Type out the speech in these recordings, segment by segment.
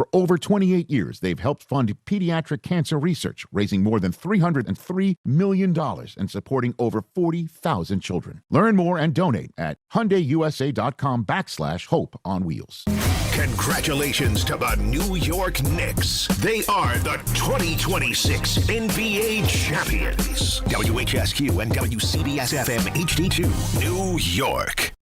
For over 28 years, they've helped fund pediatric cancer research, raising more than $303 million and supporting over 40,000 children. Learn more and donate at HyundaiUSA.com/hope on wheels. Congratulations to the New York Knicks. They are the 2026 NBA champions. WHSQ and WCBS-FM HD2, New York.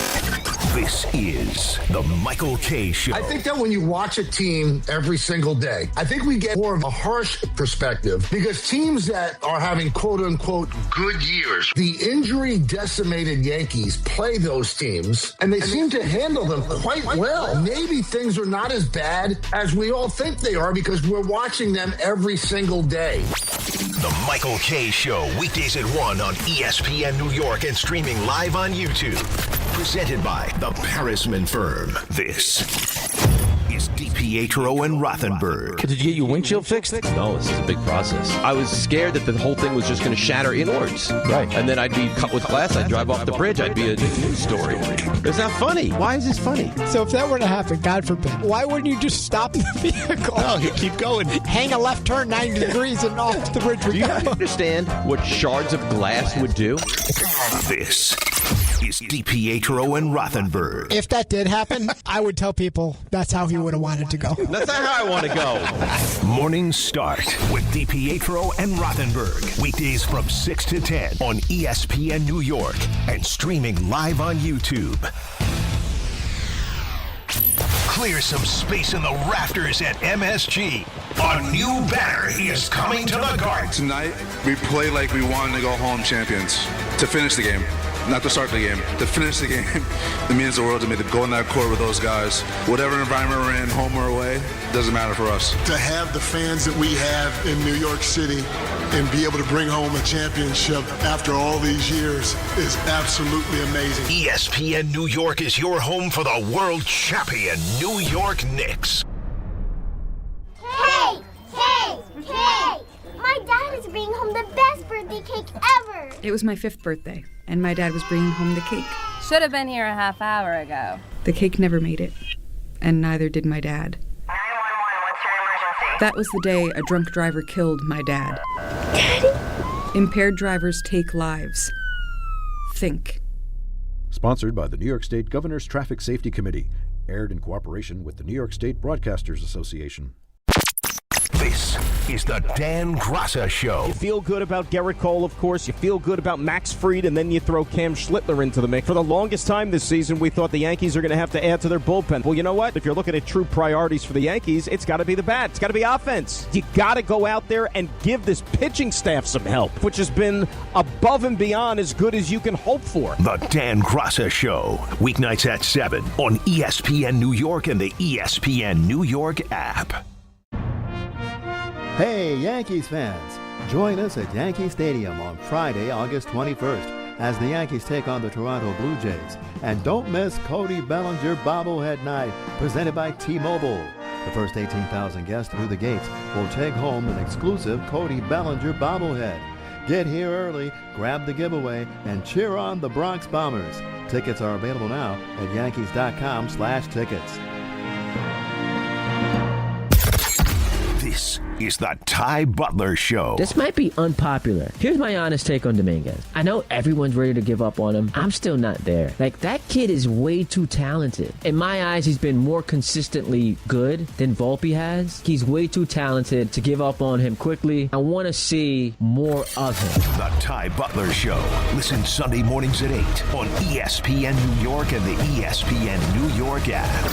This is the Michael K. Show. I think that when you watch a team every single day, I think we get more of a harsh perspective because teams that are having quote-unquote good years, the injury-decimated Yankees play those teams, and they seem to handle them quite well. Maybe things are not as bad as we all think they are because we're watching them every single day. The Michael K. Show, weekdays at 1 on ESPN New York and streaming live on YouTube. Presented by the Parisman Firm. This is DiPietro and Rothenberg. Did you get your windshield fixed? No, this is a big process. I was scared that the whole thing was just going to shatter inwards. Right. And then I'd be cut with glass. I'd drive off the bridge. I'd be a news story. It's not funny. Why is this funny? So if that were to happen, God forbid, why wouldn't you just stop the vehicle? No, you keep going. Hang a left turn 90 degrees and off the bridge we Do you go. understand what shards of glass would do? This is DiPietro and Rothenberg. If that did happen, I would tell people that's how he would have wanted to go. That's not how I want to go. Morning Start with DiPietro and Rothenberg. Weekdays from 6 to 10 on ESPN New York and streaming live on YouTube. Clear some space in the rafters at MSG. A new banner is coming to the Garden. Tonight, we play like we wanted to go home champions. To finish the game. Not to start the game. To finish the game, it means the world to me to go in that court with those guys. Whatever environment we're in, home or away, doesn't matter for us. To have the fans that we have in New York City and be able to bring home a championship after all these years is absolutely amazing. ESPN New York is your home for the world champion New York Knicks. Hey! My dad is bringing home the best birthday cake ever! It was my 5th birthday, and my dad was bringing home the cake. Should have been here a half hour ago. The cake never made it, and neither did my dad. 911, what's your emergency? That was the day a drunk driver killed my dad. Daddy? Impaired drivers take lives. Think. Sponsored by the New York State Governor's Traffic Safety Committee. Aired in cooperation with the New York State Broadcasters Association. This is the Dan Graca Show. You feel good about Gerrit Cole, of course. You feel good about Max Fried, and then you throw Cam Schlittler into the mix. For the longest time this season, we thought the Yankees are going to have to add to their bullpen. Well, you know what? If you're looking at true priorities for the Yankees, it's got to be the bat. It's got to be offense. You got to go out there and give this pitching staff some help, which has been above and beyond as good as you can hope for. The Dan Graca Show. Weeknights at 7 on ESPN New York and the ESPN New York app. Hey, Yankees fans! Join us at Yankee Stadium on Friday, August 21st, as the Yankees take on the Toronto Blue Jays. And don't miss Cody Bellinger Bobblehead Night, presented by T-Mobile. The first 18,000 guests through the gates will take home an exclusive Cody Bellinger bobblehead. Get here early, grab the giveaway, and cheer on the Bronx Bombers. Tickets are available now at Yankees.com/tickets. This is the Ty Butler Show. This might be unpopular. Here's my honest take on Dominguez. I know everyone's ready to give up on him. I'm still not there. Like, that kid is way too talented. In my eyes, he's been more consistently good than Volpe has. He's way too talented to give up on him quickly. I want to see more of him. The Ty Butler Show. Listen Sunday mornings at 8 on ESPN New York and the ESPN New York app.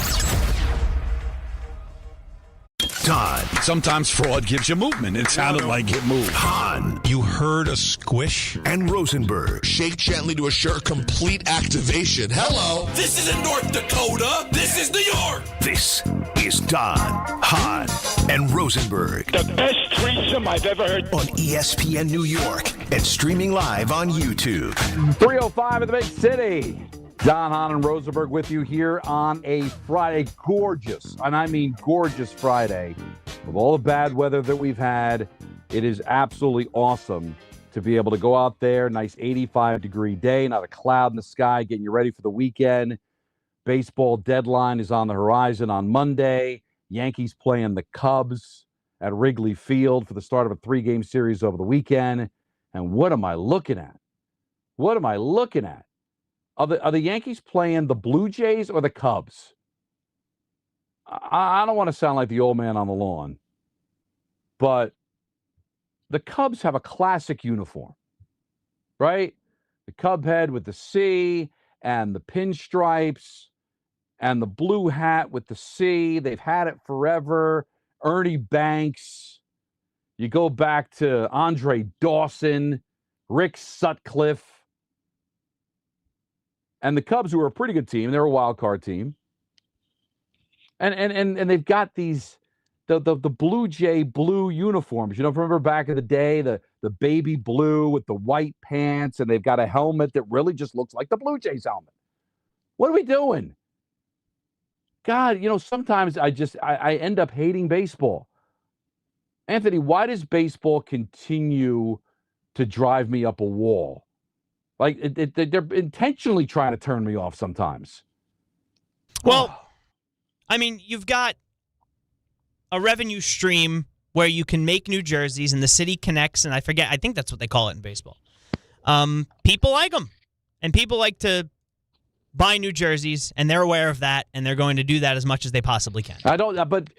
Todd. Sometimes fraud gives you movement. It sounded like it moved. Hahn. You heard a squish? And Rosenberg. Shake gently to assure complete activation. Hello. This isn't North Dakota. This is New York. This is Don, Hahn, and Rosenberg. The best threesome I've ever heard. On ESPN New York and streaming live on YouTube. 3:05 in the big city. Don, Hahn, and Rosenberg with you here on a Friday. Gorgeous, and I mean gorgeous Friday. With all the bad weather that we've had, it is absolutely awesome to be able to go out there. Nice 85-degree day, not a cloud in the sky, getting you ready for the weekend. Baseball deadline is on the horizon on Monday. Yankees playing the Cubs at Wrigley Field for the start of a 3-game series over the weekend. And what am I looking at? What am I looking at? Are the Yankees playing the Blue Jays or the Cubs? I don't want to sound like the old man on the lawn, but the Cubs have a classic uniform, right? The Cub head with the C and the pinstripes and the blue hat with the C. They've had it forever. Ernie Banks. You go back to Andre Dawson, Rick Sutcliffe. And the Cubs, who are a pretty good team, they're a wild card team. And they've got these the Blue Jay blue uniforms. You know, remember back in the day, the baby blue with the white pants, and they've got a helmet that really just looks like the Blue Jays helmet. What are we doing? God, you know, sometimes I end up hating baseball. Anthony, why does baseball continue to drive me up a wall? Like, they're intentionally trying to turn me off sometimes. Well, I mean, you've got a revenue stream where you can make new jerseys and the city connects, and I think that's what they call it in baseball. People like them, and people like to buy new jerseys, and they're aware of that, and they're going to do that as much as they possibly can. But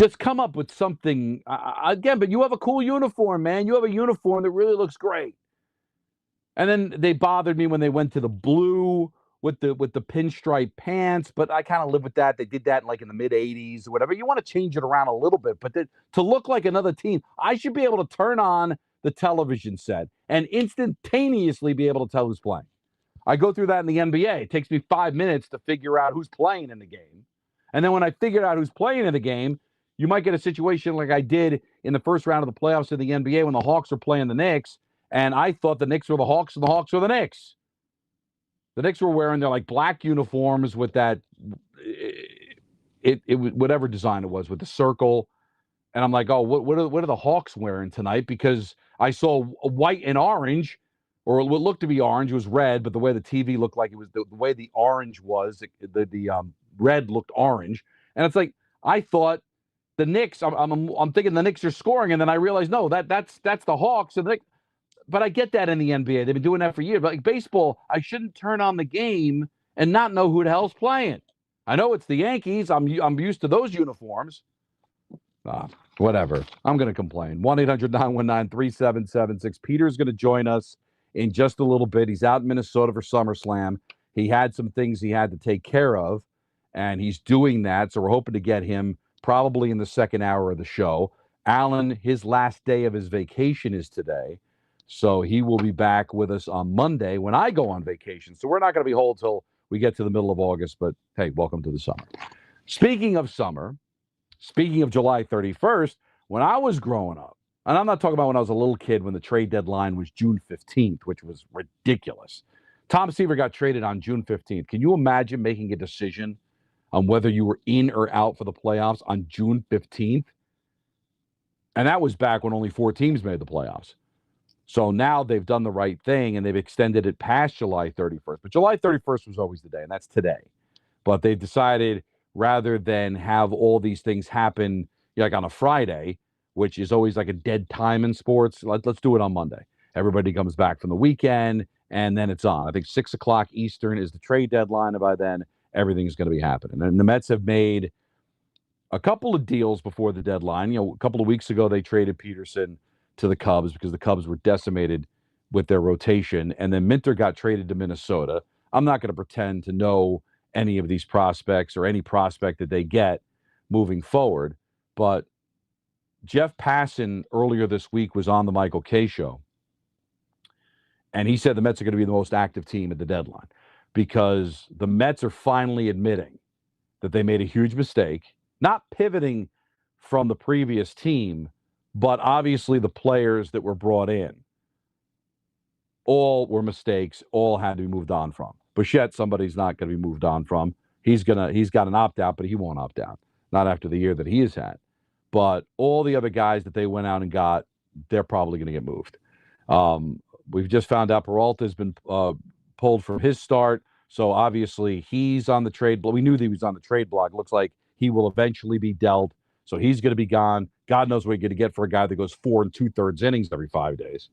just come up with something again. But you have a cool uniform, man. You have a uniform that really looks great. And then they bothered me when they went to the blue with the pinstripe pants, but I kind of live with that. They did that in the mid 80s or whatever. You want to change it around a little bit, but to look like another team, I should be able to turn on the television set and instantaneously be able to tell who's playing. I go through that in the NBA. It takes me 5 minutes to figure out who's playing in the game. And then when I figured out who's playing in the game, you might get a situation like I did in the first round of the playoffs in the NBA when the Hawks were playing the Knicks, and I thought the Knicks were the Hawks and the Hawks were the Knicks. The Knicks were wearing their black uniforms with that, it whatever design it was with the circle. And I'm like, oh, what are the Hawks wearing tonight? Because I saw a white and orange, or what looked to be orange. It was red, but the way the TV looked like it was the way the orange was, the red looked orange. And it's like, I thought the Knicks, I'm thinking the Knicks are scoring, and then I realized, no, that's the Hawks. And but I get that in the NBA. They've been doing that for years. But baseball, I shouldn't turn on the game and not know who the hell's playing. I know it's the Yankees. I'm used to those uniforms. Whatever. I'm going to complain. 1-800-919-3776. Peter's going to join us in just a little bit. He's out in Minnesota for SummerSlam. He had some things he had to take care of, and he's doing that. So we're hoping to get him probably in the second hour of the show. Alan, his last day of his vacation is today. So he will be back with us on Monday when I go on vacation. So we're not going to be whole till we get to the middle of August. But, hey, welcome to the summer. Speaking of summer, speaking of July 31st, when I was growing up, and I'm not talking about when I was a little kid when the trade deadline was June 15th, which was ridiculous. Tom Seaver got traded on June 15th. Can you imagine making a decision on whether you were in or out for the playoffs on June 15th? And that was back when only 4 teams made the playoffs. So now they've done the right thing, and they've extended it past July 31st. But July 31st was always the day, and that's today. But they've decided rather than have all these things happen like on a Friday, which is always like a dead time in sports, let's do it on Monday. Everybody comes back from the weekend, and then it's on. I think 6 o'clock Eastern is the trade deadline, and by then everything's going to be happening. And the Mets have made a couple of deals before the deadline. A couple of weeks ago, they traded Peterson to the Cubs because the Cubs were decimated with their rotation. And then Minter got traded to Minnesota. I'm not going to pretend to know any of these prospects or any prospect that they get moving forward. But Jeff Passan earlier this week was on the Michael Kay show. And he said the Mets are going to be the most active team at the deadline because the Mets are finally admitting that they made a huge mistake, not pivoting from the previous team, but obviously the players that were brought in all were mistakes, all had to be moved on from. Bichette, somebody's not going to be moved on from. He's got an opt-out, but he won't opt out. Not after the year that he has had. But all the other guys that they went out and got, they're probably going to get moved. We've just found out Peralta has been pulled from his start. So obviously he's on the trade block. We knew that he was on the trade block. Looks like he will eventually be dealt. So he's going to be gone. God knows what you're going to get for a guy that goes 4 2/3 innings every 5 days.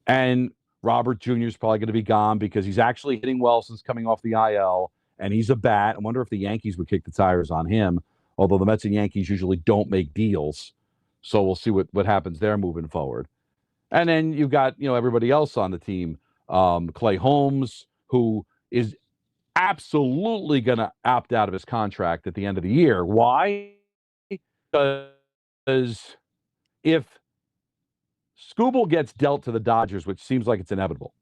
And Robert Jr. is probably going to be gone because he's actually hitting well since coming off the IL, and he's a bat. I wonder if the Yankees would kick the tires on him, although the Mets and Yankees usually don't make deals. So we'll see what happens there moving forward. And then you've got, everybody else on the team. Clay Holmes, who is absolutely going to opt out of his contract at the end of the year. Why? Because if Skubal gets dealt to the Dodgers, which seems like it's inevitable,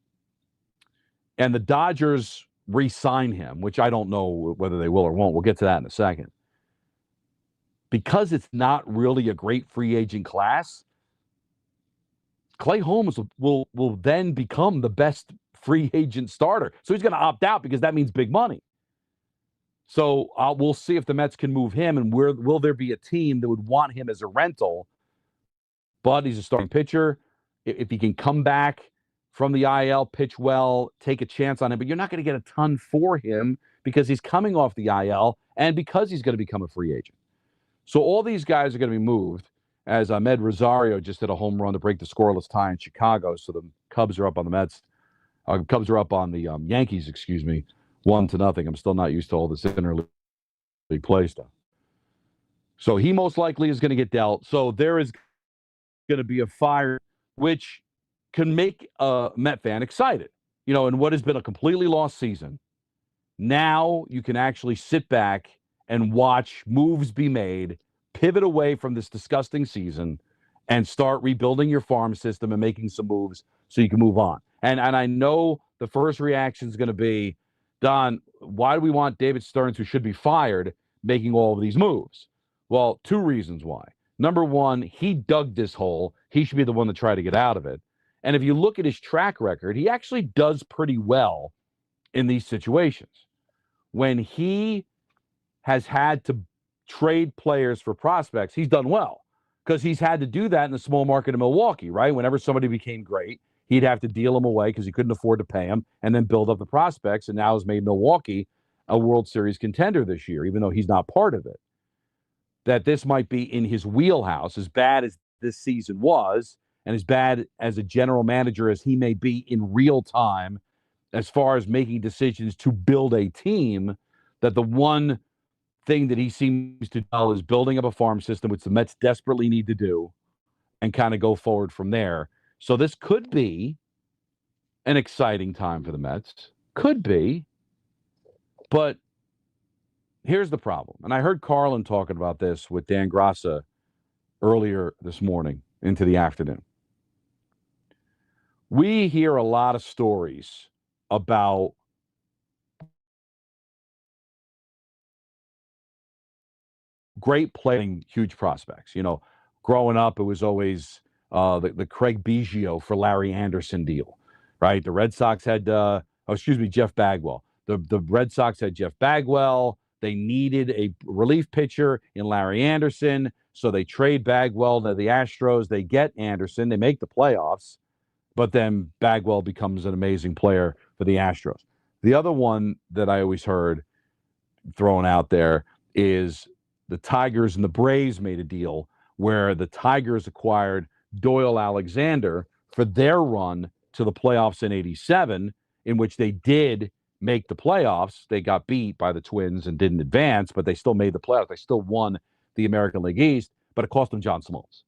and the Dodgers re-sign him, which I don't know whether they will or won't. We'll get to that in a second. Because it's not really a great free agent class, Clay Holmes will then become the best free agent starter. So he's going to opt out because that means big money. So we'll see if the Mets can move him, and will there be a team that would want him as a rental? But he's a starting pitcher. If he can come back from the IL, pitch well, take a chance on him, but you're not going to get a ton for him because he's coming off the IL and because he's going to become a free agent. So all these guys are going to be moved, as Ahmed Rosario just hit a home run to break the scoreless tie in Chicago. So the Cubs are up on the Mets. Cubs are up on the Yankees, 1-0. I'm still not used to all this interleague play stuff. So he most likely is going to get dealt. So there is going to be a fire, which can make a Met fan excited. In what has been a completely lost season, now you can actually sit back and watch moves be made, pivot away from this disgusting season, and start rebuilding your farm system and making some moves so you can move on. And I know the first reaction is going to be, Don, why do we want David Stearns, who should be fired, making all of these moves? Well, 2 reasons why. Number one, he dug this hole. He should be the one to try to get out of it. And if you look at his track record, he actually does pretty well in these situations. When he has had to trade players for prospects, he's done well because he's had to do that in the small market in Milwaukee, right? Whenever somebody became great, he'd have to deal them away because he couldn't afford to pay them and then build up the prospects, and now has made Milwaukee a World Series contender this year, even though he's not part of it. That this might be in his wheelhouse, as bad as this season was, and as bad as a general manager as he may be in real time, as far as making decisions to build a team, that the one thing that he seems to do is building up a farm system, which the Mets desperately need to do, and kind of go forward from there. So this could be an exciting time for the Mets. Could be. But here's the problem. And I heard Carlin talking about this with Dan Grassa earlier this morning into the afternoon. We hear a lot of stories about great playing huge prospects. Growing up, it was always the Craig Biggio for Larry Anderson deal, right? The Red Sox had, Jeff Bagwell. The Red Sox had Jeff Bagwell. They needed a relief pitcher in Larry Anderson, so they trade Bagwell to the Astros. They get Anderson. They make the playoffs, but then Bagwell becomes an amazing player for the Astros. The other one that I always heard thrown out there is the Tigers and the Braves made a deal where the Tigers acquired Doyle Alexander for their run to the playoffs in '87, in which they did make the playoffs. They got beat by the Twins and didn't advance, but they still made the playoffs. They still won the American League East, but it cost them John Smoltz.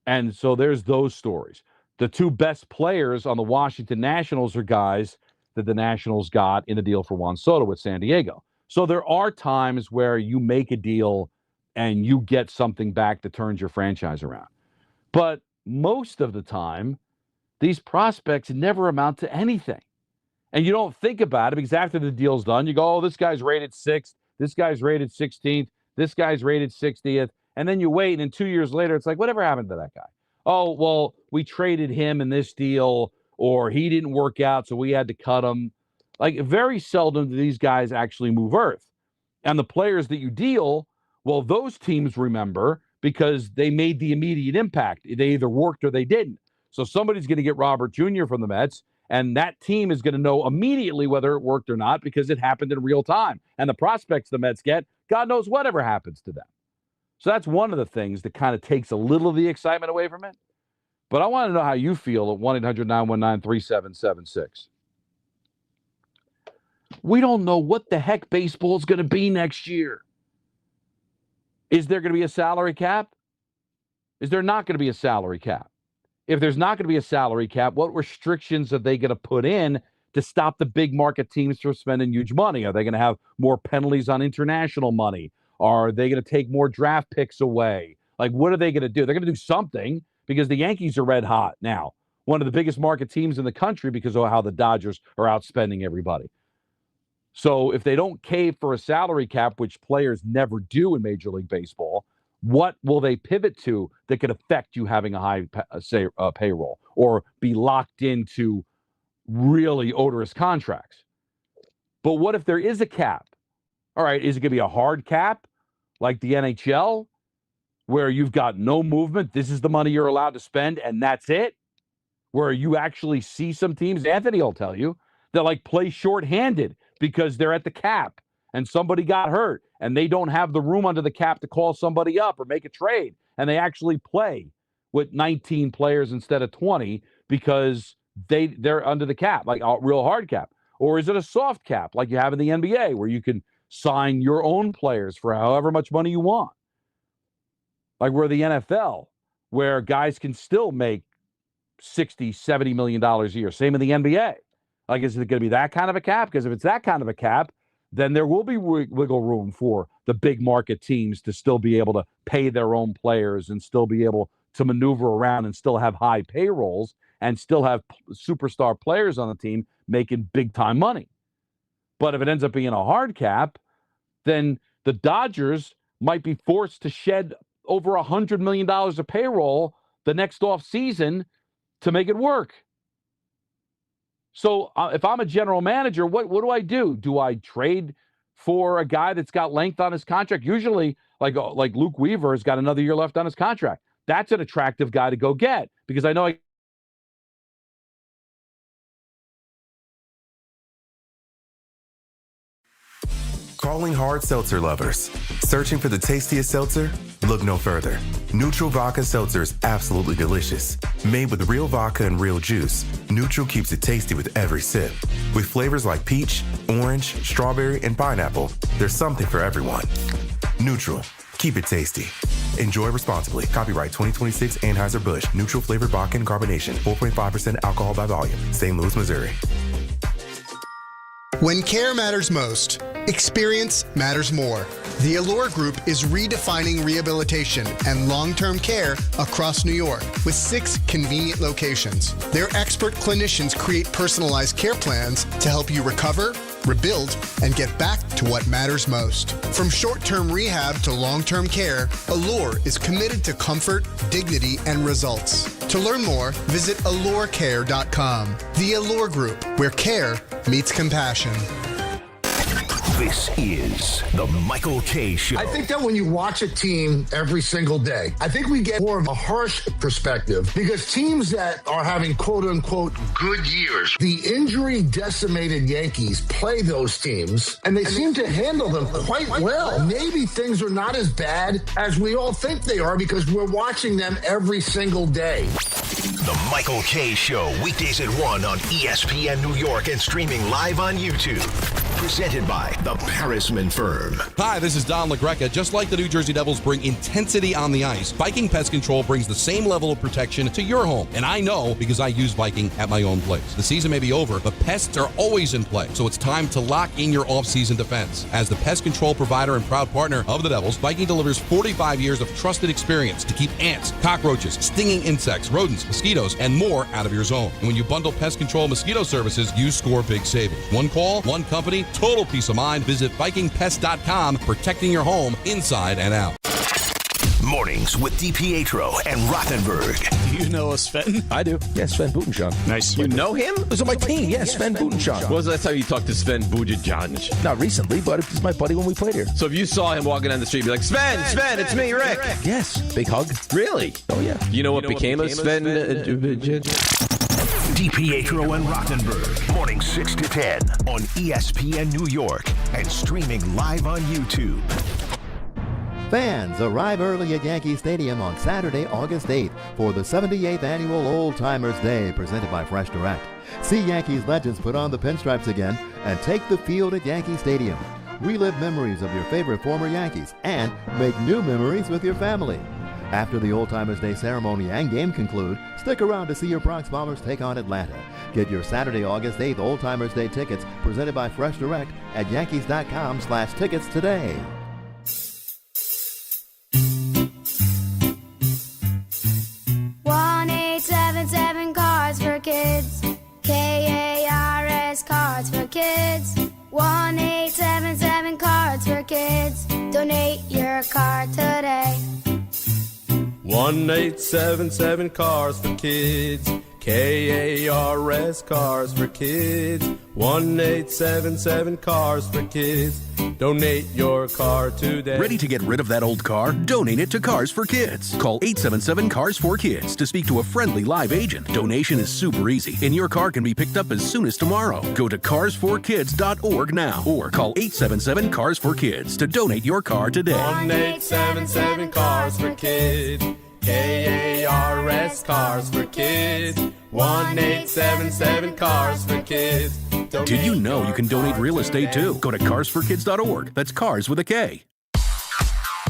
And so there's those stories. The 2 best players on the Washington Nationals are guys that the Nationals got in a deal for Juan Soto with San Diego. So there are times where you make a deal and you get something back that turns your franchise around. But most of the time, these prospects never amount to anything. And you don't think about it because after the deal's done, you go, oh, this guy's rated 6th, this guy's rated 16th, this guy's rated 60th. And then you wait, and 2 years later, it's like, whatever happened to that guy? Oh, well, we traded him in this deal, or he didn't work out, so we had to cut him. Like, very seldom do these guys actually move earth. And the players that you deal, well, those teams remember because they made the immediate impact. They either worked or they didn't. So somebody's going to get Robert Jr. from the Mets, and that team is going to know immediately whether it worked or not because it happened in real time. And the prospects the Mets get God knows whatever happens to them. So that's one of the things that kind of takes a little of the excitement away from it. But I want to know how you feel at 1-800-919-3776. We don't know what the heck baseball is going to be next year. Is there going to be a salary cap? Is there not going to be a salary cap? If there's not going to be a salary cap, what restrictions are they going to put in to stop the big market teams from spending huge money? Are they going to have more penalties on international money? Are they going to take more draft picks away? Like, what are they going to do? They're going to do something because the Yankees are red hot now. One of the biggest market teams in the country because of how the Dodgers are outspending everybody. So if they don't cave for a salary cap, which players never do in Major League Baseball, what will they pivot to that could affect you having a high payroll or be locked into really odorous contracts? But what if there is a cap? All right, is it going to be a hard cap like the NHL where you've got no movement? This is the money you're allowed to spend, and that's it? Where you actually see some teams, Anthony will tell you, that like play shorthanded because they're at the cap and somebody got hurt and they don't have the room under the cap to call somebody up or make a trade. And they actually play with 19 players instead of 20 because they're under the cap, like a real hard cap. Or is it a soft cap like you have in the NBA where you can sign your own players for however much money you want? Like we're the NFL, where guys can still make $60, $70 million a year. Same in the NBA. Like, is it going to be that kind of a cap? Because if it's that kind of a cap, then there will be wiggle room for the big market teams to still be able to pay their own players and still be able to maneuver around and still have high payrolls and still have superstar players on the team making big-time money. But if it ends up being a hard cap, then the Dodgers might be forced to shed over $100 million of payroll the next offseason to make it work. So if I'm a general manager, what do? Do I trade for a guy that's got length on his contract? Usually, like Luke Weaver has got another year left on his contract. That's an attractive guy to go get because I know Calling hard seltzer lovers. Searching for the tastiest seltzer? Look no further. Neutral Vodka Seltzer is absolutely delicious. Made with real vodka and real juice, Neutral keeps it tasty with every sip. With flavors like peach, orange, strawberry, and pineapple, there's something for everyone. Neutral. Keep it tasty. Enjoy responsibly. Copyright 2026 Anheuser-Busch. Neutral flavored vodka and carbonation. 4.5% alcohol by volume. St. Louis, Missouri. When care matters most, experience matters more. The Allure Group is redefining rehabilitation and long-term care across New York with 6 convenient locations. Their expert clinicians create personalized care plans to help you recover, rebuild, and get back to what matters most. From short-term rehab to long-term care, Allure is committed to comfort, dignity, and results. To learn more, visit allurecare.com. The Allure Group, where care meets compassion. This is the Michael K. Show. I think that when you watch a team every single day, I think we get more of a harsh perspective because teams that are having quote-unquote good years, the injury-decimated Yankees play those teams, and they seem to handle them quite well. Maybe things are not as bad as we all think they are because we're watching them every single day. The Michael K. Show, weekdays at 1 on ESPN New York and streaming live on YouTube. Presented by the Parisman Firm. Hi, this is Don LaGreca. Just like the New Jersey Devils bring intensity on the ice, Viking Pest Control brings the same level of protection to your home. And I know because I use Viking at my own place. The season may be over, but pests are always in play. So it's time to lock in your off-season defense. As the pest control provider and proud partner of the Devils, Viking delivers 45 years of trusted experience to keep ants, cockroaches, stinging insects, rodents, mosquitoes, and more out of your zone. And when you bundle pest control mosquito services, you score big savings. One call, one company, total peace of mind. Visit VikingPest.com, protecting your home inside and out. Mornings with DiPietro and Rothenberg. Do you know Sven? I do. Yes, Sven Butenschon. Nice. You know him? It was on my team. Yes, Sven Butenschon. When was the last time you talked to Sven Butenschon? Not recently, but he's my buddy when we played here. So if you saw him walking down the street, you'd be like, Sven, it's me, Rick. Yes. Big hug. Really? Oh, yeah. You know what became of Sven? DiPietro and Rothenberg. Morning 6 to 10 on ESPN New York and streaming live on YouTube. Fans, arrive early at Yankee Stadium on Saturday, August 8th for the 78th Annual Old Timers Day presented by Fresh Direct. See Yankees legends put on the pinstripes again and take the field at Yankee Stadium. Relive memories of your favorite former Yankees and make new memories with your family. After the Old Timers Day ceremony and game conclude, stick around to see your Bronx Bombers take on Atlanta. Get your Saturday, August 8th Old Timers Day tickets presented by Fresh Direct at Yankees.com/tickets today. 1-877 Cards for Kids. KARS Cards for Kids. 1-877 Cards for Kids. Donate your card today. 1-877 Cars for Kids. KARS Cars for Kids. 1-877 Cars for Kids. Donate your car today. Ready to get rid of that old car? Donate it to Cars for Kids. Call 877 Cars for Kids to speak to a friendly live agent. Donation is super easy, and your car can be picked up as soon as tomorrow. Go to carsforkids.org now or call 877 Cars for Kids to donate your car today. 1-877 Cars for Kids. KARS Cars for Kids. 1-877 Cars for Kids. Did you know you can donate real estate too? Go to carsforkids.org. That's cars with a K.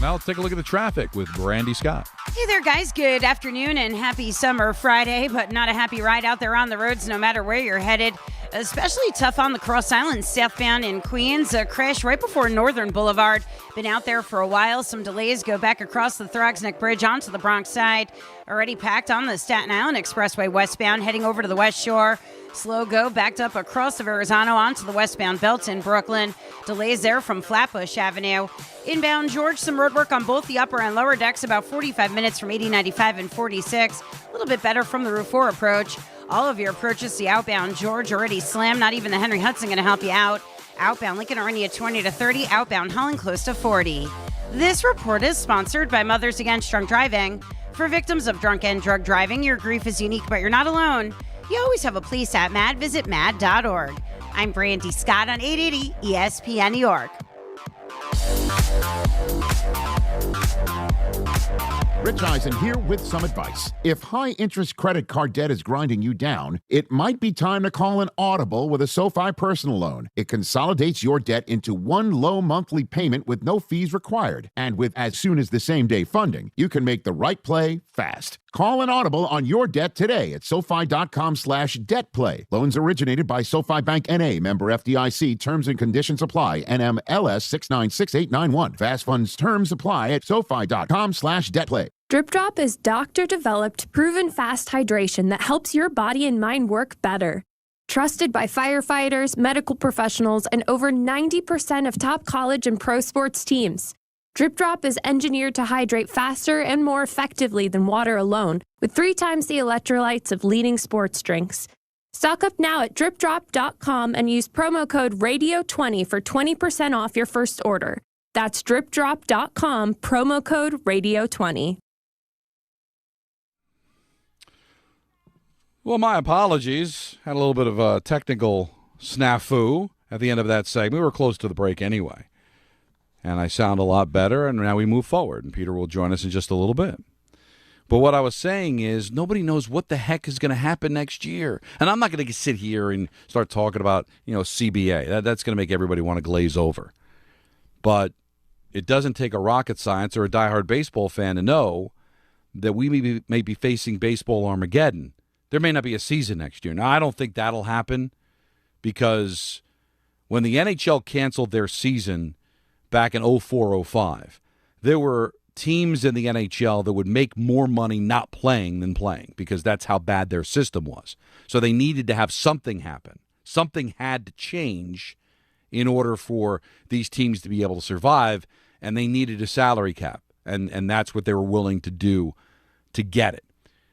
Now let's take a look at the traffic with Brandy Scott. Hey there, guys. Good afternoon and happy summer Friday, but not a happy ride out there on the roads no matter where you're headed. Especially tough on the Cross Island southbound in Queens. A crash right before Northern Boulevard. Been out there for a while. Some delays go back across the Throgs Neck Bridge onto the Bronx side. Already packed on the Staten Island Expressway westbound heading over to the West Shore. Slow go backed up across the Verrazano onto the westbound belt in Brooklyn. Delays there from Flatbush Avenue. Inbound George, some road work on both the upper and lower decks, about 45 minutes from 8095 and 46. A little bit better from the Route 4 approach. All of your approaches, the outbound George already slammed. Not even the Henry Hudson going to help you out. Outbound Lincoln Arena 20 to 30. Outbound Holland close to 40. This report is sponsored by Mothers Against Drunk Driving. For victims of drunk and drug driving, your grief is unique, but you're not alone. You always have a place at MAD. Visit MAD.org. I'm Brandy Scott on 880 ESPN New York. Rich Eisen here with some advice. If high-interest credit card debt is grinding you down, it might be time to call an audible with a SoFi personal loan. It consolidates your debt into one low monthly payment with no fees required. And with as soon as the same-day funding, you can make the right play fast. Call an audible on your debt today at SoFi.com/debtplay. Loans originated by SoFi Bank N.A., member FDIC. Terms and conditions apply. NMLS 696891. Fast funds terms apply at SoFi.com/debtplay. Drip Drop is doctor-developed, proven fast hydration that helps your body and mind work better. Trusted by firefighters, medical professionals, and over 90% of top college and pro sports teams. Drip Drop is engineered to hydrate faster and more effectively than water alone, with 3 times the electrolytes of leading sports drinks. Stock up now at dripdrop.com and use promo code RADIO20 for 20% off your first order. That's dripdrop.com, promo code RADIO20. Well, my apologies. Had a little bit of a technical snafu at the end of that segment. We were close to the break anyway. And I sound a lot better, and now we move forward. And Peter will join us in just a little bit. But what I was saying is nobody knows what the heck is going to happen next year. And I'm not going to sit here and start talking about, CBA. That's going to make everybody want to glaze over. But it doesn't take a rocket science or a diehard baseball fan to know that we may be facing baseball Armageddon. There may not be a season next year. Now, I don't think that'll happen because when the NHL canceled their season back in 04-05, there were teams in the NHL that would make more money not playing than playing because that's how bad their system was. So they needed to have something happen. Something had to change in order for these teams to be able to survive, and they needed a salary cap, and that's what they were willing to do to get it.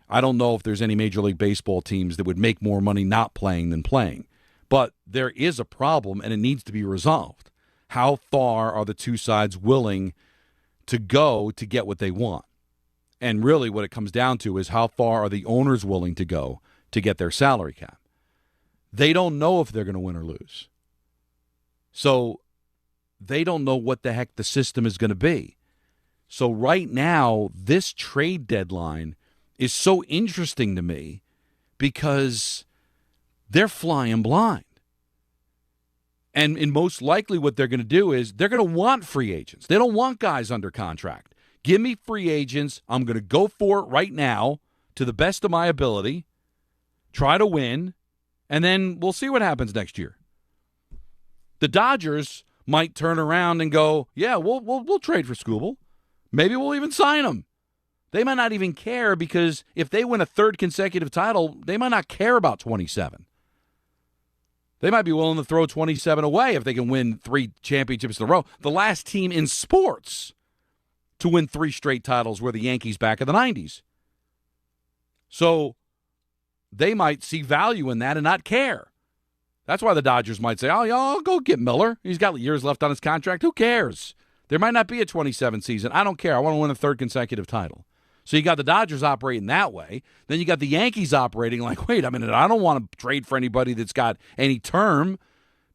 I don't know if there's any Major League Baseball teams that would make more money not playing than playing, but there is a problem, and it needs to be resolved. How far are the two sides willing to go to get what they want? And really what it comes down to is how far are the owners willing to go to get their salary cap? They don't know if they're going to win or lose. So they don't know what the heck the system is going to be. So right now, this trade deadline is so interesting to me because they're flying blind. And most likely what they're going to do is they're going to want free agents. They don't want guys under contract. Give me free agents. I'm going to go for it right now to the best of my ability, try to win, and then we'll see what happens next year. The Dodgers might turn around and go, yeah, we'll trade for Skubal. Maybe we'll even sign him. They might not even care because if they win a third consecutive title, they might not care about 27. They might be willing to throw 27 away if they can win 3 championships in a row. The last team in sports to win 3 straight titles were the Yankees back in the 90s. So they might see value in that and not care. That's why the Dodgers might say, oh, yeah, I'll go get Miller. He's got years left on his contract. Who cares? There might not be a 27 season. I don't care. I want to win a 3rd consecutive title. So you got the Dodgers operating that way. Then you got the Yankees operating like, wait a minute, I don't want to trade for anybody that's got any term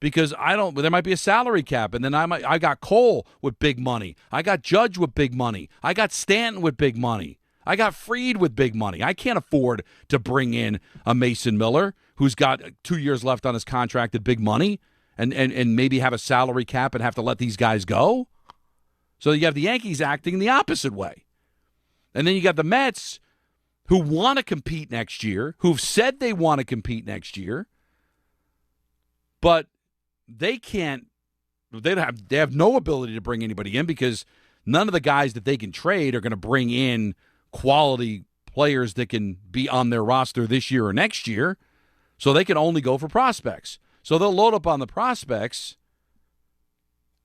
because there might be a salary cap. And then I got Cole with big money. I got Judge with big money. I got Stanton with big money. I got Fried with big money. I can't afford to bring in a Mason Miller who's got 2 years left on his contract at big money and maybe have a salary cap and have to let these guys go. So you have the Yankees acting the opposite way. And then you got the Mets who want to compete next year, who've said they want to compete next year, but they can't. They have no ability to bring anybody in because none of the guys that they can trade are going to bring in quality players that can be on their roster this year or next year. So they can only go for prospects. So they'll load up on the prospects,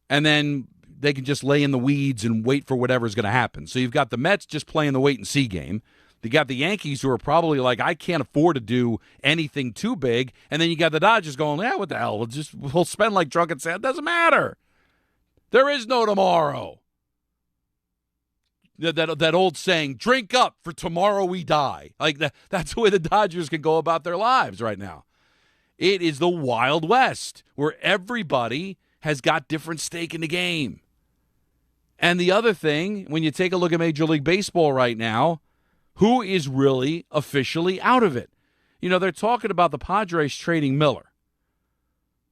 and then they can just lay in the weeds and wait for whatever's going to happen. So you've got the Mets just playing the wait-and-see game. You got the Yankees who are probably like, I can't afford to do anything too big. And then you got the Dodgers going, yeah, what the hell? We'll spend like drunken sand. It doesn't matter. There is no tomorrow. That old saying, drink up, for tomorrow we die. Like that's the way the Dodgers can go about their lives right now. It is the Wild West where everybody has got different stake in the game. And the other thing, when you take a look at Major League Baseball right now, who is really officially out of it? You know, they're talking about the Padres trading Miller.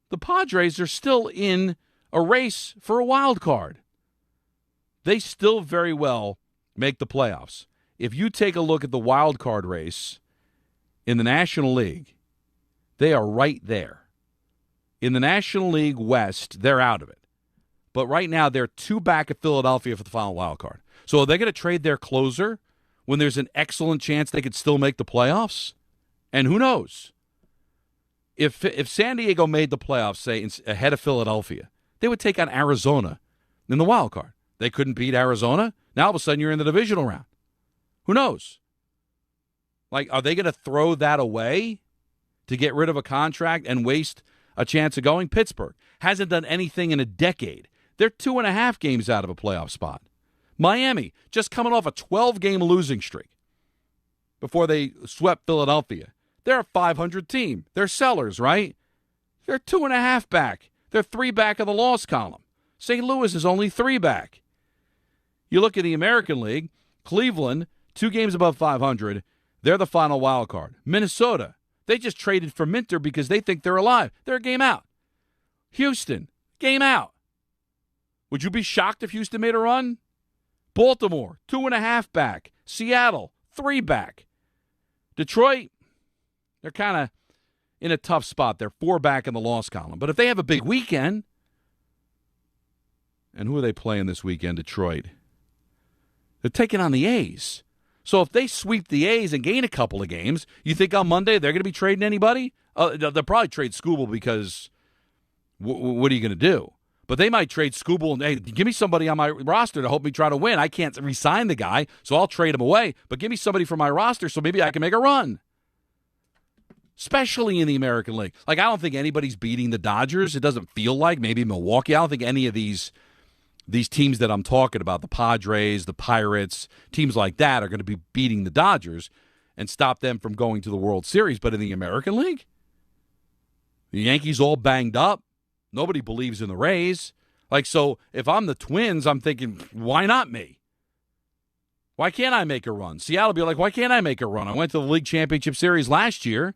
The Padres are still in a race for a wild card. They still very well make the playoffs. If you take a look at the wild card race in the National League, they are right there. In the National League West, they're out of it. But right now, they're 2 back of Philadelphia for the final wild card. So are they going to trade their closer when there's an excellent chance they could still make the playoffs? And who knows? If San Diego made the playoffs, say, ahead of Philadelphia, they would take on Arizona in the wild card. They couldn't beat Arizona. Now all of a sudden you're in the divisional round. Who knows? Like, are they going to throw that away to get rid of a contract and waste a chance of going? Pittsburgh hasn't done anything in a decade. They're 2.5 games out of a playoff spot. Miami just coming off a 12-game losing streak before they swept Philadelphia. They're a 500 team. They're sellers, right? They're 2.5 back. They're 3 back of the loss column. St. Louis is only 3 back. You look at the American League, Cleveland, 2 games above 500. They're the final wild card. Minnesota, they just traded for Minter because they think they're alive. They're a game out. Houston, game out. Would you be shocked if Houston made a run? Baltimore, 2.5 back. Seattle, 3 back. Detroit, they're kind of in a tough spot. They're 4 back in the loss column. But if they have a big weekend, and who are they playing this weekend, Detroit? They're taking on the A's. So if they sweep the A's and gain a couple of games, you think on Monday they're going to be trading anybody? They'll probably trade Skubal because what are you going to do? But they might trade Skubal and, hey, give me somebody on my roster to help me try to win. I can't re-sign the guy, so I'll trade him away. But give me somebody from my roster so maybe I can make a run. Especially in the American League. Like, I don't think anybody's beating the Dodgers. It doesn't feel like. Maybe Milwaukee. I don't think any of these teams that I'm talking about, the Padres, the Pirates, teams like that are going to be beating the Dodgers and stop them from going to the World Series. But in the American League, the Yankees all banged up. Nobody believes in the Rays. Like, so if I'm the Twins, I'm thinking, why not me? Why can't I make a run? Seattle will be like, why can't I make a run? I went to the League Championship Series last year.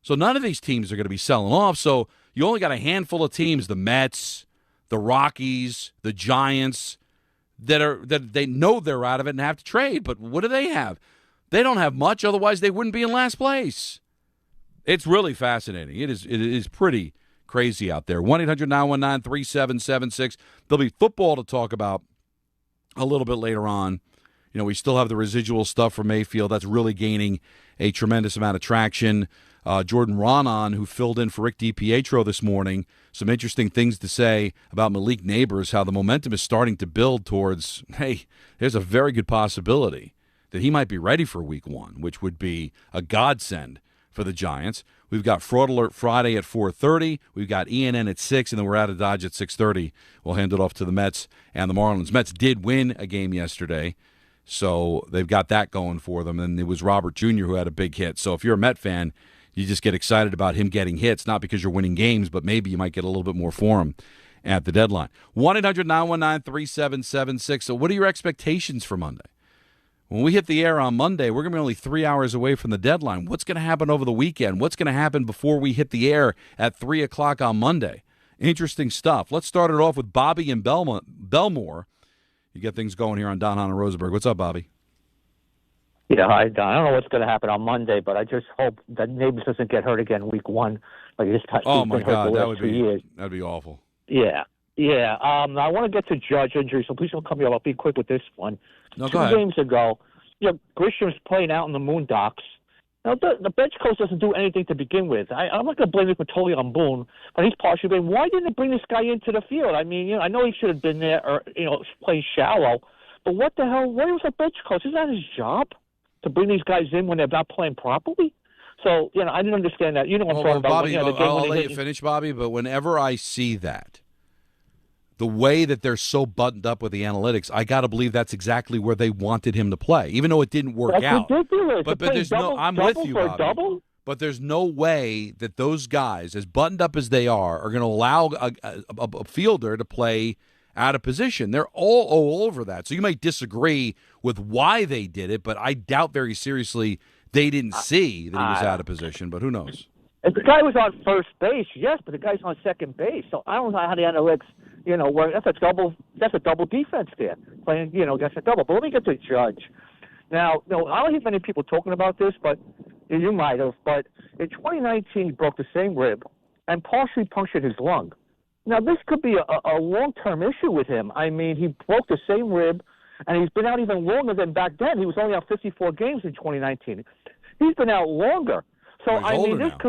So none of these teams are going to be selling off. So you only got a handful of teams, the Mets, the Rockies, the Giants, that they know they're out of it and have to trade. But what do they have? They don't have much. Otherwise, they wouldn't be in last place. It's really fascinating. It is pretty crazy out there. 1-800-919-3776. There'll be football to talk about a little bit later on. You know, we still have the residual stuff from Mayfield. That's really gaining a tremendous amount of traction. Jordan Ronan, who filled in for Rick DiPietro this morning, some interesting things to say about Malik Nabers, how the momentum is starting to build towards, hey, there's a very good possibility that he might be ready for Week 1, which would be a godsend for the Giants. We've got Fraud Alert Friday at 4:30. We've got ENN at 6, and then we're out of Dodge at 6:30. We'll hand it off to the Mets and the Marlins. Mets did win a game yesterday, so they've got that going for them. And it was Robert Jr. who had a big hit. So if you're a Met fan, you just get excited about him getting hits, not because you're winning games, but maybe you might get a little bit more for him at the deadline. 1-800-919-3776. So what are your expectations for Monday? When we hit the air on Monday, we're going to be only 3 hours away from the deadline. What's going to happen over the weekend? What's going to happen before we hit the air at 3 o'clock on Monday? Interesting stuff. Let's start it off with Bobby in Belmore. You get things going here on Don, Hahn, and Rosenberg. What's up, Bobby? Yeah, hi, Don. I don't know what's going to happen on Monday, but I just hope that Nabers doesn't get hurt again Week 1. Like this time. Oh, my God. That'd be awful. Yeah. I want to get to Judge injury, so please don't cut me off. I'll be quick with this one. No, Two go ahead. games ago, Grisham was playing out in the Moondocks. Now, the bench coach doesn't do anything to begin with. I'm not going to blame this totally on Boone, but he's partially blamed. Why didn't they bring this guy into the field? I mean, I know he should have been there or, playing shallow, but what the hell? Where was the bench coach? Isn't that his job to bring these guys in when they're not playing properly? So, I didn't understand that. You know what I'm talking about. Bobby, I'll let you finish, Bobby, but whenever I see that, the way that they're so buttoned up with the analytics, I got to believe that's exactly where they wanted him to play, even though it didn't work out. That's ridiculous. But there's I'm with you, Bobby. But there's no way that those guys, as buttoned up as they are going to allow a fielder to play out of position. They're all over that. So you might disagree with why they did it, but I doubt very seriously they didn't see that he was out of position. But who knows? If the guy was on first base, yes, but the guy's on second base. So I don't know how the analytics, work. That's a double defense there. Playing, that's a double. But let me get to Judge. Now, I don't hear many people talking about this, but you might have. But in 2019, he broke the same rib and partially punctured his lung. Now, this could be a long-term issue with him. I mean, he broke the same rib, and he's been out even longer than back then. He was only out 54 games in 2019. He's been out longer. So,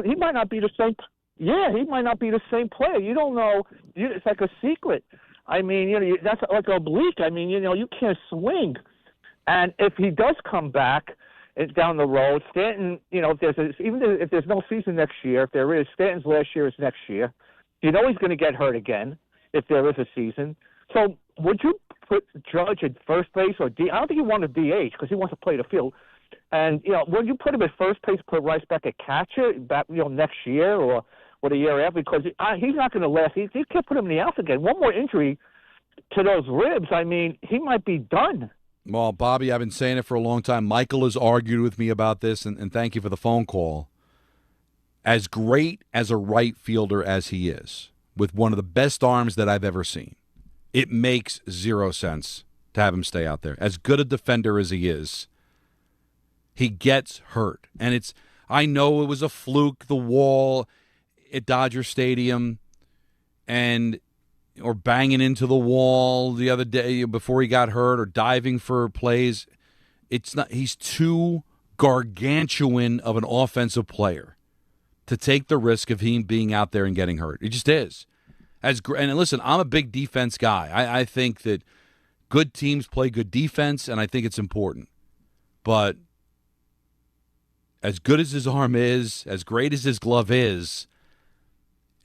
he might not be the same. Yeah, he might not be the same player. You don't know. It's like a secret. I mean, that's like oblique. I mean, you can't swing. And if he does come back down the road, Stanton, if there's no season next year, if there is, Stanton's last year is next year. He's going to get hurt again if there is a season. So would you put Judge at first base or I don't think he wants a DH because he wants to play the field. And, would you put him at first base, put Rice back at catcher next year or the year after? Because he's not going to last. He can't put him in the outfield again. One more injury to those ribs, I mean, he might be done. Well, Bobby, I've been saying it for a long time. Michael has argued with me about this, and thank you for the phone call. As great as a right fielder as he is, with one of the best arms that I've ever seen, it makes zero sense to have him stay out there. As good a defender as he is, he gets hurt. And I know it was a fluke, the wall at Dodger Stadium, or banging into the wall the other day before he got hurt, or diving for plays. He's too gargantuan of an offensive player to take the risk of him being out there and getting hurt. It just is. And listen, I'm a big defense guy. I think that good teams play good defense, and I think it's important. But as good as his arm is, as great as his glove is,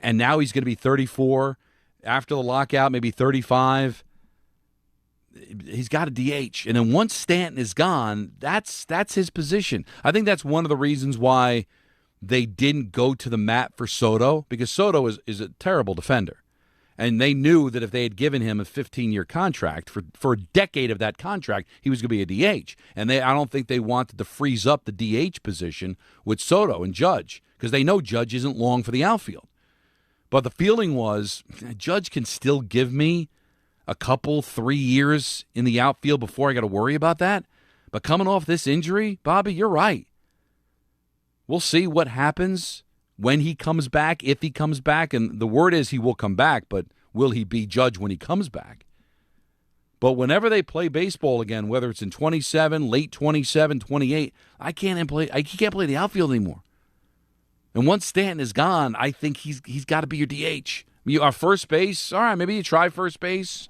and now he's going to be 34, after the lockout, maybe 35, he's got a DH. And then once Stanton is gone, that's his position. I think that's one of the reasons why they didn't go to the mat for Soto, because Soto is a terrible defender. And they knew that if they had given him a 15-year contract, for a decade of that contract, he was going to be a DH. And I don't think they wanted to freeze up the DH position with Soto and Judge, because they know Judge isn't long for the outfield. But the feeling was, Judge can still give me a couple, 3 years in the outfield before I got to worry about that. But coming off this injury, Bobby, you're right. We'll see what happens when he comes back, if he comes back. And the word is he will come back, but will he be Judge when he comes back? But whenever they play baseball again, whether it's in 27, late 27, 28, he can't play the outfield anymore. And once Stanton is gone, I think he's got to be your DH. Our first base, all right, maybe you try first base.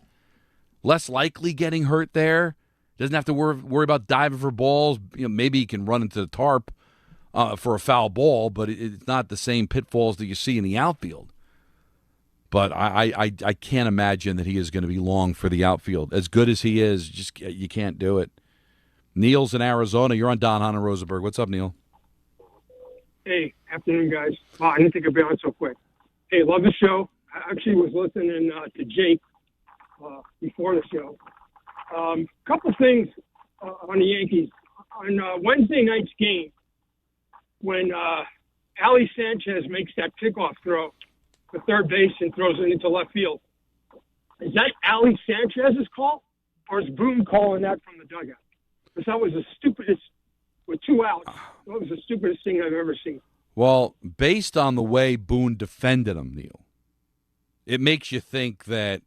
Less likely getting hurt there. Doesn't have to worry about diving for balls. Maybe he can run into the tarp for a foul ball, but it's not the same pitfalls that you see in the outfield. But I can't imagine that he is going to be long for the outfield. As good as he is, you can't do it. Neil's in Arizona. You're on Don, Hahn, and Rosenberg. What's up, Neil? Hey, afternoon, guys. Wow, I didn't think I'd be on so quick. Hey, love the show. I actually was listening to Jake before the show. Couple things on the Yankees. On Wednesday night's game, when Ali Sanchez makes that kickoff throw to third base and throws it into left field, is that Ali Sanchez's call, or is Boone calling that from the dugout? Because that was the stupidest, with 2 outs, that was the stupidest thing I've ever seen. Well, based on the way Boone defended him, Neil, it makes you think that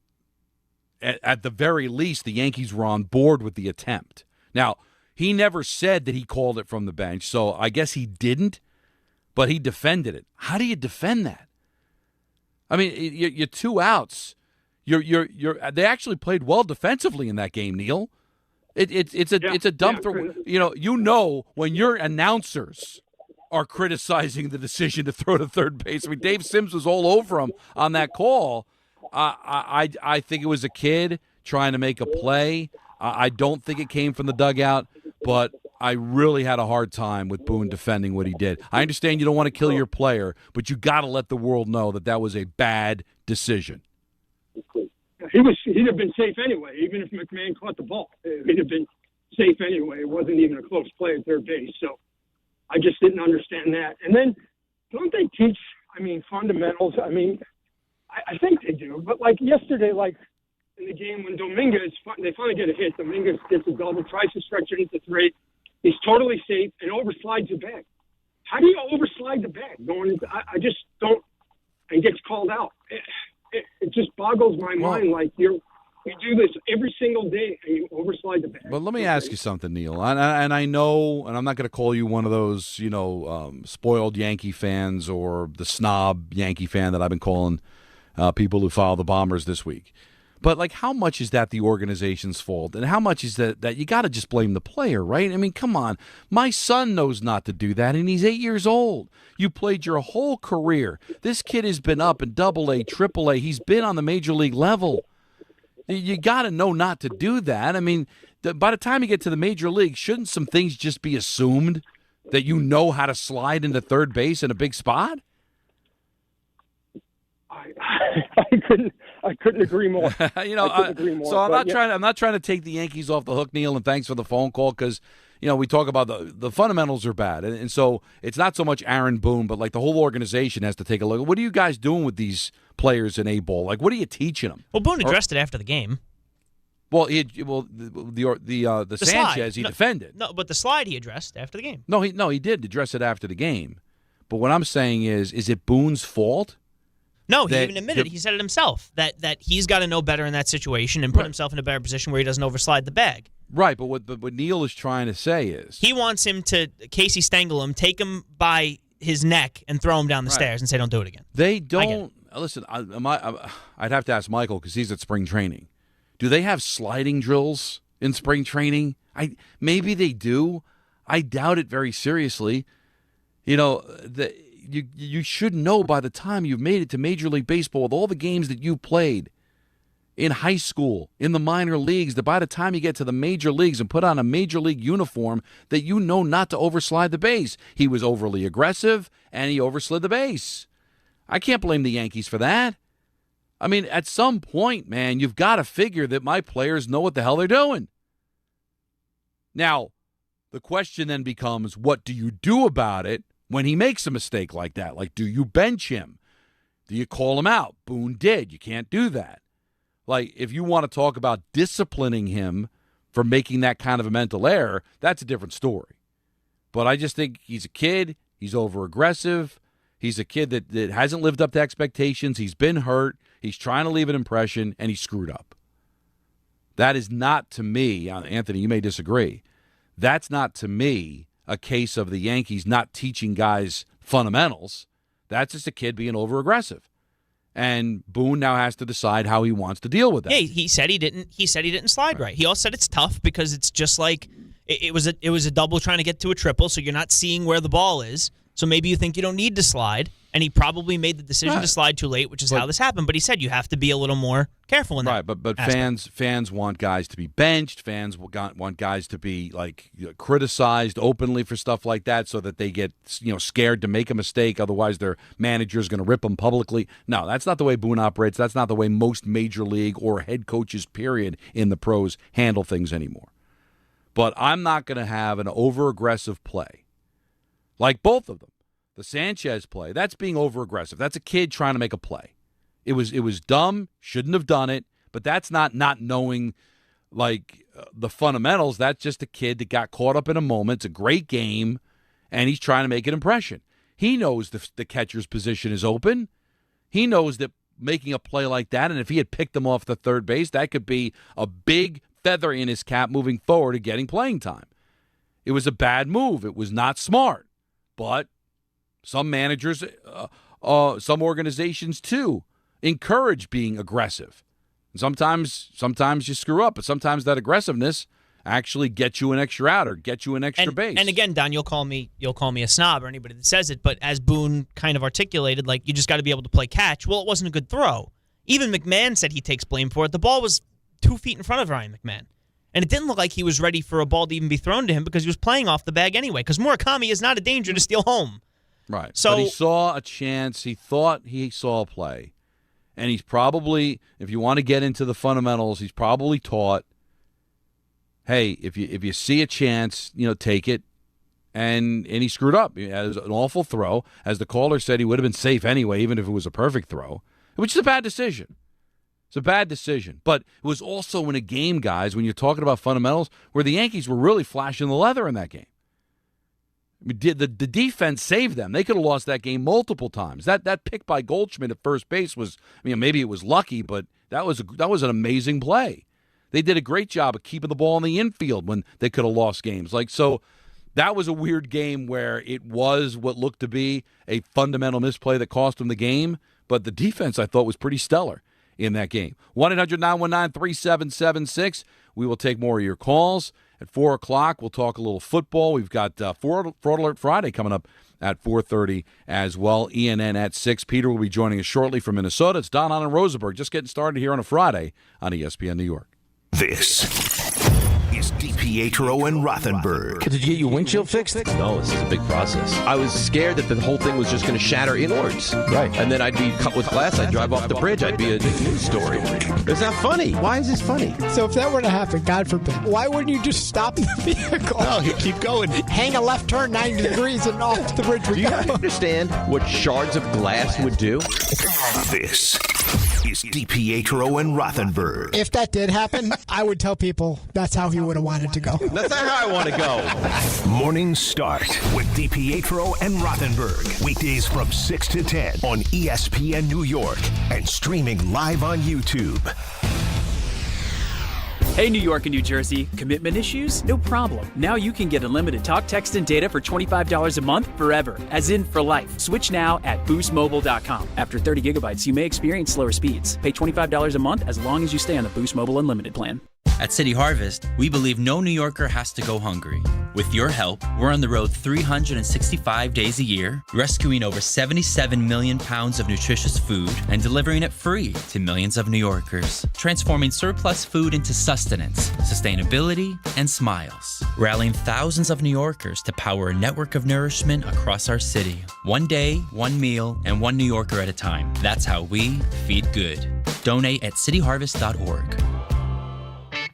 at the very least the Yankees were on board with the attempt. Now, he never said that he called it from the bench, so I guess he didn't, but he defended it. How do you defend that? I mean, you're 2 outs. They actually played well defensively in that game, Neil. It's a dumb throw. You know when your announcers are criticizing the decision to throw to third base. I mean, Dave Sims was all over him on that call. I think it was a kid trying to make a play. I don't think it came from the dugout, but I really had a hard time with Boone defending what he did. I understand you don't want to kill your player, but you got to let the world know that was a bad decision. He'd have been safe anyway, even if McMahon caught the ball. He'd have been safe anyway. It wasn't even a close play at third base. So I just didn't understand that. And then don't they teach, fundamentals? I think they do. But like yesterday, in the game when Dominguez, they finally get a hit. Dominguez gets a double, tries to stretch it into 3. He's totally safe and overslides the bag. How do you overslide the bag? I just don't, and gets called out. It just boggles my mind. Like you do this every single day and you overslide the bag. But let me ask you something, Neil. And I know, and I'm not going to call you one of those, spoiled Yankee fans or the snob Yankee fan that I've been calling people who follow the Bombers this week. But, how much is that the organization's fault? And how much is that you got to just blame the player, right? I mean, come on. My son knows not to do that, and he's 8 years old. You played your whole career. This kid has been up in AA, AAA. He's been on the major league level. You got to know not to do that. I mean, by the time you get to the major league, shouldn't some things just be assumed that you know how to slide into third base in a big spot? I couldn't agree more. So I'm not trying to take the Yankees off the hook, Neil, and thanks for the phone call because we talk about the fundamentals are bad, and so it's not so much Aaron Boone, but the whole organization has to take a look. What are you guys doing with these players in A-ball? What are you teaching them? Well, Boone addressed it after the game. Well, the Sanchez he defended. No, but the slide he addressed after the game. No, he did address it after the game. But what I'm saying is it Boone's fault? No, he even admitted he said it himself that he's got to know better in that situation and put himself in a better position where he doesn't overslide the bag. Right, but what Neil is trying to say is he wants him to Casey Stengel him, take him by his neck, and throw him down the stairs and say, "Don't do it again." They don't listen. I'd have to ask Michael because he's at spring training. Do they have sliding drills in spring training? Maybe they do. I doubt it very seriously. You should know by the time you've made it to Major League Baseball with all the games that you played in high school, in the minor leagues, that by the time you get to the major leagues and put on a major league uniform, that you know not to overslide the base. He was overly aggressive, and he overslid the base. I can't blame the Yankees for that. I mean, at some point, man, you've got to figure that my players know what the hell they're doing. Now, the question then becomes, what do you do about it when he makes a mistake like that? Like, do you bench him? Do you call him out? Boone did. You can't do that. Like, if you want to talk about disciplining him for making that kind of a mental error, that's a different story. But I just think he's a kid. He's over-aggressive. He's a kid that hasn't lived up to expectations. He's been hurt. He's trying to leave an impression, and he screwed up. That is not, to me, Anthony, you may disagree, that's not, to me, a case of the Yankees not teaching guys fundamentals. That's just a kid being over-aggressive. And Boone now has to decide how he wants to deal with that. Yeah, he said he didn't slide right. He also said it's tough because it's just like it was a double trying to get to a triple, so you're not seeing where the ball is. So maybe you think you don't need to slide, and he probably made the decision to slide too late, which is how this happened. But he said you have to be a little more careful in that. Right, but fans want guys to be benched. Fans want guys to be criticized openly for stuff like that, so that they get scared to make a mistake. Otherwise, their manager's going to rip them publicly. No, that's not the way Boone operates. That's not the way most major league or head coaches, period, in the pros handle things anymore. But I'm not going to have an over-aggressive play. Like both of them. The Sanchez play, that's being over-aggressive. That's a kid trying to make a play. It was dumb, shouldn't have done it, but that's not knowing the fundamentals. That's just a kid that got caught up in a moment. It's a great game, and he's trying to make an impression. He knows the catcher's position is open. He knows that making a play like that, and if he had picked him off the third base, that could be a big feather in his cap moving forward to getting playing time. It was a bad move. It was not smart. But some managers, some organizations too, encourage being aggressive. Sometimes you screw up, but sometimes that aggressiveness actually gets you an extra out or gets you an extra base. And again, Don, you'll call me a snob or anybody that says it, but as Boone kind of articulated, you just got to be able to play catch. Well, it wasn't a good throw. Even McMahon said he takes blame for it. The ball was 2 feet in front of Ryan McMahon. And it didn't look like he was ready for a ball to even be thrown to him because he was playing off the bag anyway. Because Murakami is not a danger to steal home. Right. So, but he saw a chance. He thought he saw a play. And he's probably, if you want to get into the fundamentals, he's probably taught, hey, if you see a chance, take it. And he screwed up. It was an awful throw. As the caller said, he would have been safe anyway, even if it was a perfect throw, which is a bad decision. It's a bad decision. But it was also in a game, guys, when you're talking about fundamentals, where the Yankees were really flashing the leather in that game. The defense saved them. They could have lost that game multiple times. That pick by Goldschmidt at first base was, maybe it was lucky, but that was an amazing play. They did a great job of keeping the ball in the infield when they could have lost games. So that was a weird game where it was what looked to be a fundamental misplay that cost them the game, but the defense, I thought, was pretty stellar in that game. 1-800-919-3776. We will take more of your calls. At 4 o'clock, we'll talk a little football. We've got Fraud Alert Friday coming up at 4:30 as well. ENN at 6. Peter will be joining us shortly from Minnesota. It's Don, Hahn, and Rosenberg just getting started here on a Friday on ESPN New York. This is DiPietro and Rothenberg. Did you get your windshield fixed? No, this is a big process. I was scared that the whole thing was just going to shatter inwards. Right. And then I'd be cut with glass. I'd drive off the bridge. I'd be a news story. It's not funny. Why is this funny? So if that were to happen, God forbid, why wouldn't you just stop the vehicle? No, you keep going. Hang a left turn 90 degrees and off the bridge we go. Do you understand what shards of glass would do? This is DiPietro and Rothenberg. If that did happen, I would tell people that's how he would have wanted to go. That's not how I want to go. Morning Start with DiPietro and Rothenberg. Weekdays from 6 to 10 on ESPN New York and streaming live on YouTube. Hey, New York and New Jersey. Commitment issues? No problem. Now you can get unlimited talk, text, and data for $25 a month forever, as in for life. Switch now at boostmobile.com. After 30 gigabytes, you may experience slower speeds. Pay $25 a month as long as you stay on the Boost Mobile Unlimited plan. At City Harvest, we believe no New Yorker has to go hungry. With your help, we're on the road 365 days a year, rescuing over 77 million pounds of nutritious food and delivering it free to millions of New Yorkers, transforming surplus food into sustenance, sustainability, and smiles, rallying thousands of New Yorkers to power a network of nourishment across our city. One day, one meal, and one New Yorker at a time. That's how we feed good. Donate at cityharvest.org.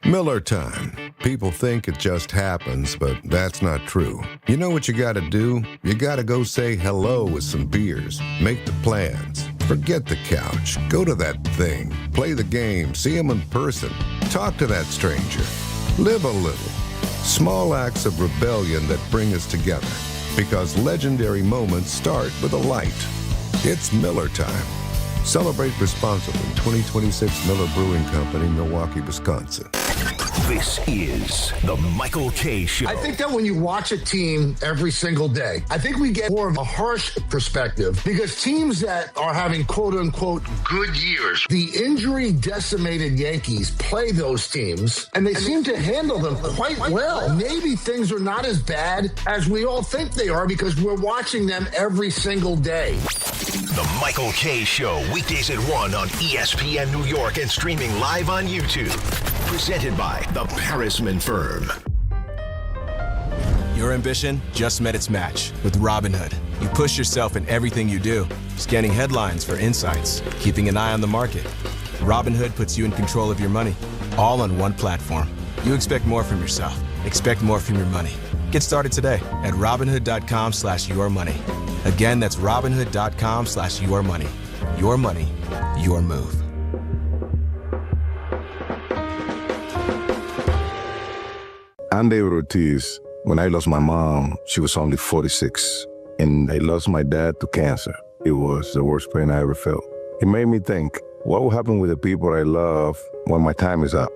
Miller time. People think it just happens, but that's not true. You know what you gotta do? You gotta go say hello with some beers. Make the plans. Forget the couch. Go to that thing. Play the game. See him in person. Talk to that stranger. Live a little. Small acts of rebellion that bring us together. Because legendary moments start with a light. It's Miller time. Celebrate responsibly. 2026 Miller Brewing Company, Milwaukee, Wisconsin. This is the Michael K. Show. I think that when you watch a team every single day, I think we get more of a harsh perspective because teams that are having quote-unquote good years, the injury-decimated Yankees play those teams, and they seem to handle them quite well. Maybe things are not as bad as we all think they are because we're watching them every single day. The Michael K. Show, weekdays at 1 on ESPN New York and streaming live on YouTube. Presented by the Parisman Firm. Your ambition just met its match with Robinhood. You push yourself in everything you do, scanning headlines for insights, keeping an eye on the market. Robinhood puts you in control of your money, all on one platform. You expect more from yourself. Expect more from your money. Get started today at Robinhood.com/yourmoney. Again, that's Robinhood.com/yourmoney. Your money, your move. I'm David Ortiz. When I lost my mom, she was only 46, and I lost my dad to cancer. It was the worst pain I ever felt. It made me think, what will happen with the people I love when my time is up?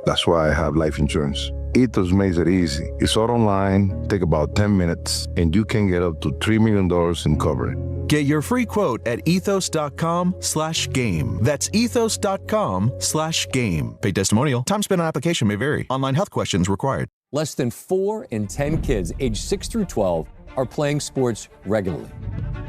That's why I have life insurance. Ethos makes it easy. It's all online, take about 10 minutes, and you can get up to $3 million in coverage. Get your free quote at ethos.com/game. That's ethos.com/game. Paid testimonial. Time spent on application may vary. Online health questions required. Less than 4 in 10 kids aged 6 through 12 are playing sports regularly.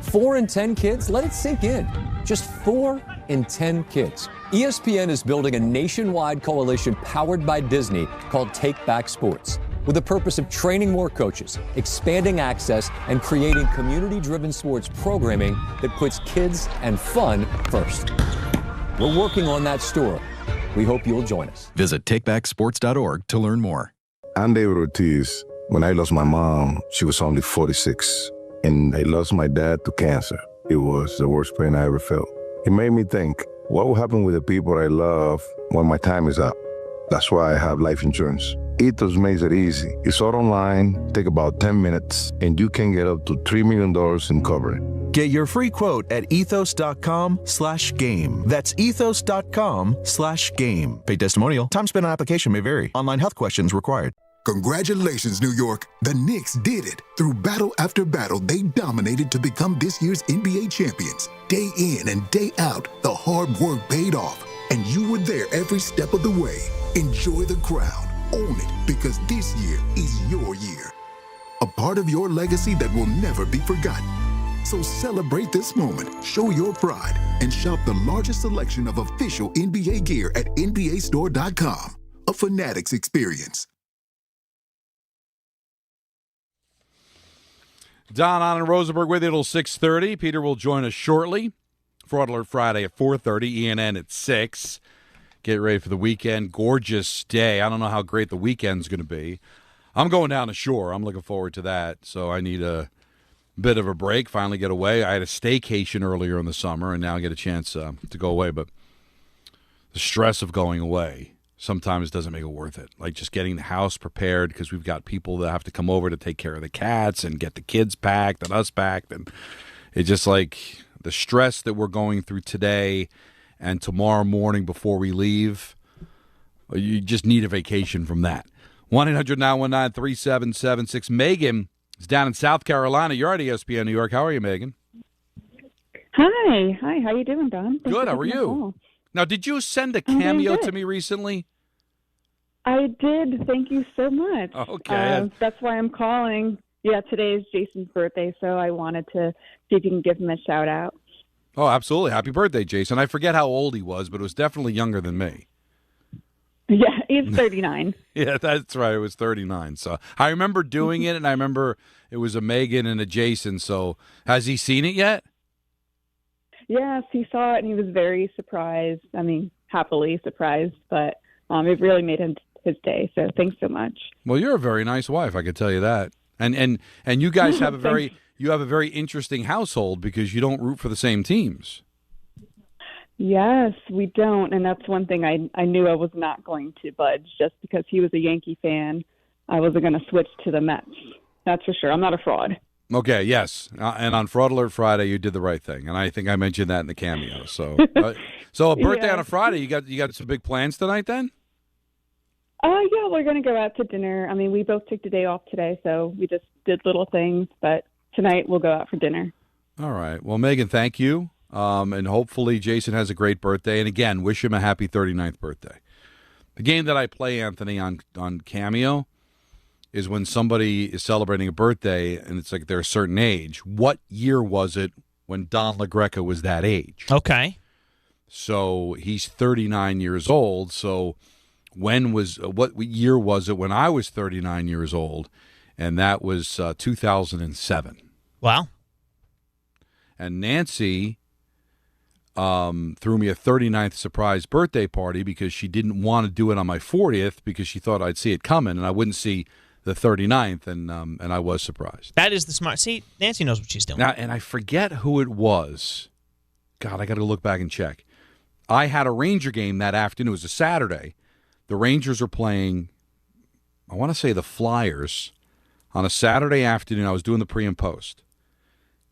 4 in 10 kids? Let it sink in. Just 4 in 10 kids. ESPN is building a nationwide coalition powered by Disney called Take Back Sports, with the purpose of training more coaches, expanding access, and creating community-driven sports programming that puts kids and fun first. We're working on that story. We hope you'll join us. Visit takebacksports.org to learn more. I'm David Ortiz. When I lost my mom, she was only 46, and I lost my dad to cancer. It was the worst pain I ever felt. It made me think, what will happen with the people I love when my time is up? That's why I have life insurance. Ethos makes it easy. It's all online, take about 10 minutes, and you can get up to $3 million in coverage. Get your free quote at ethos.com/game. That's ethos.com/game. Paid testimonial. Time spent on application may vary. Online health questions required. Congratulations, New York. The Knicks did it. Through battle after battle, they dominated to become this year's NBA champions. Day in and day out, the hard work paid off, and you were there every step of the way. Enjoy the crown. Own it, because this year is your year. A part of your legacy that will never be forgotten. So celebrate this moment, show your pride, and shop the largest selection of official NBA gear at NBAstore.com. A Fanatics experience. Don, on and Rosenberg with you till 6:30. Peter will join us shortly. Fraud Alert Friday at 4:30, ENN at 6. Get ready for the weekend. Gorgeous day. I don't know how great the weekend's going to be. I'm going down the shore. I'm looking forward to that. So I need a bit of a break, finally get away. I had a staycation earlier in the summer, and now I get a chance to go away. But the stress of going away sometimes doesn't make it worth it. Like just getting the house prepared because we've got people that have to come over to take care of the cats and get the kids packed and us packed. And it's just like the stress that we're going through today and tomorrow morning before we leave, you just need a vacation from that. 1-800-919-3776. Megan is down in South Carolina. You're at ESPN New York. How are you, Megan? Hi. How you doing, Don? Good. How are you? Now, did you send a cameo to me recently? I did. Thank you so much. Okay. That's why I'm calling. Yeah, today is Jason's birthday, so I wanted to see if you can give him a shout out. Oh, absolutely. Happy birthday, Jason. I forget how old he was, but it was definitely younger than me. Yeah, he's 39. Yeah, that's right. It was 39. So I remember doing it, and I remember it was a Megan and a Jason. So has he seen it yet? Yes, he saw it and he was very surprised. I mean, happily surprised, but it really made his day. So thanks so much. Well, you're a very nice wife, I could tell you that. And you guys have a very interesting household because you don't root for the same teams. Yes, we don't, and that's one thing I knew I was not going to budge. Just because he was a Yankee fan, I wasn't going to switch to the Mets. That's for sure. I'm not a fraud. Okay, yes, and on Fraud Alert Friday, you did the right thing, and I think I mentioned that in the cameo. So, so a birthday on a Friday. You got some big plans tonight, then? Yeah, we're going to go out to dinner. I mean, we both took the day off today, so we just did little things. But tonight we'll go out for dinner. All right. Well, Megan, thank you. And hopefully Jason has a great birthday. And again, wish him a happy 39th birthday. The game that I play, Anthony, on Cameo is when somebody is celebrating a birthday and it's like they're a certain age. What year was it when Don LaGreca was that age? Okay. So he's 39 years old. So what year was it when I was 39 years old? And that was 2007. Wow. And Nancy threw me a 39th surprise birthday party because she didn't want to do it on my 40th because she thought I'd see it coming and I wouldn't see the 39th, and I was surprised. That is the smart. See, Nancy knows what she's doing. Now, and I forget who it was. God, I got to look back and check. I had a Ranger game that afternoon. It was a Saturday. The Rangers were playing, I want to say the Flyers, on a Saturday afternoon. I was doing the pre and post.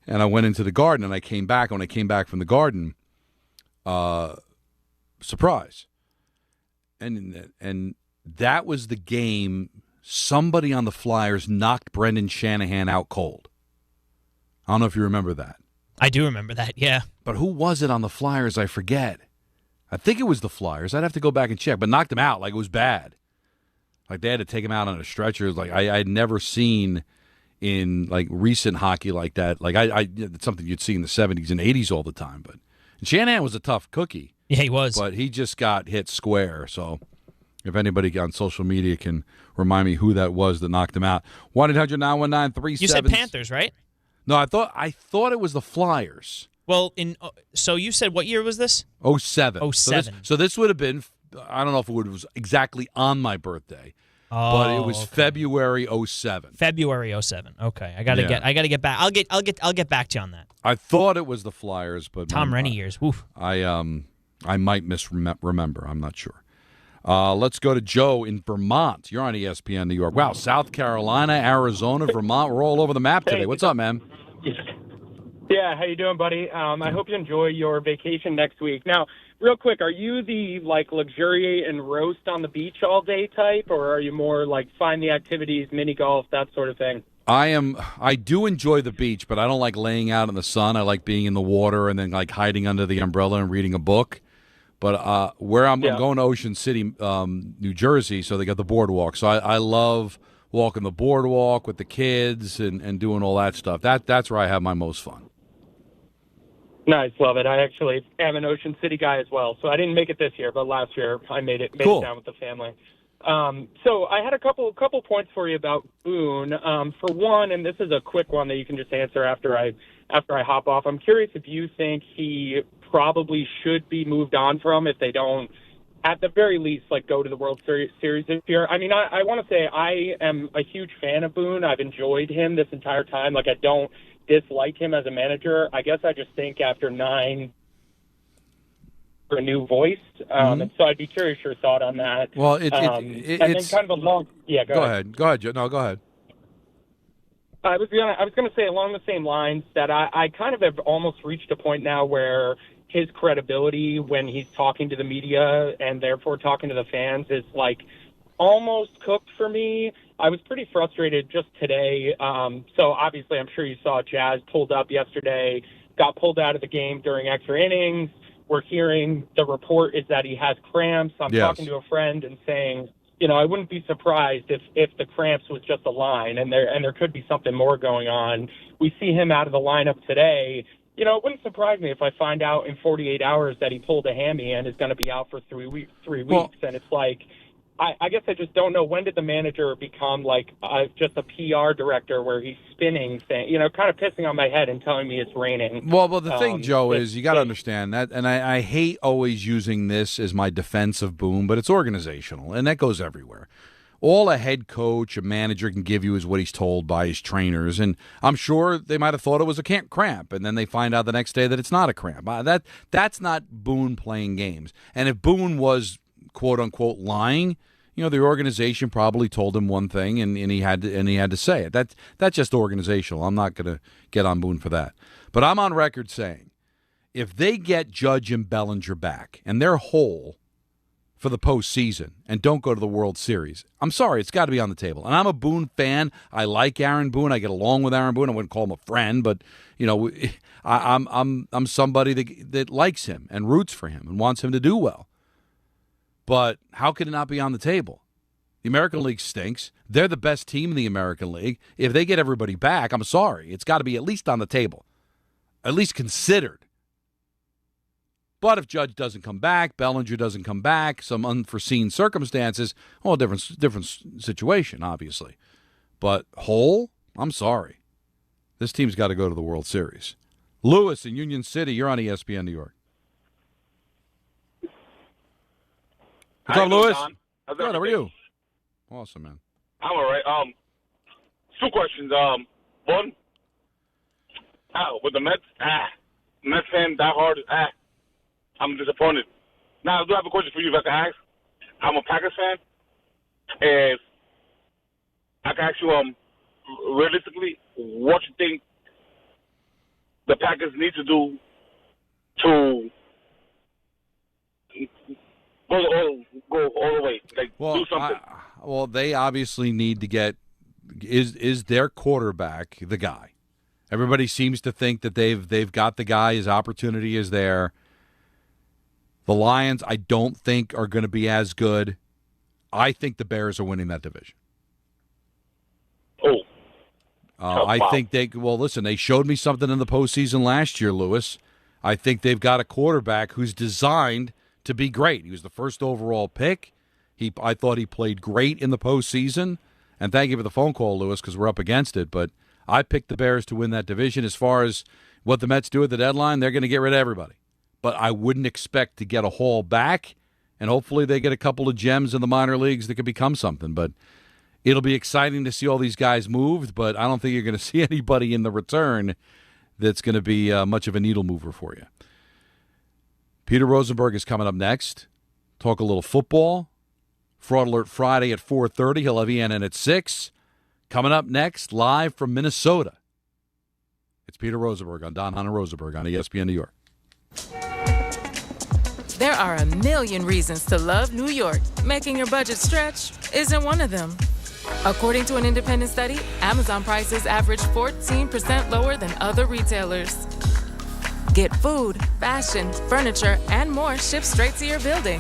And I went into the Garden, and I came back. When I came back from the Garden, surprise. And that was the game. Somebody on the Flyers knocked Brendan Shanahan out cold. I don't know if you remember that. I do remember that, yeah. But who was it on the Flyers? I forget. I think it was the Flyers. I'd have to go back and check. But knocked him out like it was bad. Like they had to take him out on a stretcher. Like I'd never seen in like recent hockey like that. Like it's something you'd see in the 70s and 80s all the time. But Shanahan was a tough cookie. Yeah, he was. But he just got hit square. So if anybody on social media can remind me who that was that knocked him out. 1-800-919-37. You said Panthers, right? No, I thought it was the Flyers. Well, so you said what year was this? 07. 07. So this would have been, I don't know if it was exactly on my birthday, but it was February 07. February 07. Okay, I gotta get back. I'll get back to you on that. I thought it was the Flyers, but Tom Rennie years. Woof. I might misremember. I'm not sure. Let's go to Joe in Vermont. You're on ESPN New York. Wow, South Carolina, Arizona, Vermont. We're all over the map today. What's up, man? Yeah, how you doing, buddy? I hope you enjoy your vacation next week. Now, real quick, are you the luxuriate and roast on the beach all day type, or are you more find the activities, mini golf, that sort of thing? I do enjoy the beach, but I don't like laying out in the sun. I like being in the water and then hiding under the umbrella and reading a book. But where I'm going to Ocean City, New Jersey, so they got the boardwalk. So I love walking the boardwalk with the kids and doing all that stuff. That's where I have my most fun. Nice, love it. I actually am an Ocean City guy as well. So I didn't make it this year, but last year I made it down with the family. So I had a couple points for you about Boone. For one, and this is a quick one that you can just answer after I hop off. I'm curious if you think he probably should be moved on from if they don't, at the very least, go to the World Series this year. I mean, I want to say I am a huge fan of Boone. I've enjoyed him this entire time. I don't dislike him as a manager. I guess I just think after 9 for a new voice. And so I'd be curious your thought on that. Well, and then kind of a long. Yeah, go ahead. Go ahead, Joe. No, go ahead. I was gonna say along the same lines that I kind of have almost reached a point now where his credibility when he's talking to the media and therefore talking to the fans is almost cooked for me. I was pretty frustrated just today. So obviously I'm sure you saw Jazz pulled up yesterday, got pulled out of the game during extra innings. We're hearing the report is that he has cramps. I'm talking to a friend and saying, I wouldn't be surprised if the cramps was just a line and there could be something more going on. We see him out of the lineup today. It wouldn't surprise me if I find out in 48 hours that he pulled a hammy and is going to be out for 3 weeks. And it's I guess I just don't know, when did the manager become like just a PR director where he's spinning things, kind of pissing on my head and telling me it's raining. Well, the thing, Joe, is you got to understand that, and I hate always using this as my defense of Boone, but it's organizational, and that goes everywhere. All a head coach, a manager can give you is what he's told by his trainers, and I'm sure they might have thought it was a cramp, and then they find out the next day that it's not a cramp. That's not Boone playing games. And if Boone was quote-unquote lying, the organization probably told him one thing, and he had to say it. That's just organizational. I'm not going to get on Boone for that. But I'm on record saying, if they get Judge and Bellinger back, and they're whole for the postseason, and don't go to the World Series, I'm sorry, it's got to be on the table. And I'm a Boone fan. I like Aaron Boone. I get along with Aaron Boone. I wouldn't call him a friend, but I'm somebody that likes him and roots for him and wants him to do well. But how could it not be on the table? The American League stinks. They're the best team in the American League. If they get everybody back, I'm sorry, it's got to be at least on the table, at least considered. But if Judge doesn't come back, Bellinger doesn't come back, some unforeseen circumstances, different situation, obviously. But whole, I'm sorry. This team's got to go to the World Series. Lewis in Union City, you're on ESPN New York. What's up, Lewis? Good, how are you? Awesome, man. I'm all right. Two questions. One, with the Mets, Mets fan, die hard, I'm disappointed. Now, I do have a question for you if I can ask. I'm a Packers fan. If I can ask you, realistically, what you think the Packers need to do to go all the way, do something. They obviously need to get is their quarterback the guy. Everybody seems to think that they've got the guy. His opportunity is there. The Lions, I don't think, are going to be as good. I think the Bears are winning that division. I think listen, they showed me something in the postseason last year, Lewis. I think they've got a quarterback who's designed to be great. He was the first overall pick. I thought he played great in the postseason. And thank you for the phone call, Lewis, because we're up against it. But I picked the Bears to win that division. As far as what the Mets do at the deadline, they're going to get rid of everybody. But I wouldn't expect to get a haul back, and hopefully they get a couple of gems in the minor leagues that could become something. But it'll be exciting to see all these guys moved, but I don't think you're going to see anybody in the return that's going to be much of a needle mover for you. Peter Rosenberg is coming up next. Talk a little football. Fraud Alert Friday at 4:30. He'll have ENN at 6. Coming up next, live from Minnesota, it's Peter Rosenberg on Don Hahn and Rosenberg on ESPN New York. There are a million reasons to love New York. Making your budget stretch isn't one of them. According to an independent study, Amazon prices average 14% lower than other retailers. Get food, fashion, furniture, and more shipped straight to your building.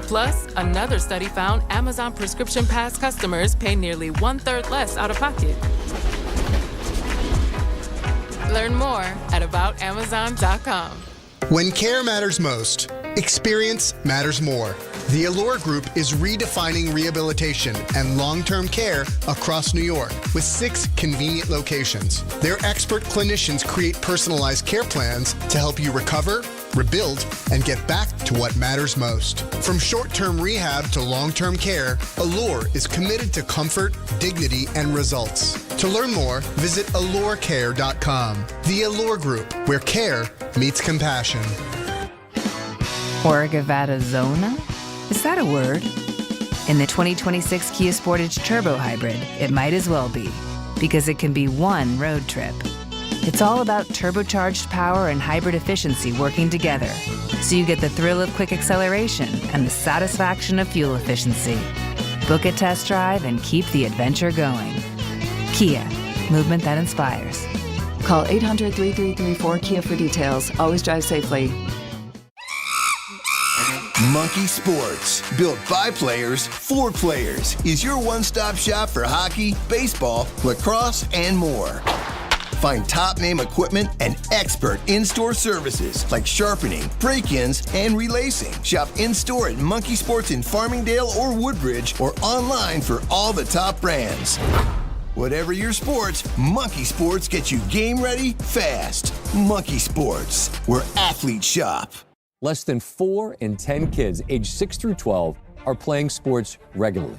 Plus, another study found Amazon Prescription Pass customers pay nearly 1/3 less out of pocket. Learn more at aboutamazon.com. When care matters most, experience matters more. The Allure Group is redefining rehabilitation and long-term care across New York with 6 convenient locations. Their expert clinicians create personalized care plans to help you recover, rebuild, and get back to what matters most. From short-term rehab to long-term care, Allure is committed to comfort, dignity, and results. To learn more, visit allurecare.com. The Allure Group, where care meets compassion. Orgavada Zona? Is that a word? In the 2026 Kia Sportage Turbo Hybrid, it might as well be, because it can be one road trip. It's all about turbocharged power and hybrid efficiency working together, so you get the thrill of quick acceleration and the satisfaction of fuel efficiency. Book a test drive and keep the adventure going. Kia, movement that inspires. Call 800-3334-KIA for details. Always drive safely. Monkey Sports, built by players for players, is your one-stop shop for hockey, baseball, lacrosse, and more. Find top-name equipment and expert in-store services like sharpening, break-ins, and relacing. Shop in-store at Monkey Sports in Farmingdale or Woodbridge or online for all the top brands. Whatever your sports, Monkey Sports gets you game ready fast. Monkey Sports, where athletes shop. Less than 4 in 10 kids aged 6 through 12 are playing sports regularly.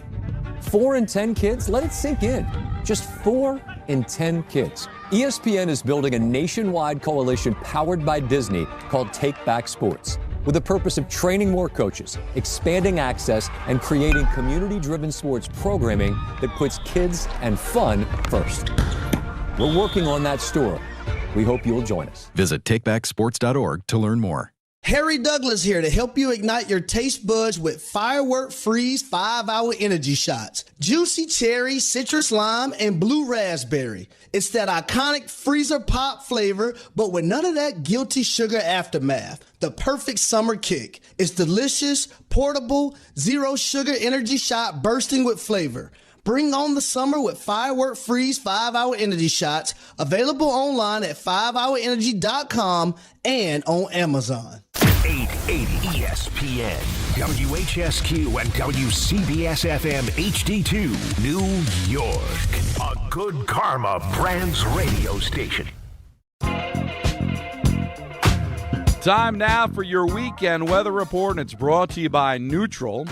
4 in 10 kids? Let it sink in. Just 4 in 10 kids. ESPN is building a nationwide coalition powered by Disney called Take Back Sports, with the purpose of training more coaches, expanding access, and creating community-driven sports programming that puts kids and fun first. We're working on that story. We hope you'll join us. Visit takebacksports.org to learn more. Harry Douglas here to help you ignite your taste buds with Firework Freeze 5-Hour Energy Shots. Juicy cherry, citrus lime, and blue raspberry. It's that iconic freezer pop flavor, but with none of that guilty sugar aftermath. The perfect summer kick. It's delicious, portable, zero sugar energy shot bursting with flavor. Bring on the summer with Firework Freeze 5-Hour Energy Shots, available online at 5hourenergy.com and on Amazon. 880 ESPN, WHSQ, and WCBS-FM HD2, New York. A Good Karma Brands radio station. Time now for your weekend weather report, and it's brought to you by Neutral.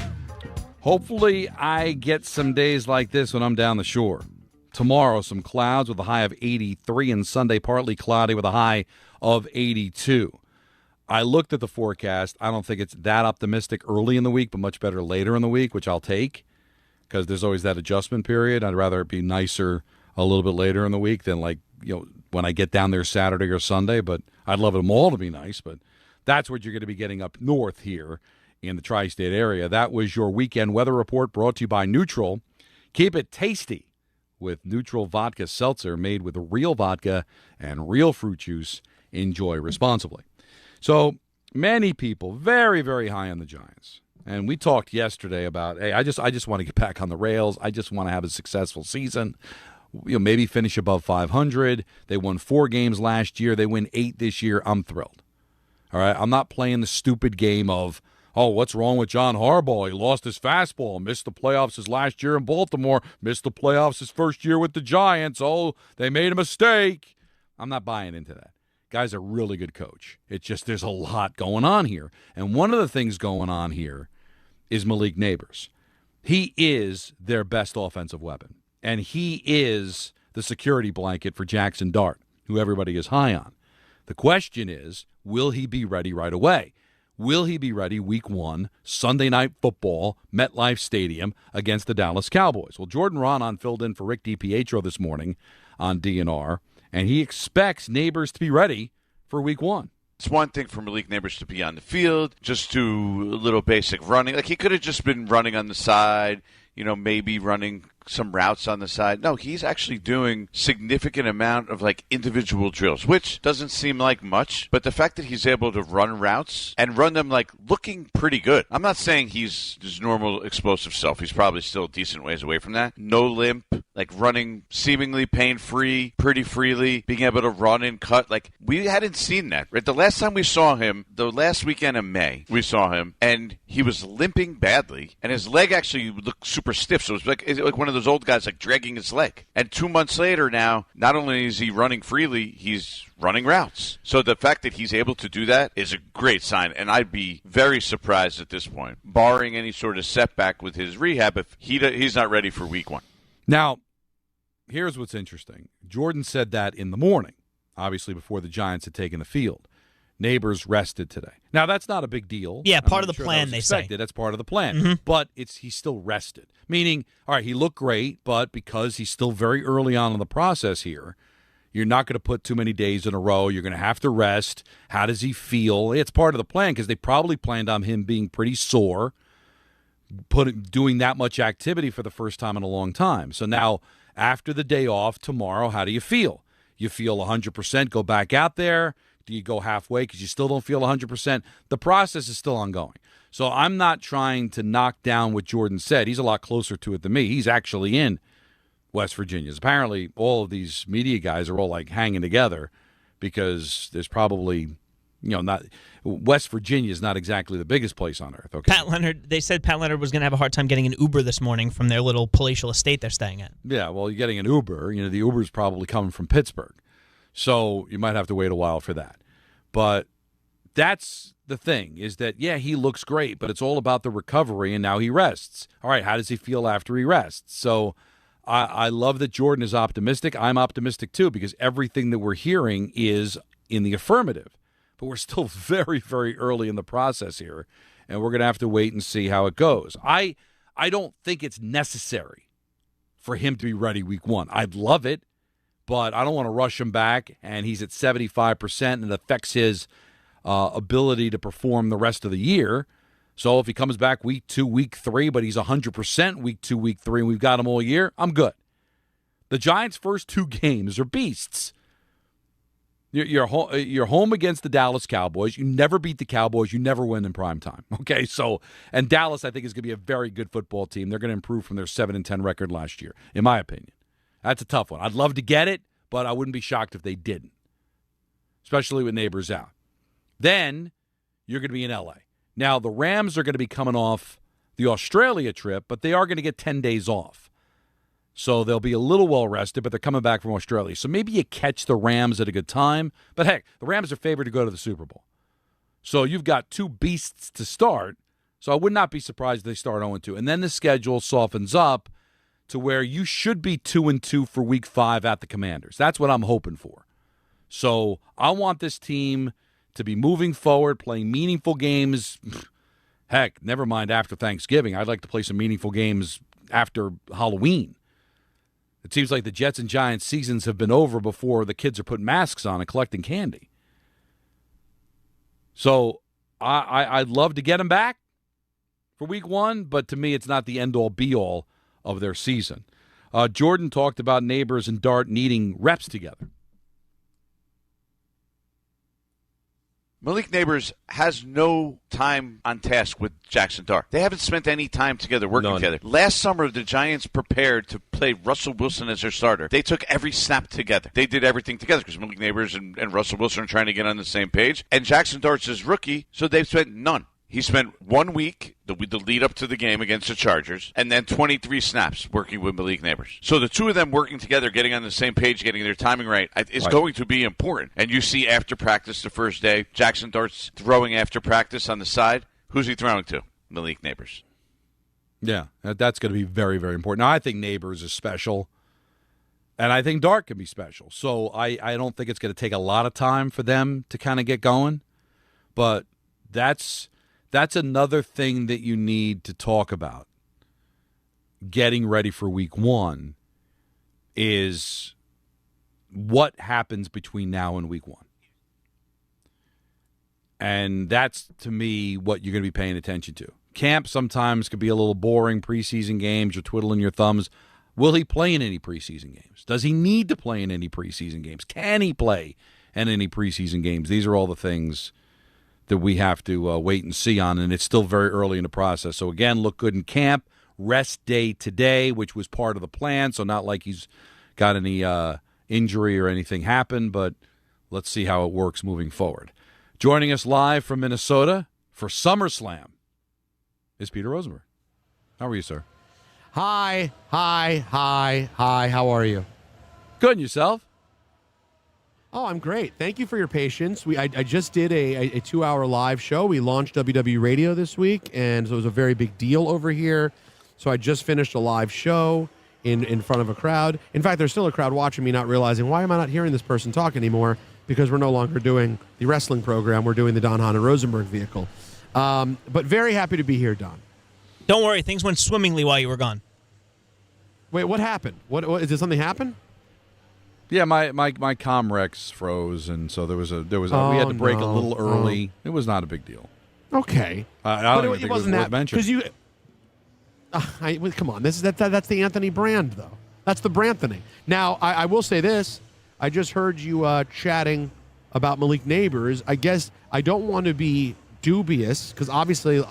Hopefully, I get some days like this when I'm down the shore. Tomorrow, some clouds with a high of 83, and Sunday, partly cloudy with a high of 82. I looked at the forecast. I don't think it's that optimistic early in the week, but much better later in the week, which I'll take because there's always that adjustment period. I'd rather it be nicer a little bit later in the week than when I get down there Saturday or Sunday. But I'd love them all to be nice, but that's what you're going to be getting up north here in the tri-state area. That was your weekend weather report brought to you by Neutral. Keep it tasty with Neutral Vodka Seltzer made with real vodka and real fruit juice. Enjoy responsibly. So many people very, very high on the Giants. And we talked yesterday about, hey, I just want to get back on the rails. I just want to have a successful season. Maybe finish above 500. They won 4 games last year. They win 8 this year. I'm thrilled. All right, I'm not playing the stupid game of, oh, what's wrong with John Harbaugh? He lost his fastball, missed the playoffs his last year in Baltimore, missed the playoffs his first year with the Giants. Oh, they made a mistake. I'm not buying into that. Guy's a really good coach. It's just there's a lot going on here. And one of the things going on here is Malik Nabers. He is their best offensive weapon. And he is the security blanket for Jackson Dart, who everybody is high on. The question is, will he be ready right away? Will he be ready week 1, Sunday Night Football, MetLife Stadium, against the Dallas Cowboys? Well, Jordan Raanan filled in for Rick DiPietro this morning on DNR, and he expects Nabers to be ready for week 1. It's one thing for Malik Nabers to be on the field, just do a little basic running. Like, he could have just been running on the side, maybe running some routes on the side. No, he's actually doing significant amount of individual drills, which doesn't seem like much, but the fact that he's able to run routes and run them looking pretty good. I'm not saying he's his normal explosive self. He's probably still a decent ways away from that. No limp, running seemingly pain-free, pretty freely, being able to run and cut. We hadn't seen that, right? The last time we saw him, the last weekend in May, we saw him, and he was limping badly, and his leg actually looked super stiff, so it was like one of those old guys dragging his leg. And 2 months later now, not only is he running freely, he's running routes. So the fact that he's able to do that is a great sign, and I'd be very surprised at this point, barring any sort of setback with his rehab, if he's not ready for week 1. Now, here's what's interesting. Jordan said that in the morning, obviously before the Giants had taken the field. Nabers rested today. Now, that's not a big deal. Yeah, part of the plan, they say. That's part of the plan. Mm-hmm. But he's still rested. Meaning, all right, he looked great, but because he's still very early on in the process here, you're not going to put too many days in a row. You're going to have to rest. How does he feel? It's part of the plan because they probably planned on him being pretty sore, doing that much activity for the first time in a long time. So now, after the day off tomorrow, how do you feel? You feel 100%, go back out there. Do you go halfway because you still don't feel 100%? The process is still ongoing. So I'm not trying to knock down what Jordan said. He's a lot closer to it than me. He's actually in West Virginia's. Apparently, all of these media guys are all like hanging together because there's probably, not West Virginia is not exactly the biggest place on earth. Okay. They said Pat Leonard was going to have a hard time getting an Uber this morning from their little palatial estate they're staying at. Yeah, well, you're getting an Uber. The Uber's probably coming from Pittsburgh. So you might have to wait a while for that. But that's the thing, is that, yeah, he looks great, but it's all about the recovery, and now he rests. All right, how does he feel after he rests? So I love that Jordan is optimistic. I'm optimistic, too, because everything that we're hearing is in the affirmative. But we're still very, very early in the process here, and we're going to have to wait and see how it goes. I don't think it's necessary for him to be ready week 1. I'd love it, but I don't want to rush him back, and he's at 75%, and it affects his ability to perform the rest of the year. So if he comes back week 2, week 3, but he's 100% week 2, week 3, and we've got him all year, I'm good. The Giants' first 2 games are beasts. You're home against the Dallas Cowboys. You never beat the Cowboys. You never win in prime time. Okay, so, and Dallas, I think, is going to be a very good football team. They're going to improve from their 7-10 record last year, in my opinion. That's a tough one. I'd love to get it, but I wouldn't be shocked if they didn't, especially with Nabers out. Then you're going to be in L.A. Now, the Rams are going to be coming off the Australia trip, but they are going to get 10 days off. So they'll be a little well-rested, but they're coming back from Australia. So maybe you catch the Rams at a good time. But, heck, the Rams are favored to go to the Super Bowl. So you've got 2 beasts to start. So I would not be surprised if they start 0-2. And then the schedule softens up to where you should be 2-2 for Week 5 at the Commanders. That's what I'm hoping for. So I want this team to be moving forward, playing meaningful games. Heck, never mind after Thanksgiving. I'd like to play some meaningful games after Halloween. It seems like the Jets and Giants seasons have been over before the kids are putting masks on and collecting candy. So I'd love to get them back for week 1, but to me it's not the end-all, be-all of their season. Jordan talked about Nabers and Dart needing reps together. Malik Nabers has no time on task with Jackson Dart. They haven't spent any time together working together. Last summer, the Giants prepared to play Russell Wilson as their starter. They took every snap together. They did everything together because Malik Nabers and Russell Wilson are trying to get on the same page. And Jackson Dart's his rookie, so they've spent none. He spent 1 week, the lead up to the game against the Chargers, and then 23 snaps working with Malik Nabers. So the 2 of them working together, getting on the same page, getting their timing right, is going to be important. And you see after practice the first day, Jackson Dart's throwing after practice on the side. Who's he throwing to? Malik Nabers. Yeah, that's going to be very, very important. Now, I think Nabers is special, and I think Dart can be special. So I don't think it's going to take a lot of time for them to kind of get going, but that's another thing that you need to talk about. Getting ready for week 1 is what happens between now and week 1. And that's, to me, what you're going to be paying attention to. Camp sometimes could be a little boring, preseason games, you're twiddling your thumbs. Will he play in any preseason games? Does he need to play in any preseason games? Can he play in any preseason games? These are all the things that we have to wait and see on, and it's still very early in the process. So, again, look good in camp. Rest day today, which was part of the plan, so not like he's got any injury or anything happen, but let's see how it works moving forward. Joining us live from Minnesota for SummerSlam is Peter Rosenberg. How are you, sir? Hi. How are you? Good, and yourself? Oh, I'm great. Thank you for your patience. I just did a 2-hour live show. We launched WWE Radio this week, and so it was a very big deal over here. So I just finished a live show in front of a crowd. In fact, there's still a crowd watching me, not realizing, why am I not hearing this person talk anymore? Because we're no longer doing the wrestling program. We're doing the Hahn and Rosenberg vehicle. But very happy to be here, Don. Don't worry. Things went swimmingly while you were gone. Wait, what happened? What did something happen? Yeah, my Comrex froze, and so we had to break a little early. It was not a big deal. Okay, I don't even think it was worth mentioning. Because come on, that's the Anthony brand, though. That's the Branthony. Now, I will say this: I just heard you chatting about Malik Nabers. I guess I don't want to be dubious because obviously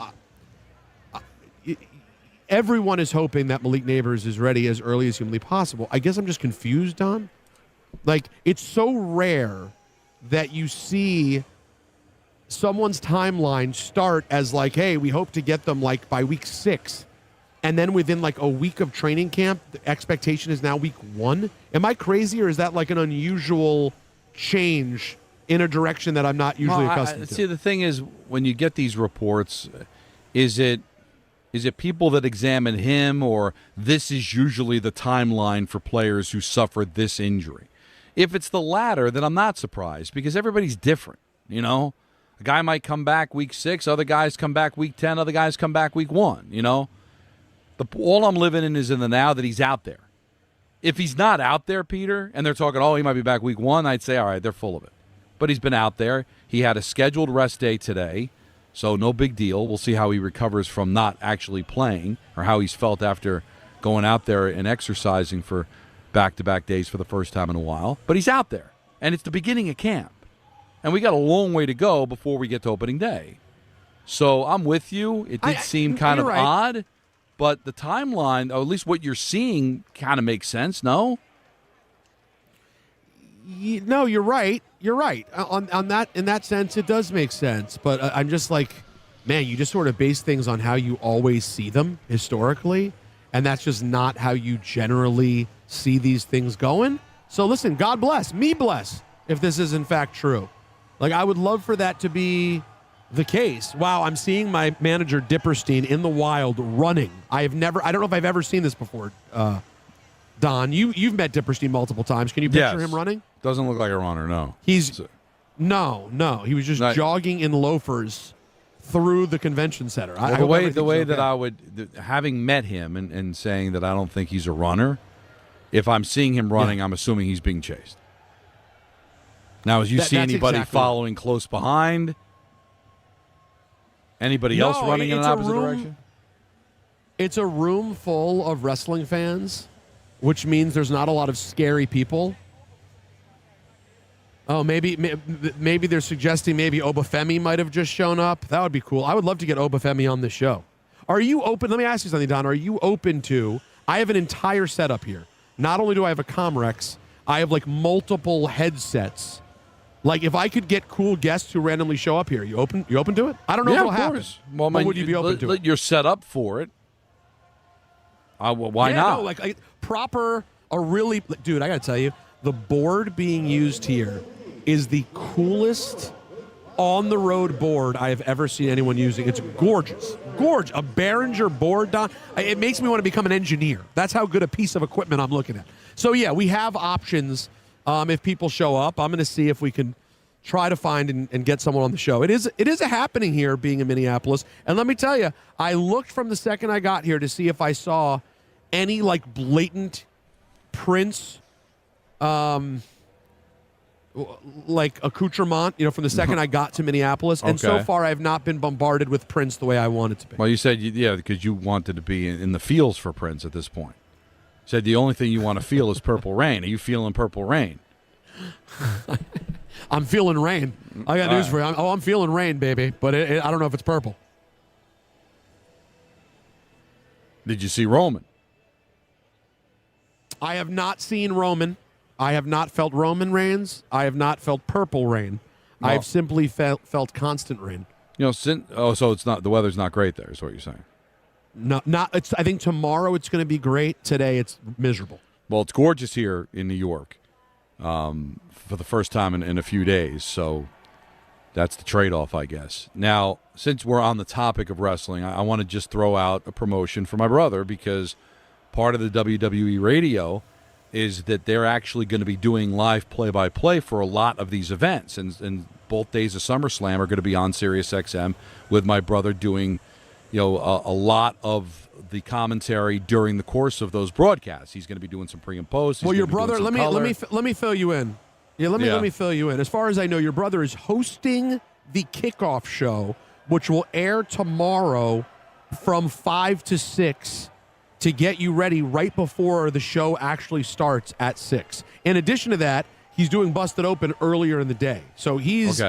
everyone is hoping that Malik Nabers is ready as early as humanly possible. I guess I'm just confused, Don. Like, it's so rare that you see someone's timeline start as like, hey, we hope to get them like by week 6. And then within like a week of training camp, the expectation is now week 1. Am I crazy, or is that like an unusual change in a direction that I'm not usually accustomed to? See, the thing is, when you get these reports, is it people that examine him, or this is usually the timeline for players who suffered this injury? If it's the latter, then I'm not surprised, because everybody's different, you know? A guy might come back week 6, other guys come back week 10, other guys come back week 1, you know? All I'm living in is in the now that he's out there. If he's not out there, Peter, and they're talking, he might be back week 1, I'd say, all right, they're full of it. But he's been out there. He had a scheduled rest day today, so no big deal. We'll see how he recovers from not actually playing, or how he's felt after going out there and exercising for back-to-back days for the first time in a while. But he's out there, and it's the beginning of camp. And we got a long way to go before we get to opening day. So I'm with you. It did seem kind of odd, but the timeline, or at least what you're seeing, kind of makes sense, no? No, you're right. You're right. On that, in that sense, it does make sense. But I'm just like, man, you just sort of base things on how you always see them historically, and that's just not how you generally see these things going. So listen, God bless, me bless, if this is in fact true. Like, I would love for that to be the case. Wow, I'm seeing my manager Dipperstein in the wild running. I don't know if I've ever seen this before. Don, you've met Dipperstein multiple times. Can you picture him running? Doesn't look like a runner, no. No. He was just jogging in loafers through the convention center. The way that I would, having met him and saying that I don't think he's a runner, if I'm seeing him running, I'm assuming he's being chased. Now, as you see anybody following close behind? Anybody else running in an opposite direction? It's a room full of wrestling fans, which means there's not a lot of scary people. Oh, maybe they're suggesting maybe Obafemi might have just shown up. That would be cool. I would love to get Obafemi on the show. Are you open? Let me ask you something, Don. Are you open to? I have an entire setup here. Not only do I have a Comrex, I have like multiple headsets. Like, if I could get cool guests who randomly show up here, you open to it? I don't know if it'll happen. Well, would you be open to it? You're set up for it. Why not? No, like dude, I got to tell you, the board being used here is the coolest on-the-road board I have ever seen anyone using. It's gorgeous. Gorgeous. A Behringer board, Don. It makes me want to become an engineer. That's how good a piece of equipment I'm looking at. So, yeah, we have options. If people show up, I'm going to see if we can try to find and get someone on the show. It is a happening here, being in Minneapolis. And let me tell you, I looked from the second I got here to see if I saw any like blatant Prince, like accoutrement, from the second I got to Minneapolis. And so far, I've not been bombarded with Prince the way I wanted to be. Well, you said, because you wanted to be in the feels for Prince at this point. Said the only thing you want to feel is Purple Rain. Are you feeling Purple Rain? I'm feeling rain. I got news for you. I'm feeling rain, baby. But I don't know if it's purple. Did you see Roman? I have not seen Roman. I have not felt Roman rains. I have not felt purple rain. I have simply felt constant rain. So it's not, the weather's not great there, is what you're saying. No, I think tomorrow it's going to be great. Today it's miserable. Well, it's gorgeous here in New York for the first time in a few days. So that's the trade-off, I guess. Now, since we're on the topic of wrestling, I want to just throw out a promotion for my brother, because part of the WWE radio is that they're actually going to be doing live play-by-play for a lot of these events. And both days of SummerSlam are going to be on SiriusXM with my brother doing a lot of the commentary during the course of those broadcasts. He's going to be doing some pre and post. Well, your brother, let me fill you in. Let me fill you in. As far as I know, your brother is hosting the kickoff show, which will air tomorrow from 5 to 6 to get you ready right before the show actually starts at 6. In addition to that, he's doing Busted Open earlier in the day. So he's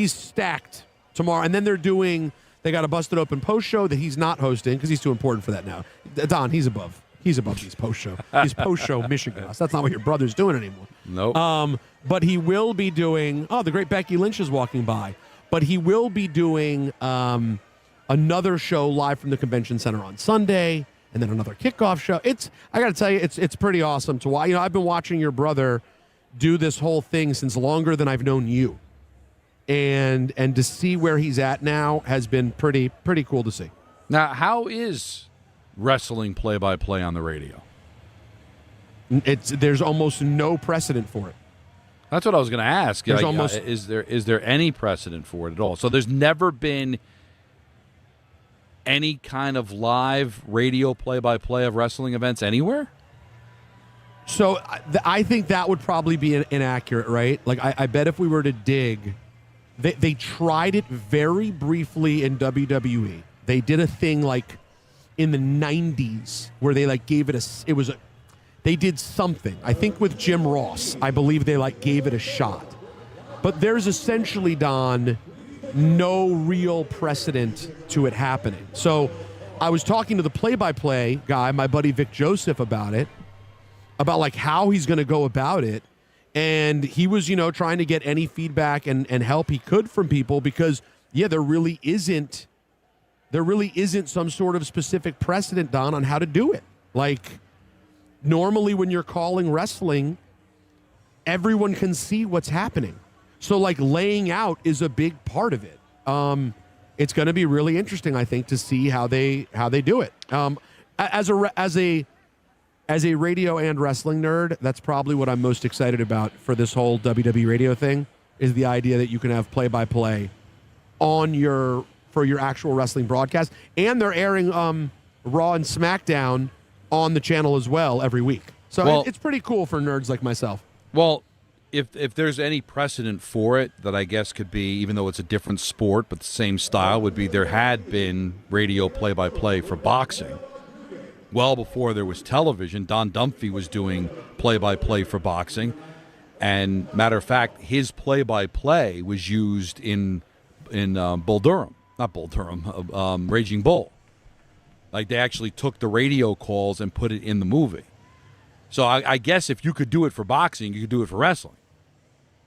stacked tomorrow. And then they're doing They got a Busted Open post show that he's not hosting because he's too important for that now. Don, he's above these post show. He's post show Michigan. That's not what your brother's doing anymore. Nope. But he will be doing. Oh, the great Becky Lynch is walking by. But he will be doing another show live from the convention center on Sunday, and then another kickoff show. I got to tell you, it's pretty awesome to watch. I've been watching your brother do this whole thing since longer than I've known you, and to see where he's at now has been pretty cool to see. Now, how is wrestling play-by-play on the radio? There's almost no precedent for it. That's what I was going to ask. There's Is there any precedent for it at all? So there's never been any kind of live radio play-by-play of wrestling events anywhere? So I think that would probably be inaccurate, right? Like, I bet if we were to dig, they tried it very briefly in WWE. They did a thing like in the 90s where they gave it they did something. I think with Jim Ross, I believe they gave it a shot. But there's essentially, Don, no real precedent to it happening. So I was talking to the play-by-play guy, my buddy Vic Joseph, about it, about how he's going to go about it. And he was, trying to get any feedback and help he could from people because, there really isn't some sort of specific precedent, Don, on how to do it. Normally when you're calling wrestling, everyone can see what's happening. So laying out is a big part of it. It's going to be really interesting, I think, to see how they do it. As a radio and wrestling nerd, that's probably what I'm most excited about for this whole WWE radio thing, is the idea that you can have play-by-play for your actual wrestling broadcast. And they're airing Raw and SmackDown on the channel as well every week. So it's pretty cool for nerds like myself. Well, if there's any precedent for it that I guess could be, even though it's a different sport but the same style, would be there had been radio play-by-play for boxing. Well before there was television, Don Dumphy was doing play-by-play for boxing. And matter of fact, his play-by-play was used in Bull Durham. Not Bull Durham, Raging Bull. They actually took the radio calls and put it in the movie. So I guess if you could do it for boxing, you could do it for wrestling.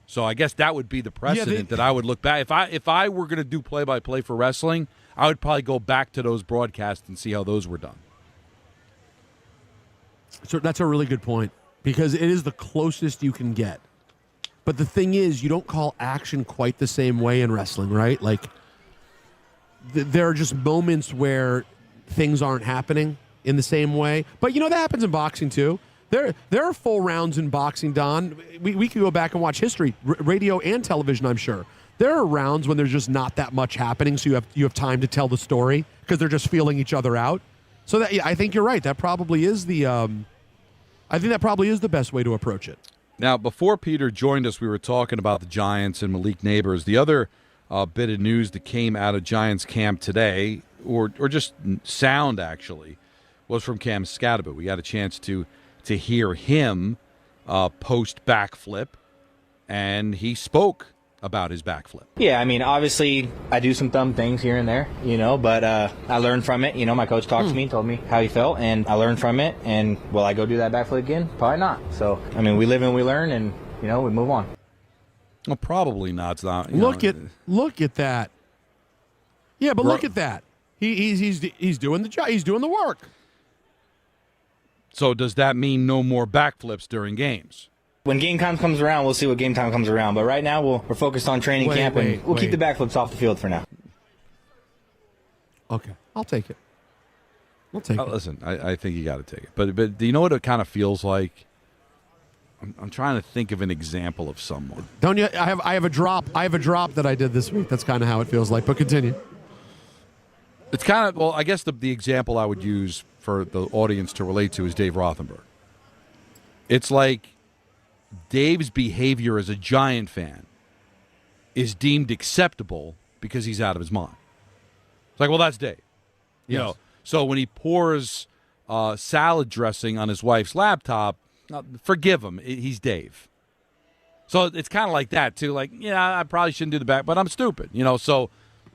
So I guess that would be the precedent that I would look back. If I were going to do play-by-play for wrestling, I would probably go back to those broadcasts and see how those were done. So that's a really good point because it is the closest you can get. But the thing is, you don't call action quite the same way in wrestling, right? There are just moments where things aren't happening in the same way. But, that happens in boxing, too. There are full rounds in boxing, Don. We could go back and watch history, radio and television, I'm sure. There are rounds when there's just not that much happening, so you have time to tell the story because they're just feeling each other out. So I think you're right. That probably is the best way to approach it. Now, before Peter joined us, we were talking about the Giants and Malik Nabers. The other bit of news that came out of Giants camp today, or just sound actually, was from Cam Scadaboo. We got a chance to hear him post backflip, and he spoke about his backflip. Yeah, obviously I do some dumb things here and there, but I learned from it. My coach talked to me, told me how he felt, and I learned from it. And will I go do that backflip again? Probably not. So, we live and we learn, and, we move on. Well, probably not. It's not. Look at that. Yeah, but look at that. He's doing the job. He's doing the work. So does that mean no more backflips during games? When game time comes around, we'll see what game time comes around. But right now, we're focused on training camp, and we'll keep the backflips off the field for now. Okay, I'll take it. Listen, I think you got to take it. But do you know what it kind of feels like? I'm trying to think of an example of someone. Don't you? I have a drop. I have a drop that I did this week. That's kind of how it feels like. But continue. It's kind of, I guess the example I would use for the audience to relate to is Dave Rothenberg. It's like Dave's behavior as a Giant fan is deemed acceptable because he's out of his mind. It's like, well, that's Dave. Yes. So when he pours salad dressing on his wife's laptop, forgive him. He's Dave. So it's kind of like that, too. Like, I probably shouldn't do the back, but I'm stupid. So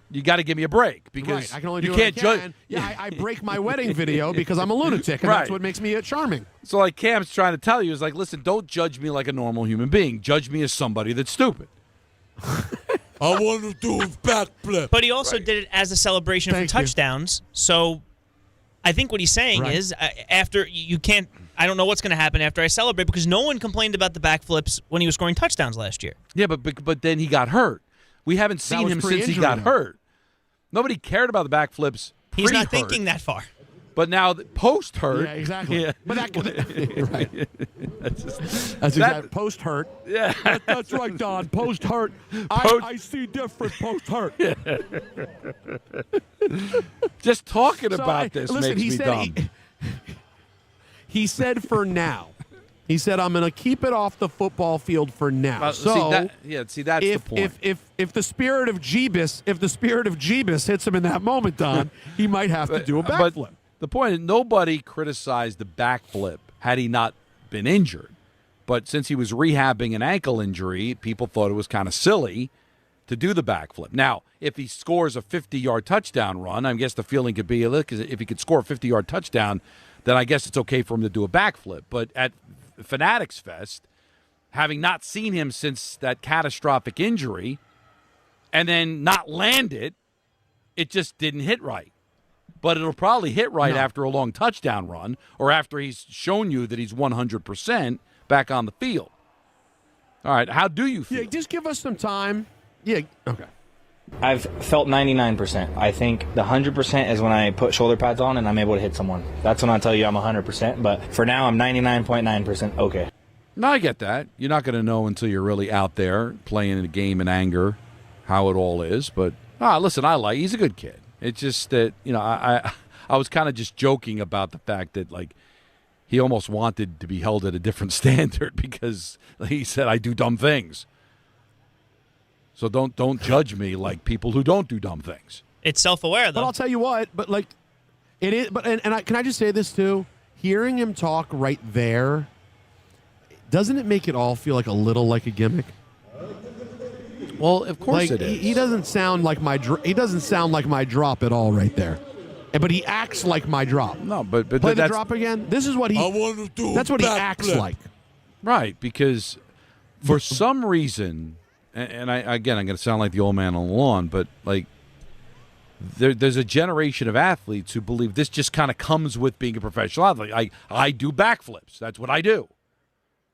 you got to give me a break because I can only do you what I can't judge. can. Yeah, I break my wedding video because I'm a lunatic, and that's what makes me charming. So like Cam's trying to tell you is like, listen, don't judge me like a normal human being. Judge me as somebody that's stupid. I want to do a backflip. But he also did it as a celebration for touchdowns. So I think what he's saying is after you can't – I don't know what's going to happen after I celebrate because no one complained about the backflips when he was scoring touchdowns last year. Yeah, but then he got hurt. We haven't seen him since he got hurt. Nobody cared about the backflips pre-hurt. He's not thinking that far. But now, post-hurt. Yeah, exactly. Yeah. But right. That's exactly. Post-hurt. Yeah. That's right, Don. Post-hurt. I see different post-hurt. Just talking about this makes me dumb. He said for now. He said, I'm going to keep it off the football field for now. That's the point. If the spirit of Jeebus hits him in that moment, Don, he might have to do a backflip. But the point is, nobody criticized the backflip had he not been injured. But since he was rehabbing an ankle injury, people thought it was kind of silly to do the backflip. Now, if he scores a 50-yard touchdown run, I guess the feeling could be, look, if he could score a 50-yard touchdown, then I guess it's okay for him to do a backflip. But at Fanatics Fest, having not seen him since that catastrophic injury and then not land it, it just didn't hit right. But it'll probably hit right after a long touchdown run or after he's shown you that he's 100% back on the field. All right, how do you feel? Yeah, just give us some time. Yeah, okay. I've felt 99%. I think the 100% is when I put shoulder pads on and I'm able to hit someone. That's when I tell you I'm 100%. But for now, I'm 99.9% okay. No, I get that. You're not going to know until you're really out there playing a game in anger how it all is. But listen, he's a good kid. It's just that, I was kind of just joking about the fact that, like, he almost wanted to be held at a different standard because he said, I do dumb things. So don't judge me like people who don't do dumb things. It's self-aware, though. But I'll tell you what, but, like, it is, but, can I just say this, too? Hearing him talk right there, doesn't it make it all feel like a little like a gimmick? Well, of course it is. He doesn't sound like my drop at all right there. But he acts like my drop. No, but play the drop again. This is what he. I want to do. That's what he acts like. Right, because for some reason, and I'm going to sound like the old man on the lawn, but like there's a generation of athletes who believe this just kind of comes with being a professional athlete. I do backflips. That's what I do.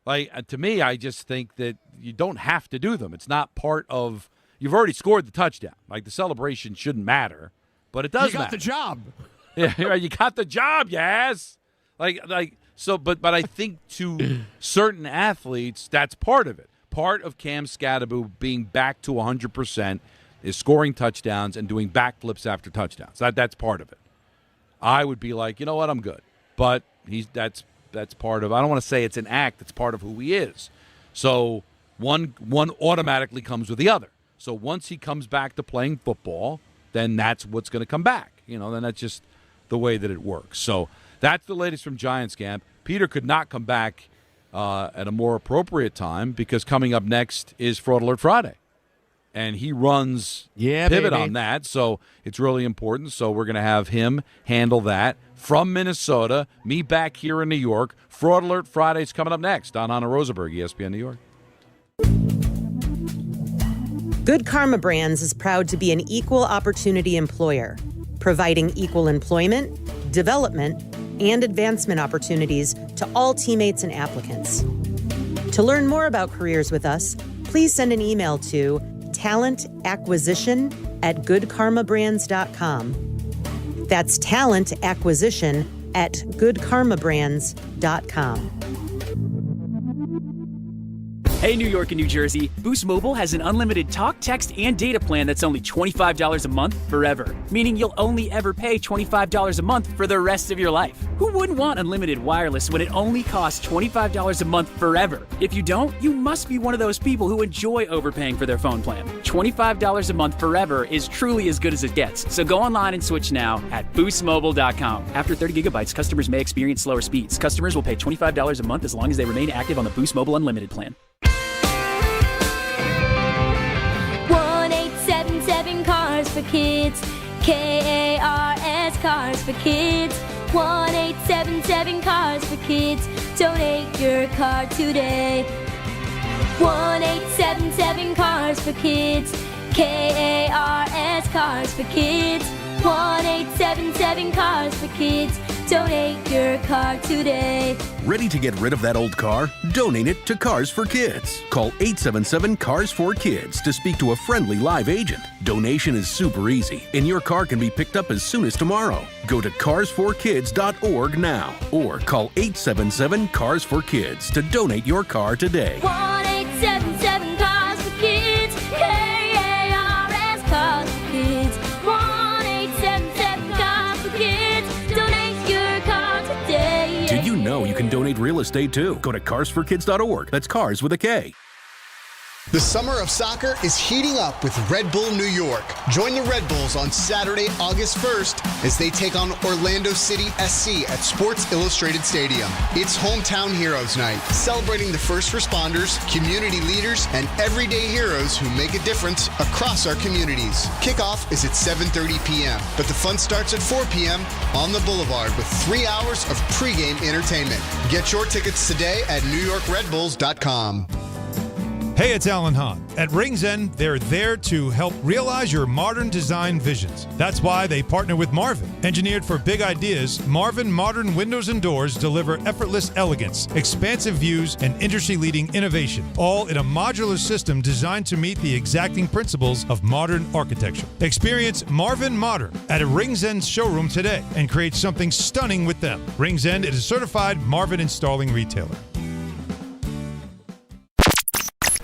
Like, to me, I just think that you don't have to do them. It's not part of – you've already scored the touchdown. Like, the celebration shouldn't matter, but it does matter. You got the job. Yeah, you got the job, yes. But I think to certain athletes, that's part of it. Part of Cam Scadaboo being back to 100% is scoring touchdowns and doing backflips after touchdowns. That's part of it. I would be like, you know what, I'm good. But that's part of, I don't want to say it's an act, it's part of who he is. So one automatically comes with the other. So once he comes back to playing football, then that's what's going to come back. Then that's just the way that it works. So that's the latest from Giants Camp. Peter could not come back at a more appropriate time because coming up next is Fraud Alert Friday. And he runs Pivot on that, so it's really important. So we're going to have him handle that from Minnesota, me back here in New York. Fraud Alert Friday's coming up next on Hahn and Rosenberg, ESPN New York. Good Karma Brands is proud to be an equal opportunity employer, providing equal employment, development, and advancement opportunities to all teammates and applicants. To learn more about careers with us, please send an email to talentacquisition@goodkarmabrands.com. That's talentacquisition@goodkarmabrands.com. Hey, New York and New Jersey, Boost Mobile has an unlimited talk, text, and data plan that's only $25 a month forever, meaning you'll only ever pay $25 a month for the rest of your life. Who wouldn't want unlimited wireless when it only costs $25 a month forever? If you don't, you must be one of those people who enjoy overpaying for their phone plan. $25 a month forever is truly as good as it gets, so go online and switch now at boostmobile.com. After 30 gigabytes, customers may experience slower speeds. Customers will pay $25 a month as long as they remain active on the Boost Mobile Unlimited plan. 1-877-CARS. for Kids. KARS, Cars for Kids. 1-877 for Kids. Donate your car today. 1-877 for Kids. KARS, Cars for Kids. 1-877 for Kids. Donate your car today. Ready to get rid of that old car? Donate it to Cars for Kids. Call 877-CARS-4-KIDS to speak to a friendly live agent. Donation is super easy, and your car can be picked up as soon as tomorrow. Go to kars4kids.org now, or call 877-CARS-4-KIDS to donate your car today. 1-877 Cars for Kids. KARS, Cars for Kids. 1-877 Cars for Kids. Donate your car today. Did you know you can donate real estate too? Go to kars4kids.org. That's cars with a K. The summer of soccer is heating up with Red Bull New York. Join the Red Bulls on Saturday, August 1st as they take on Orlando City SC at Sports Illustrated Stadium. It's Hometown Heroes Night, celebrating the first responders, community leaders, and everyday heroes who make a difference across our communities. Kickoff is at 7:30 p.m., but the fun starts at 4 p.m. on the Boulevard with 3 hours of pregame entertainment. Get your tickets today at NewYorkRedBulls.com. Hey, it's Alan Hahn. At Rings End, they're there to help realize your modern design visions. That's why they partner with Marvin. Engineered for big ideas, Marvin modern windows and doors deliver effortless elegance, expansive views, and industry-leading innovation, all in a modular system designed to meet the exacting principles of modern architecture. Experience Marvin Modern at a Rings End showroom today and create something stunning with them. Rings End is a certified Marvin installing retailer.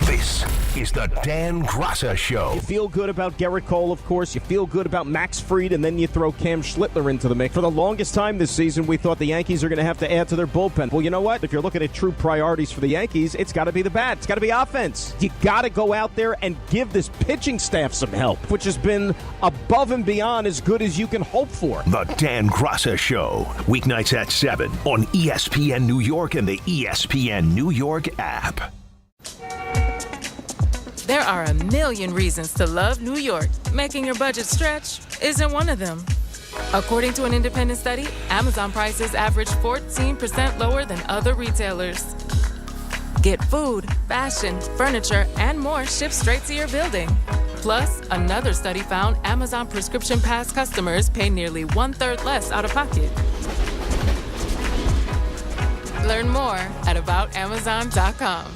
This is the Dan Graca Show. You feel good about Gerrit Cole, of course. You feel good about Max Fried, and then you throw Cam Schlittler into the mix. For the longest time this season, we thought the Yankees are going to have to add to their bullpen. Well, you know what? If you're looking at true priorities for the Yankees, it's got to be the bat. It's got to be offense. You got to go out there and give this pitching staff some help, which has been above and beyond as good as you can hope for. The Dan Graca Show. Weeknights at 7 on ESPN New York and the ESPN New York app. There are a million reasons to love New York. Making your budget stretch isn't one of them. According to an independent study, Amazon prices average 14% lower than other retailers. Get food, fashion, furniture, and more shipped straight to your building. Plus, another study found Amazon Prescription Pass customers pay nearly 1/3 less out of pocket. Learn more at aboutamazon.com.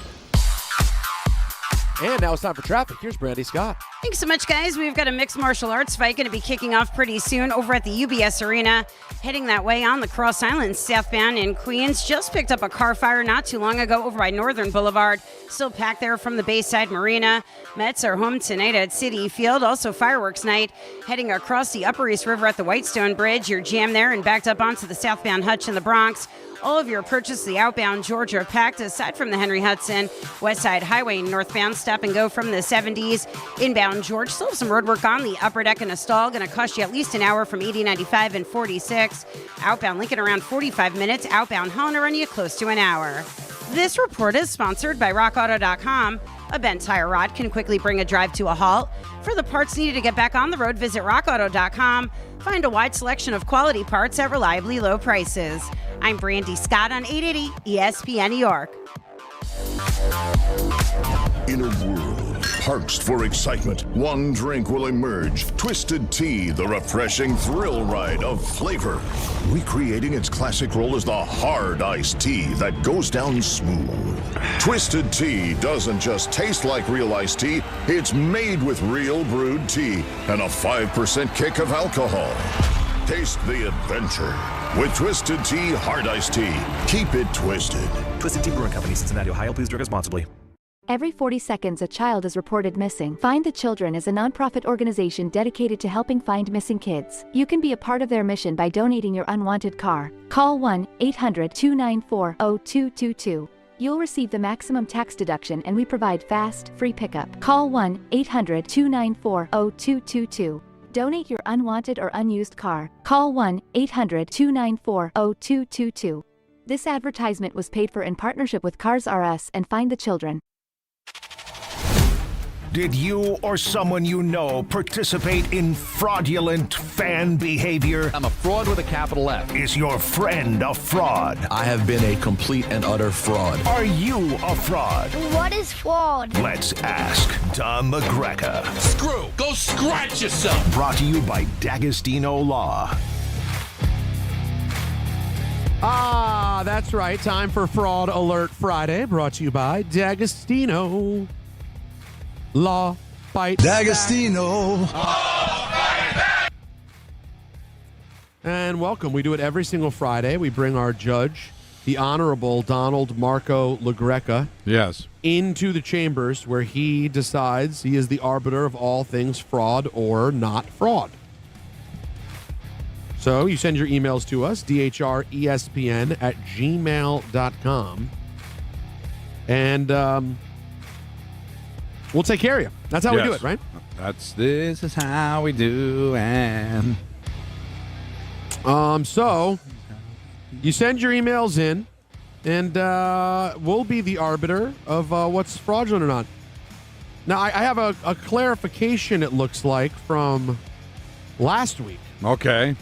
And now it's time for traffic. Here's Brandy Scott. Thanks so much, guys. We've got a mixed martial arts fight going to be kicking off pretty soon over at the UBS Arena. Heading that way on the Cross Island southbound in Queens. Just picked up a car fire not too long ago over by Northern Boulevard. Still packed there from the Bayside Marina. Mets are home tonight at Citi Field. Also fireworks night. Heading across the Upper East River at the Whitestone Bridge. You're jammed there and backed up onto the southbound Hutch in the Bronx. All of your approaches to the outbound Georgia are packed aside from the Henry Hudson. West Side Highway northbound stop and go from the 70s. Inbound George, still have some road work on the upper deck and a stall. Going to cost you at least an hour from 80, 95, and 46. Outbound Lincoln around 45 minutes. Outbound Holland run you close to an hour. This report is sponsored by RockAuto.com. A bent tire rod can quickly bring a drive to a halt. For the parts needed to get back on the road, visit RockAuto.com. Find a wide selection of quality parts at reliably low prices. I'm Brandy Scott on 880 ESPN New York. In a world parched for excitement, one drink will emerge. Twisted Tea, the refreshing thrill ride of flavor. Recreating its classic role as the hard iced tea that goes down smooth. Twisted Tea doesn't just taste like real iced tea, it's made with real brewed tea and a 5% kick of alcohol. Taste the adventure with Twisted Tea Hard Iced Tea. Keep it twisted. Twisted Tea Brewing Company, Cincinnati, Ohio. Please drink responsibly. Every 40 seconds, a child is reported missing. Find the Children is a nonprofit organization dedicated to helping find missing kids. You can be a part of their mission by donating your unwanted car. Call 1-800-294-0222. You'll receive the maximum tax deduction and we provide fast, free pickup. Call 1-800-294-0222. Donate your unwanted or unused car. Call 1-800-294-0222. This advertisement was paid for in partnership with Cars R Us and Find the Children. Did you or someone you know participate in fraudulent fan behavior? I'm a fraud with a capital F. Is your friend a fraud? I have been a complete and utter fraud. Are you a fraud? What is fraud? Let's ask Don McGregor. Screw! Go scratch yourself! Brought to you by D'Agostino Law. Ah, that's right. Time for Fraud Alert Friday, brought to you by D'Agostino Law. Fight D'Agostino. And welcome. We do it every single Friday. We bring our judge, the Honorable Donald Marco LaGreca, Yes. into the chambers where he decides he is the arbiter of all things fraud or not fraud. So you send your emails to us, dhrespn@gmail.com. And we'll take care of you. That's how we do it, right? This is how we do it. So you send your emails in, and we'll be the arbiter of what's fraudulent or not. Now, I have a clarification, it looks like, from last week. Okay.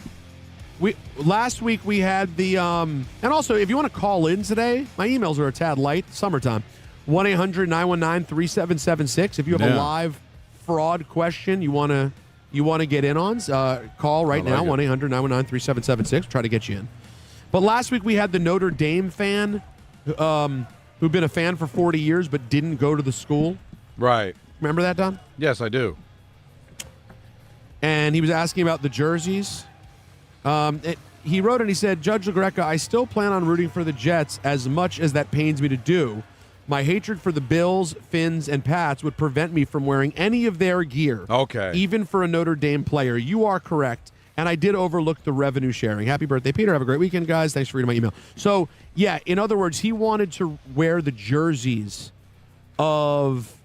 Last week we had the and also if you want to call in today, my emails are a tad light. Summertime. 1-800-919-3776. If you have a live fraud question you want to get in on, call right now. 1-800-919-3776. Try to get you in. But last week we had the Notre Dame fan who'd been a fan for 40 years but didn't go to the school. Right. Remember that, Don? Yes, I do. And he was asking about the jerseys. He wrote and he said, Judge LaGreca, I still plan on rooting for the Jets as much as that pains me to do. My hatred for the Bills, Finns, and Pats would prevent me from wearing any of their gear. Okay. Even for a Notre Dame player. You are correct. And I did overlook the revenue sharing. Happy birthday, Peter. Have a great weekend, guys. Thanks for reading my email. So, yeah, in other words, he wanted to wear the jerseys of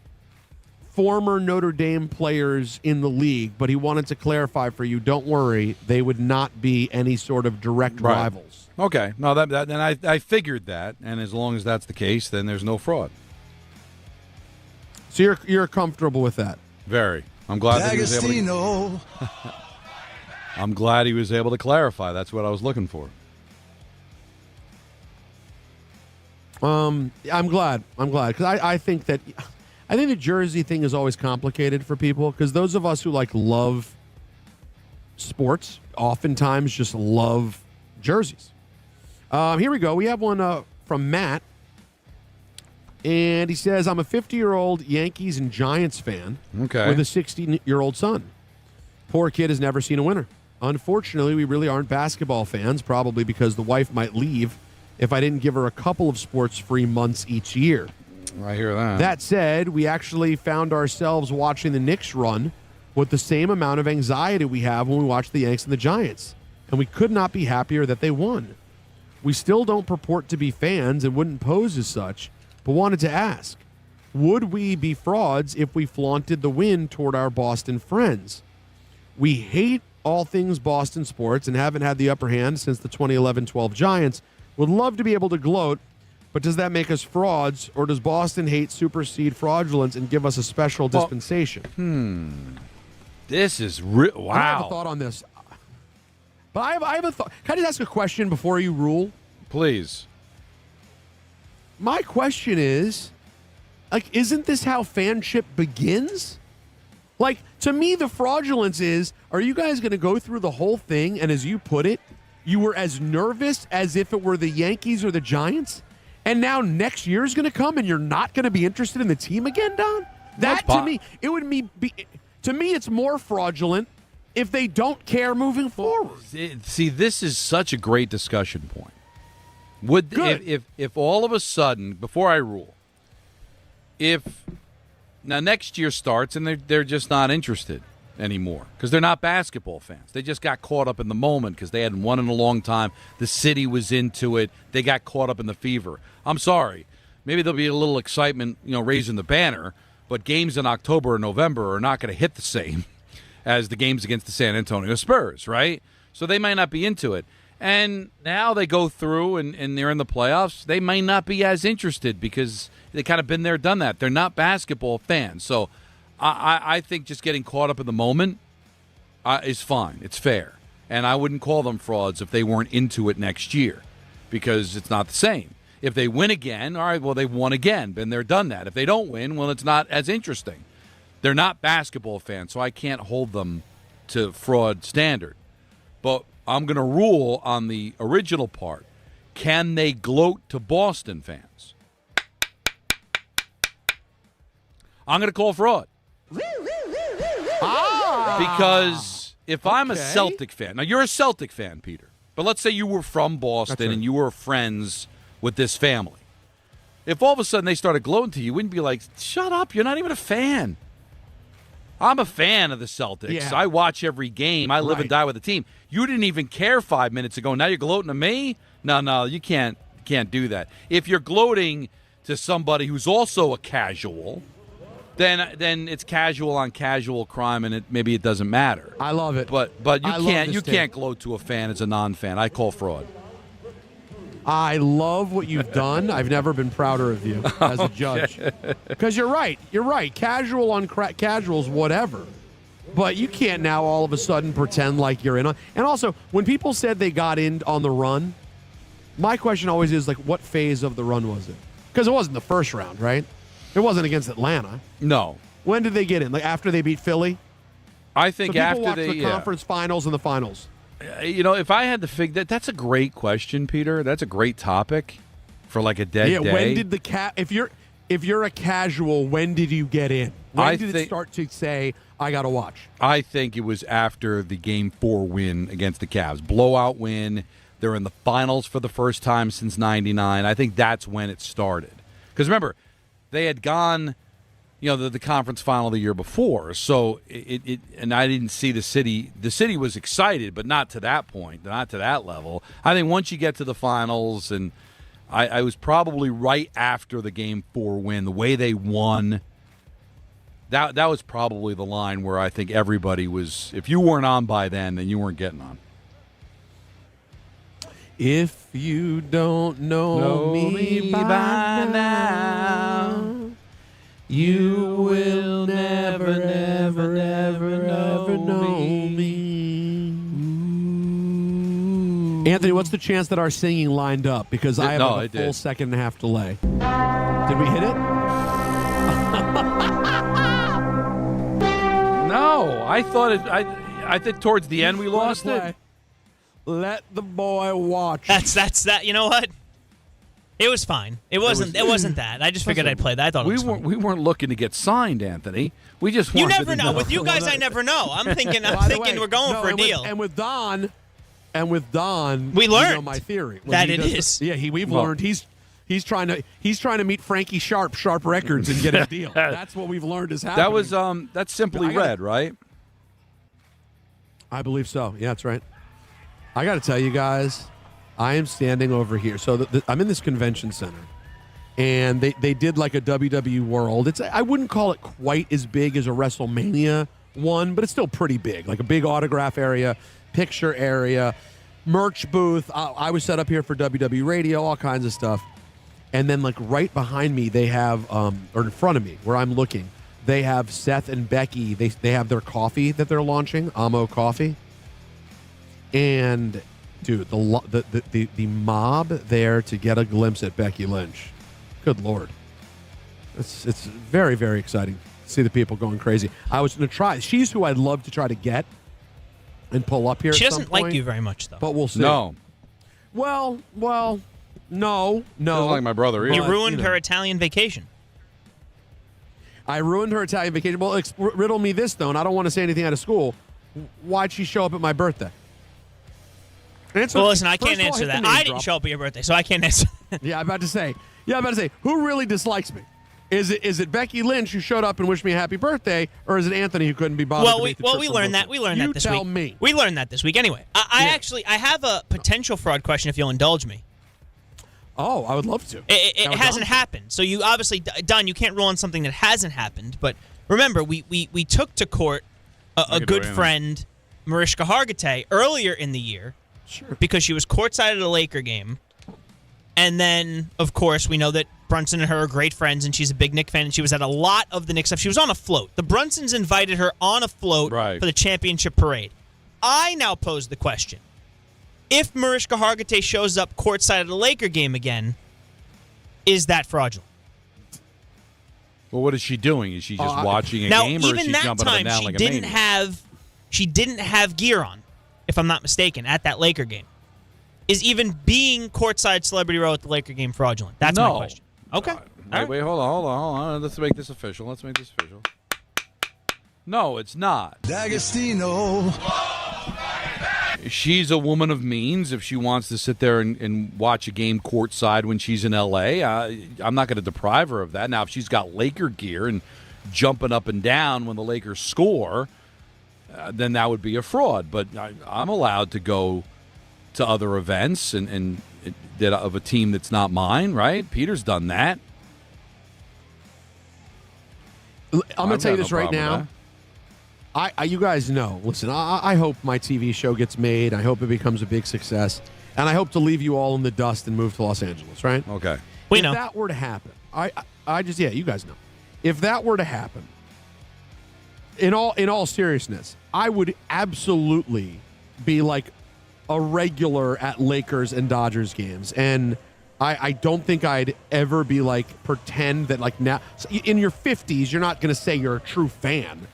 former Notre Dame players in the league, but he wanted to clarify for you, don't worry, they would not be any sort of direct rivals. Okay. No, then I figured that, and as long as that's the case, then there's no fraud. So you're comfortable with that? Very. I'm glad that he was able to, I'm glad he was able to clarify. That's what I was looking for. I'm glad because I think that I think the jersey thing is always complicated for people because those of us who love sports oftentimes just love jerseys. Here we go. We have one from Matt, and he says, I'm a 50-year-old Yankees and Giants fan with a 60-year-old son. Poor kid has never seen a winner. Unfortunately, we really aren't basketball fans, probably because the wife might leave if I didn't give her a couple of sports-free months each year. I hear that. That said, we actually found ourselves watching the Knicks run with the same amount of anxiety we have when we watch the Yanks and the Giants, and we could not be happier that they won. We still don't purport to be fans and wouldn't pose as such, but wanted to ask, would we be frauds if we flaunted the win toward our Boston friends? We hate all things Boston sports and haven't had the upper hand since the 2011-12 Giants. Would love to be able to gloat, but does that make us frauds, or does Boston hate supersede fraudulence and give us a special dispensation? This is wow. I have a thought on this. But I have a thought. Can I just ask a question before you rule? Please. My question is, isn't this how fanship begins? To me, the fraudulence is, are you guys going to go through the whole thing, and as you put it, you were as nervous as if it were the Yankees or the Giants? And now next year is going to come and you're not going to be interested in the team again, Don? To me, to me, it's more fraudulent if they don't care moving forward. See, this is such a great discussion point. If all of a sudden, before I rule, now next year starts and they're just not interested anymore because they're not basketball fans. They just got caught up in the moment because they hadn't won in a long time. The city was into it. They got caught up in the fever. I'm sorry. Maybe there'll be a little excitement, raising the banner, but games in October or November are not going to hit the same as the games against the San Antonio Spurs, right? So they might not be into it. And now they go through and they're in the playoffs. They might not be as interested because they kind of been there, done that. They're not basketball fans. So I think just getting caught up in the moment is fine. It's fair. And I wouldn't call them frauds if they weren't into it next year because it's not the same. If they win again, all right, well, they've won again. Been there, done that. If they don't win, well, it's not as interesting. They're not basketball fans, so I can't hold them to fraud standard. But I'm going to rule on the original part. Can they gloat to Boston fans? I'm going to call fraud. Because if I'm a Celtic fan, now you're a Celtic fan, Peter, but let's say you were from Boston and you were friends with this family. If all of a sudden they started gloating to you, you wouldn't be like, shut up, you're not even a fan. I'm a fan of the Celtics. Yeah. I watch every game. I live and die with the team. You didn't even care 5 minutes ago. Now you're gloating to me? No, you can't do that. If you're gloating to somebody who's also a casual, then it's casual on casual crime, and maybe it doesn't matter. I love it. But you can't gloat to a fan as a non-fan. I call fraud. I love what you've done. I've never been prouder of you as a judge. Because you're right. You're right. Casual on casuals, whatever. But you can't now all of a sudden pretend like you're in on. And also, when people said they got in on the run, my question always is, like, what phase of the run was it? Because it wasn't the first round, right? It wasn't against Atlanta. No. When did they get in? Like after they beat Philly? I think so after the conference finals and the finals. If I had to figure that's a great question, Peter. That's a great topic for like a dead day. Yeah, when did if you're a casual, when did you get in? When did it start to say, I got to watch? I think it was after the Game 4 win against the Cavs. Blowout win. They're in the finals for the first time since 99. I think that's when it started. Because remember, they had gone, the conference final the year before. So and I didn't see the city. The city was excited, but not to that point, not to that level. I think once you get to the finals, and I was probably right after the Game 4 win, the way they won. That was probably the line where I think everybody was. If you weren't on by then you weren't getting on. If you don't know me by now, you will never know me. Anthony, what's the chance that our singing lined up? Because I have a full second and a half delay. Did we hit it? No, I thought it. I think towards the end we lost it. Let the boy watch. That's that. You know what? It was fine. It wasn't that. I just figured I'd play that. I thought it was fun. We weren't looking to get signed, Anthony. We just wanted. You never know. With you guys, I never know. I'm thinking we're going for a deal. And with Don, we learned my theory that it is. Yeah, we've learned he's trying to meet Frankie Sharp Records and get a deal. That's what we've learned is happening. That was that's Simply Red, right? I believe so. Yeah, that's right. I got to tell you guys, I am standing over here. So I'm in this convention center, and they did like a WWE World. I wouldn't call it quite as big as a WrestleMania one, but it's still pretty big. Like a big autograph area, picture area, merch booth. I was set up here for WWE Radio, all kinds of stuff. And then like right behind me, they have, or in front of me, where I'm looking, they have Seth and Becky. They have their coffee that they're launching, Amo Coffee. And dude, the mob there to get a glimpse at Becky Lynch. Good Lord. It's very, very exciting to see the people going crazy. I was going to try. She's who I'd love to try to get and pull up here. She at some doesn't like point, you very much, though. But we'll see. No. Well, no. Doesn't like my brother either. You ruined her Italian vacation. I ruined her Italian vacation. Well, riddle me this, though, and I don't want to say anything out of school. Why'd she show up at my birthday? Well, listen, I can't answer that. I didn't show up at your birthday, so I can't answer. I'm about to say, who really dislikes me? Is it Becky Lynch who showed up and wished me a happy birthday, or is it Anthony who couldn't be bothered? We learned that. We learned that this week. You tell me. We learned that this week. Anyway, I have a potential fraud question if you'll indulge me. Oh, I would love to. It hasn't happened, so you obviously, Don, you can't rule on something that hasn't happened. But remember, we took to court a good friend, Mariska Hargitay, earlier in the year. Sure. Because she was courtside at a Laker game, And then, of course, we know that Brunson and her are great friends, and she's a big Knick fan, and she was at a lot of the Knicks stuff. She was on a float. The Brunsons invited her on a float for the championship parade. I now pose the question. If Mariska Hargitay shows up courtside at a Laker game again, is that fraudulent? Well, what is she doing? Is she just watching a now, game, or is she jumping up and down like a maniac? She didn't have gear on, if I'm not mistaken, at that Laker game. Is even being courtside Celebrity Row at the Laker game fraudulent? That's my question. Okay. Wait, hold on. Let's make this official. No, it's not. D'Agostino. She's a woman of means. If she wants to sit there and watch a game courtside when she's in L.A., I'm not going to deprive her of that. Now, if she's got Laker gear and jumping up and down when the Lakers score, then that would be a fraud. But I'm allowed to go to other events and of a team that's not mine, right? Peter's done that. I'm going to tell you this right now. You guys know. Listen, I hope my TV show gets made. I hope it becomes a big success. And I hope to leave you all in the dust and move to Los Angeles, right? Okay. We know. If that were to happen, you guys know. If that were to happen, in all seriousness, I would absolutely be like a regular at Lakers and Dodgers games. And I don't think I'd ever be like, pretend that like now, in your 50s, you're not going to say you're a true fan.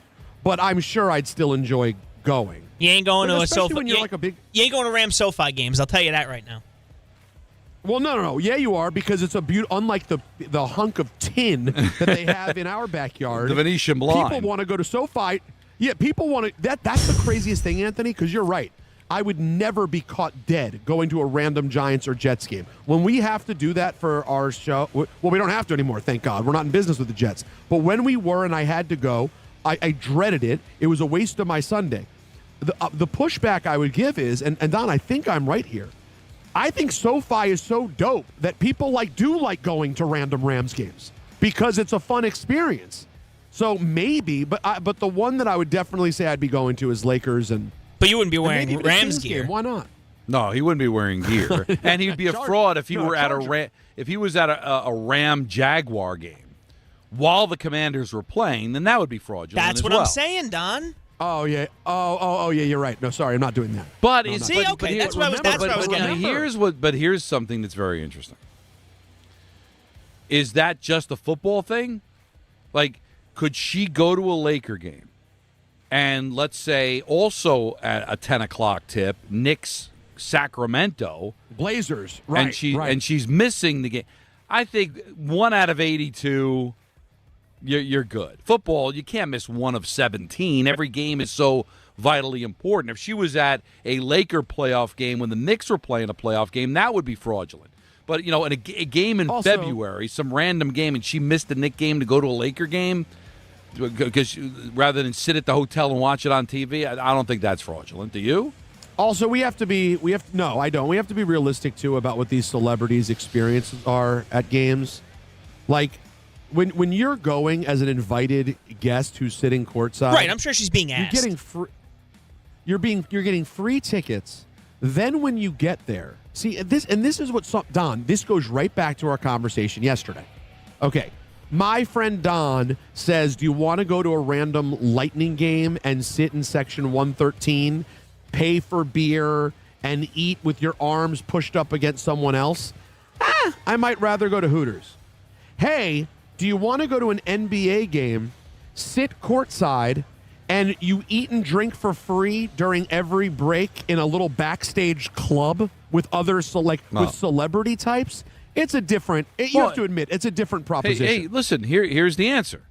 But I'm sure I'd still enjoy going. You ain't going to a SoFi. When you're like a big, you ain't going to Rams SoFi games. I'll tell you that right now. Well, no. Yeah, you are, because it's a unlike the hunk of tin that they have in our backyard. The Venetian blind. People want to go to SoFi. Yeah, people want to. That's the craziest thing, Anthony, because you're right. I would never be caught dead going to a random Giants or Jets game. When we have to do that for our show, well, we don't have to anymore, thank God. We're not in business with the Jets. But when we were and I had to go, I dreaded it. It was a waste of my Sunday. The pushback I would give is, and Don, I think I'm right here. I think SoFi is so dope that people do like going to random Rams games because it's a fun experience. So maybe, but the one that I would definitely say I'd be going to is Lakers and. But you wouldn't be wearing Rams gear. Game. Why not? No, he wouldn't be wearing gear, and he'd be a fraud if he were at if he was at a Ram Jaguar game while the Commanders were playing. Then that would be fraudulent. That's what I'm saying, Don. Oh yeah. Oh yeah. You're right. No, sorry, I'm not doing that. But that's what I was getting at. Here's something that's very interesting. Is that just a football thing? Like, could she go to a Laker game? And let's say also at a 10 o'clock tip, Knicks Sacramento Blazers, right? And she's missing the game. I think 1 out of 82, you're good. Football, you can't miss 1 of 17. Every game is so vitally important. If she was at a Laker playoff game when the Knicks were playing a playoff game, that would be fraudulent. But in a game in February, some random game, and she missed the Knicks game to go to a Laker game. Because rather than sit at the hotel and watch it on TV, I don't think that's fraudulent. Do you? Also, no, I don't. We have to be realistic too about what these celebrities' experiences are at games. Like when you're going as an invited guest who's sitting courtside, right? I'm sure she's being asked. You're getting free tickets. Then when you get there, see this is what Don. This goes right back to our conversation yesterday. Okay. My friend Don says, do you want to go to a random Lightning game and sit in section 113, pay for beer, and eat with your arms pushed up against someone else? I might rather go to Hooters. Hey, do you want to go to an NBA game, sit courtside, and you eat and drink for free during every break in a little backstage club with other with celebrity types? It's a different. You have to admit, it's a different proposition. Hey, listen. Here's the answer: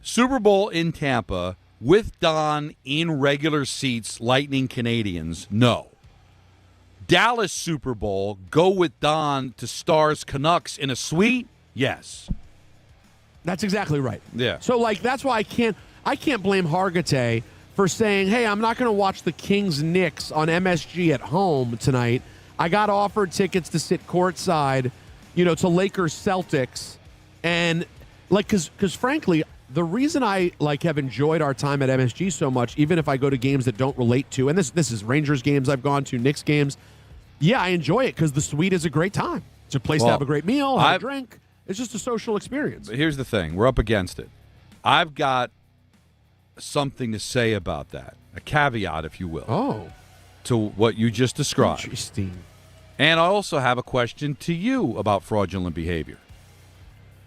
Super Bowl in Tampa with Don in regular seats, Lightning Canadians. No. Dallas Super Bowl, go with Don to Stars Canucks in a suite. Yes. That's exactly right. Yeah. So that's why I can't blame Hargitay for saying, hey, I'm not going to watch the Kings Knicks on MSG at home tonight. I got offered tickets to sit courtside. To Lakers Celtics, and because frankly, the reason I have enjoyed our time at MSG so much, even if I go to games that don't relate to, and this is Rangers games I've gone to, Knicks games, yeah, I enjoy it because the suite is a great time. It's a place to have a great meal, have a drink. It's just a social experience. But here's the thing. We're up against it. I've got something to say about that. A caveat, if you will. To what you just described. Interesting. And I also have a question to you about fraudulent behavior.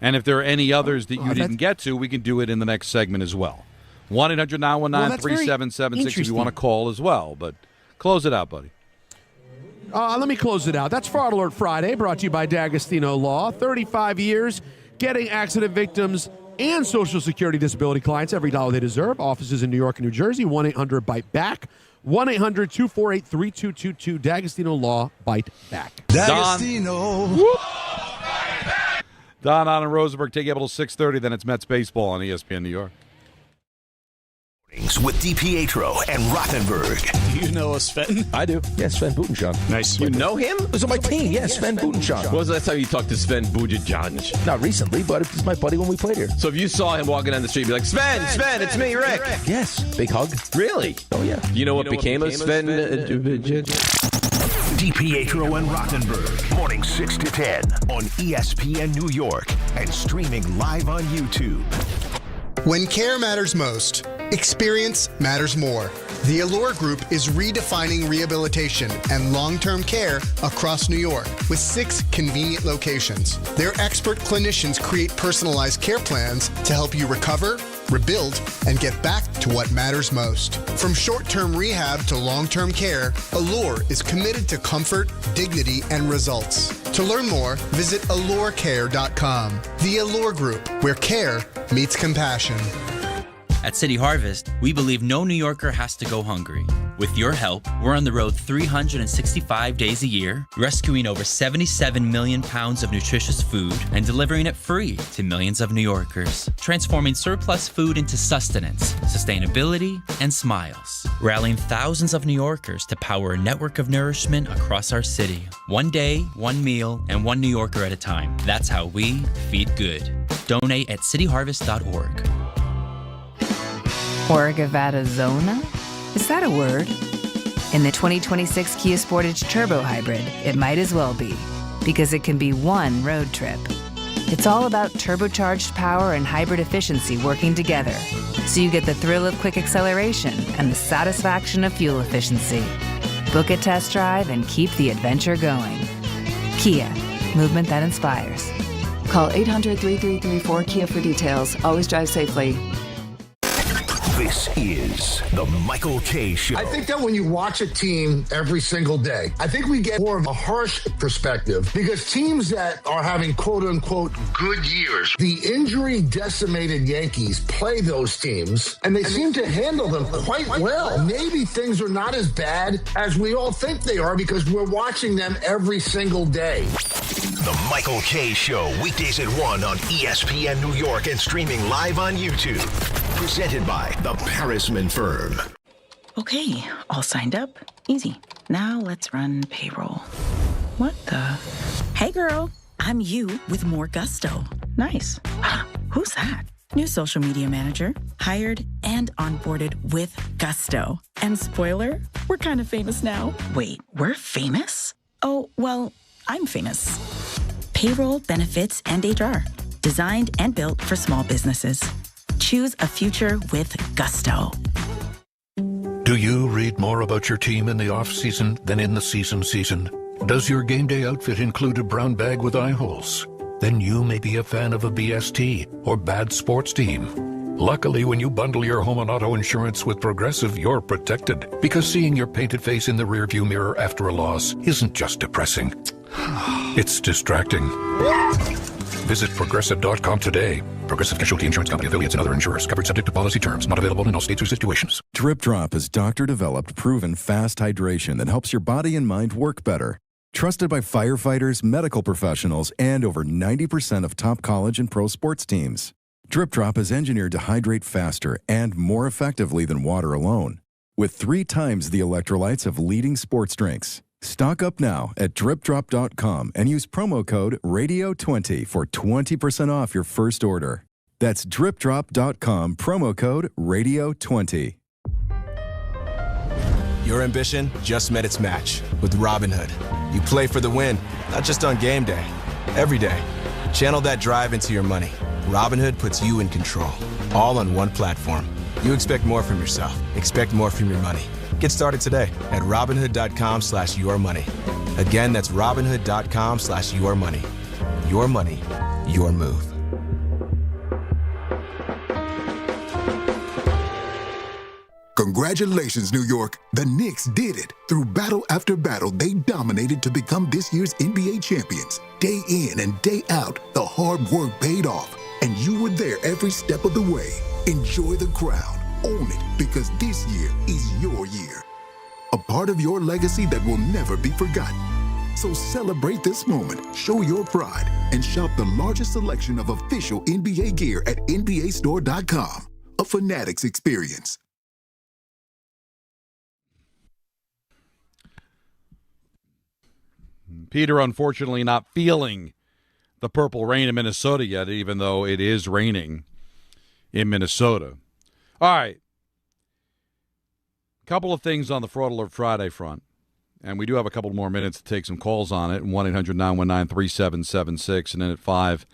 And if there are any others that you didn't get to, we can do it in the next segment as well. 1-800-919-3776 if you want to call as well. But close it out, buddy. Let me close it out. That's Fraud Alert Friday, brought to you by D'Agostino Law. 35 years getting accident victims and Social Security disability clients every dollar they deserve. Offices in New York and New Jersey. 1-800-BITE-BACK. 1-800-248-3222. D'Agostino Law. Bite back. D'Agostino. Don, on and Rosenberg take you up until 6:30. Then it's Mets baseball on ESPN New York. With DiPietro and Rothenberg. Do you know Sven? I do. Yeah, Sven Butenschon. Nice. You know him? It was on my team. Yeah, Sven Butenschon. When was the last time you talked to Sven Butenschon? Not recently, but it was my buddy when we played here. So if you saw him walking down the street, you'd be like, Sven, it's me, Rick. Yes. Big hug. Really? Oh, yeah. You know what became of Sven? DiPietro and Rothenberg. Morning 6 to 10 on ESPN New York and streaming live on YouTube. When care matters most, experience matters more. The Allure Group is redefining rehabilitation and long-term care across New York with 6 convenient locations. Their expert clinicians create personalized care plans to help you recover, rebuild, and get back to what matters most. From short-term rehab to long-term care, Allure is committed to comfort, dignity, and results. To learn more, visit allurecare.com. The Allure Group, where care meets compassion. At City Harvest, we believe no New Yorker has to go hungry. With your help, we're on the road 365 days a year, rescuing over 77 million pounds of nutritious food and delivering it free to millions of New Yorkers, transforming surplus food into sustenance, sustainability, and smiles, rallying thousands of New Yorkers to power a network of nourishment across our city. One day, one meal, and one New Yorker at a time. That's how we feed good. Donate at cityharvest.org. Orgavadazona? Is that a word? In the 2026 Kia Sportage Turbo Hybrid, it might as well be, because it can be one road trip. It's all about turbocharged power and hybrid efficiency working together, so you get the thrill of quick acceleration and the satisfaction of fuel efficiency. Book a test drive and keep the adventure going. Kia, movement that inspires. Call 800-3334-KIA for details. Always drive safely. This is the Michael K. Show. I think that when you watch a team every single day, I think we get more of a harsh perspective because teams that are having quote-unquote good years, the injury-decimated Yankees play those teams, and they seem to handle them quite well. Maybe things are not as bad as we all think they are because we're watching them every single day. The Michael K. Show, weekdays at 1 on ESPN New York and streaming live on YouTube. Presented by the Parisman Firm. Okay, all signed up. Easy. Now let's run payroll. What the? Hey girl, I'm you with more gusto. Nice. Who's that? New social media manager. Hired and onboarded with gusto. And spoiler, we're kind of famous now. Wait, we're famous? Oh, well, I'm famous. Payroll, benefits, and HR. Designed and built for small businesses. Choose a future with gusto. Do you read more about your team in the off-season than in the season? Does your game day outfit include a brown bag with eye holes? Then you may be a fan of a BST or bad sports team. Luckily, when you bundle your home and auto insurance with Progressive, you're protected. Because seeing your painted face in the rearview mirror after a loss isn't just depressing. It's distracting. Visit Progressive.com today. Progressive Casualty Insurance Company, affiliates, and other insurers. Covered subject to policy terms. Not available in all states or situations. Drip Drop is doctor-developed, proven fast hydration that helps your body and mind work better. Trusted by firefighters, medical professionals, and over 90% of top college and pro sports teams. Drip Drop is engineered to hydrate faster and more effectively than water alone. With 3 times the electrolytes of leading sports drinks. Stock up now at dripdrop.com and use promo code RADIO20 for 20% off your first order. That's dripdrop.com, promo code RADIO20. Your ambition just met its match with Robinhood. You play for the win, not just on game day. Every day. Channel that drive into your money. Robinhood puts you in control. All on one platform. You expect more from yourself. Expect more from your money. Get started today at Robinhood.com/yourmoney. Again, that's Robinhood.com/yourmoney. Your money, your move. Congratulations, New York. The Knicks did it. Through battle after battle, they dominated to become this year's NBA champions. Day in and day out, the hard work paid off, and you were there every step of the way. Enjoy the crown. Own it, because this year is your year. A part of your legacy that will never be forgotten. So celebrate this moment, show your pride, and shop the largest selection of official NBA gear at NBAstore.com. A Fanatics experience. Peter, unfortunately, not feeling the purple rain in Minnesota yet, even though it is raining in Minnesota. All right. Couple of things on the Fraud Alert Friday front, and we do have a couple more minutes to take some calls on it. 1-800-919-3776, and then at 5,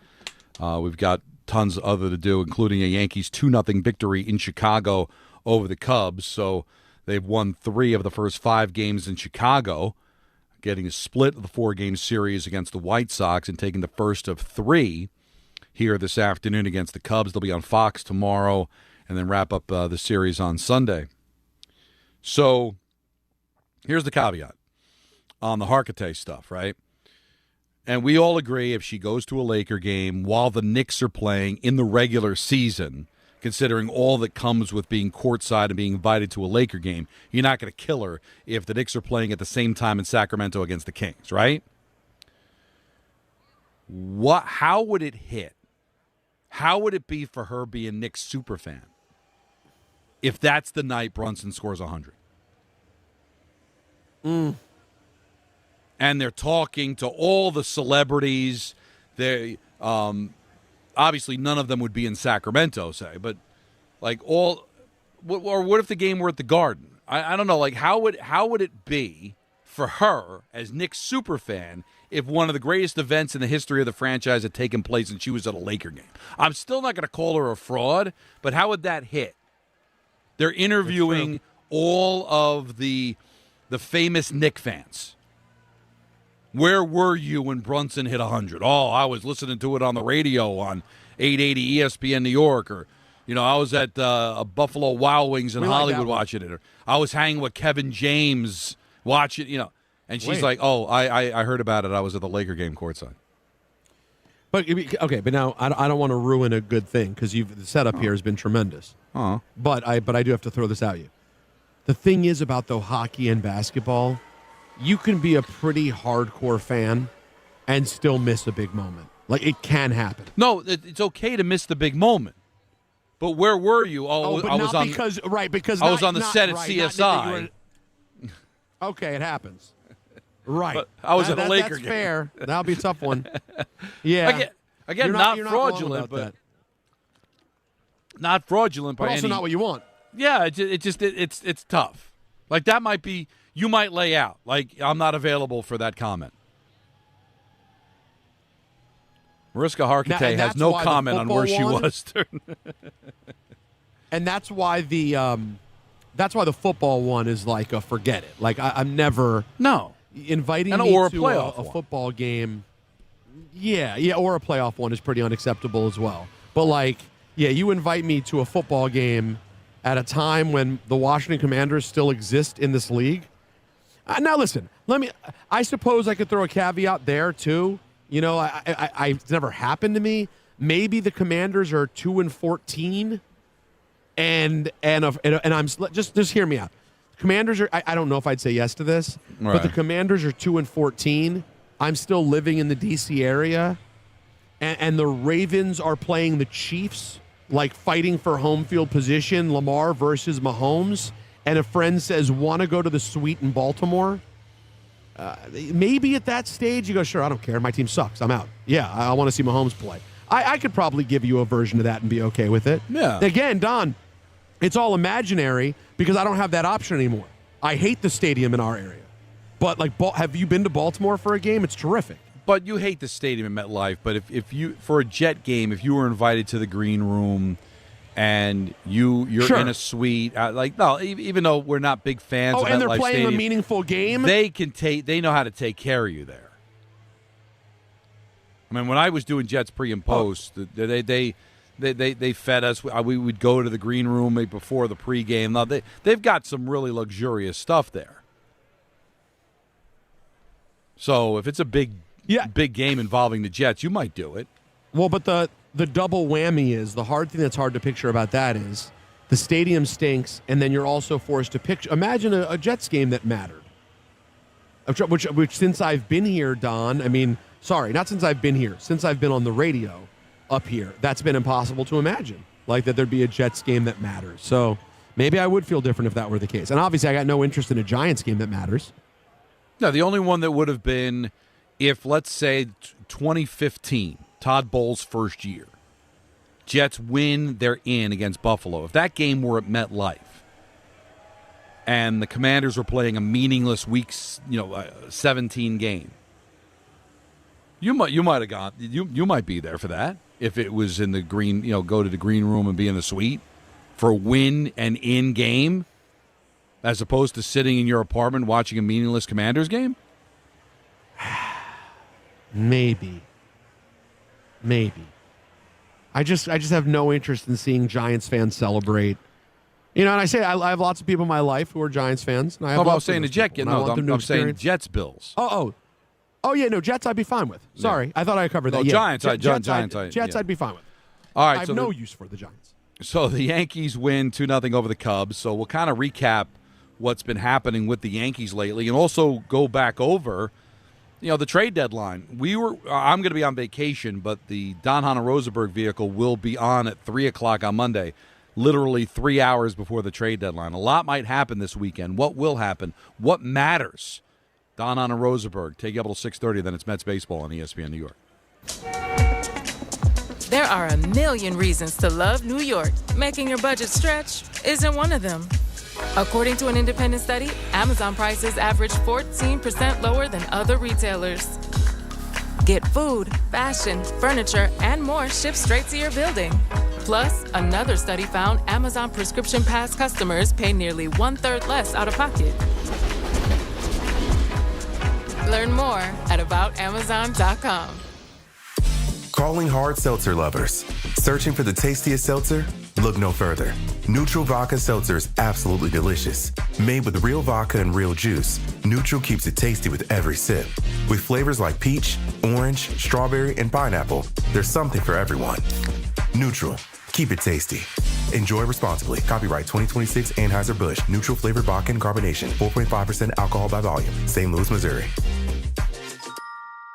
we've got tons other to do, including a Yankees 2-0 victory in Chicago over the Cubs. So they've won 3 of the first 5 games in Chicago, getting a split of the 4-game series against the White Sox and taking the first of 3 here this afternoon against the Cubs. They'll be on Fox tomorrow and then wrap up the series on Sunday. So here's the caveat on the Harkite stuff, right? And we all agree if she goes to a Laker game while the Knicks are playing in the regular season, considering all that comes with being courtside and being invited to a Laker game, you're not going to kill her if the Knicks are playing at the same time in Sacramento against the Kings, right? How would it hit? How would it be for her being Knicks superfan if that's the night Brunson scores 100? And they're talking to all the celebrities. They obviously none of them would be in Sacramento, say, but like all, or what if the game were at the Garden? I don't know. Like how would it be for her as Knicks superfan if one of the greatest events in the history of the franchise had taken place and she was at a Laker game? I'm still not going to call her a fraud, but how would that hit? They're interviewing all of the famous Knicks fans. Where were you when Brunson hit 100? Oh, I was listening to it on the radio on 880 ESPN New York, or, I was at Buffalo Wild Wings in Hollywood watching it, or I was hanging with Kevin James watching, and she's like, oh, I heard about it. I was at the Laker game courtside. But now I don't want to ruin a good thing because the setup here has been tremendous. But I do have to throw this at you. The thing is about hockey and basketball, you can be a pretty hardcore fan and still miss a big moment. Like, it can happen. No, it's okay to miss the big moment. But where were you? But I was on because I was on the set at CSI. Okay, it happens. Right. But I was at a Laker that's game. Fair. That'll be a tough one. Yeah. Again, not fraudulent, but not fraudulent. But also not what you want. Yeah, it's tough. Like that might be. You might lay out. Like, I'm not available for that comment. Mariska Hargitay has no comment on where she was. And that's why the football one is like a forget it. Like I'm never inviting me or to a football game. Yeah, or a playoff one is pretty unacceptable as well. But you invite me to a football game at a time when the Washington Commanders still exist in this league. Now listen, I suppose I could throw a caveat there too. It's never happened to me. Maybe the Commanders are 2-14, and I'm just hear me out. Commanders are. I don't know if I'd say yes to this, but the Commanders are 2-14. I'm still living in the D.C. area, and the Ravens are playing the Chiefs, like fighting for home field position. Lamar versus Mahomes. And a friend says, want to go to the suite in Baltimore? Maybe at that stage you go, sure, I don't care. My team sucks. I'm out. Yeah, I want to see Mahomes play. I could probably give you a version of that and be okay with it. Yeah. Again, Don, it's all imaginary because I don't have that option anymore. I hate the stadium in our area. But have you been to Baltimore for a game? It's terrific. But you hate the stadium at MetLife. But if you for a Jet game, if you were invited to the green room and you're Sure. in a suite, even though we're not big fans of and they're MetLife playing Stadium, a meaningful game. They know how to take care of you there. I mean, when I was doing Jets pre and post, they fed us. We would go to the green room before the pregame. Now they've got some really luxurious stuff there. So if it's a big game involving the Jets, you might do it. Well, but the double whammy is the hard thing that's hard to picture about that is the stadium stinks, and then you're also forced to picture. Imagine a Jets game that mattered. Which since I've been here, Don, I mean, sorry, not since I've been here, since I've been on the radio up here, that's been impossible to imagine. Like that there'd be a Jets game that matters. So maybe I would feel different if that were the case. And obviously I got no interest in a Giants game that matters. No, the only one that would have been if, let's say, 2015, Todd Bowles' first year. Jets win, they're in against Buffalo. If that game were at MetLife and the Commanders were playing a meaningless Week 17 game, you might have gone. You might be there for that if it was in the green. Go to the green room and be in the suite for a win and in game, as opposed to sitting in your apartment watching a meaningless Commanders game. Maybe. I just have no interest in seeing Giants fans celebrate. And I say I have lots of people in my life who are Giants fans. And I have I'm saying the Jet. I'm saying Jets Bills. Oh yeah, no, Jets I'd be fine with. Sorry, I thought I covered that. No, yeah. Giants. Jets I'd be fine with. All right, I have no use for the Giants. So the Yankees win 2-0 over the Cubs. So we'll kind of recap what's been happening with the Yankees lately, and also go back over, the trade deadline. I'm going to be on vacation, but the Hahn and Rosenberg vehicle will be on at 3:00 on Monday, literally 3 hours before the trade deadline. A lot might happen this weekend. What will happen? What matters? Hahn and Rosenberg. Take you up until 6:30. Then it's Mets baseball on ESPN New York. There are a million reasons to love New York. Making your budget stretch isn't one of them. According to an independent study, Amazon prices average 14% lower than other retailers. Get food, fashion, furniture, and more shipped straight to your building. Plus, another study found Amazon Prescription Pass customers pay nearly 1/3 less out of pocket. Learn more at aboutamazon.com. Calling hard seltzer lovers. Searching for the tastiest seltzer? Look no further. Neutral Vodka Seltzer is absolutely delicious. Made with real vodka and real juice, Neutral keeps it tasty with every sip. With flavors like peach, orange, strawberry, and pineapple, there's something for everyone. Neutral. Keep it tasty. Enjoy responsibly. Copyright 2026 Anheuser-Busch. Neutral flavored vodka and carbonation. 4.5% alcohol by volume. St. Louis, Missouri.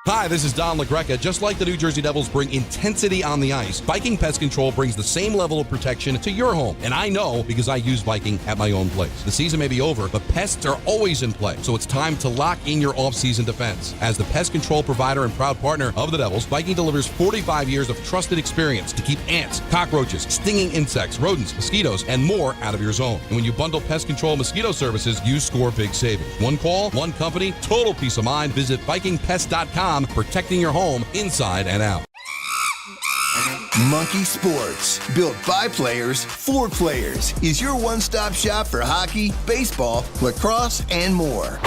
Hi, this is Don LaGreca. Just like the New Jersey Devils bring intensity on the ice, Viking Pest Control brings the same level of protection to your home. And I know because I use Viking at my own place. The season may be over, but pests are always in play. So it's time to lock in your off-season defense. As the pest control provider and proud partner of the Devils, Viking delivers 45 years of trusted experience to keep ants, cockroaches, stinging insects, rodents, mosquitoes, and more out of your zone. And when you bundle pest control mosquito services, you score big savings. One call, one company, total peace of mind. Visit VikingPest.com. Protecting your home inside and out. Monkey Sports, built by players for players, is your one-stop shop for hockey, baseball, lacrosse, and more.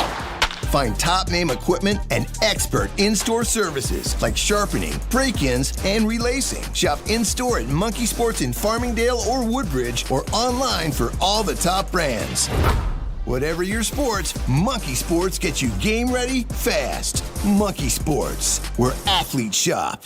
Find top-name equipment and expert in-store services like sharpening, break-ins, and relacing. Shop in-store at Monkey Sports in Farmingdale or Woodbridge, or online for all the top brands. Whatever your sports, Monkey Sports gets you game ready fast. Monkey Sports, where athletes shop.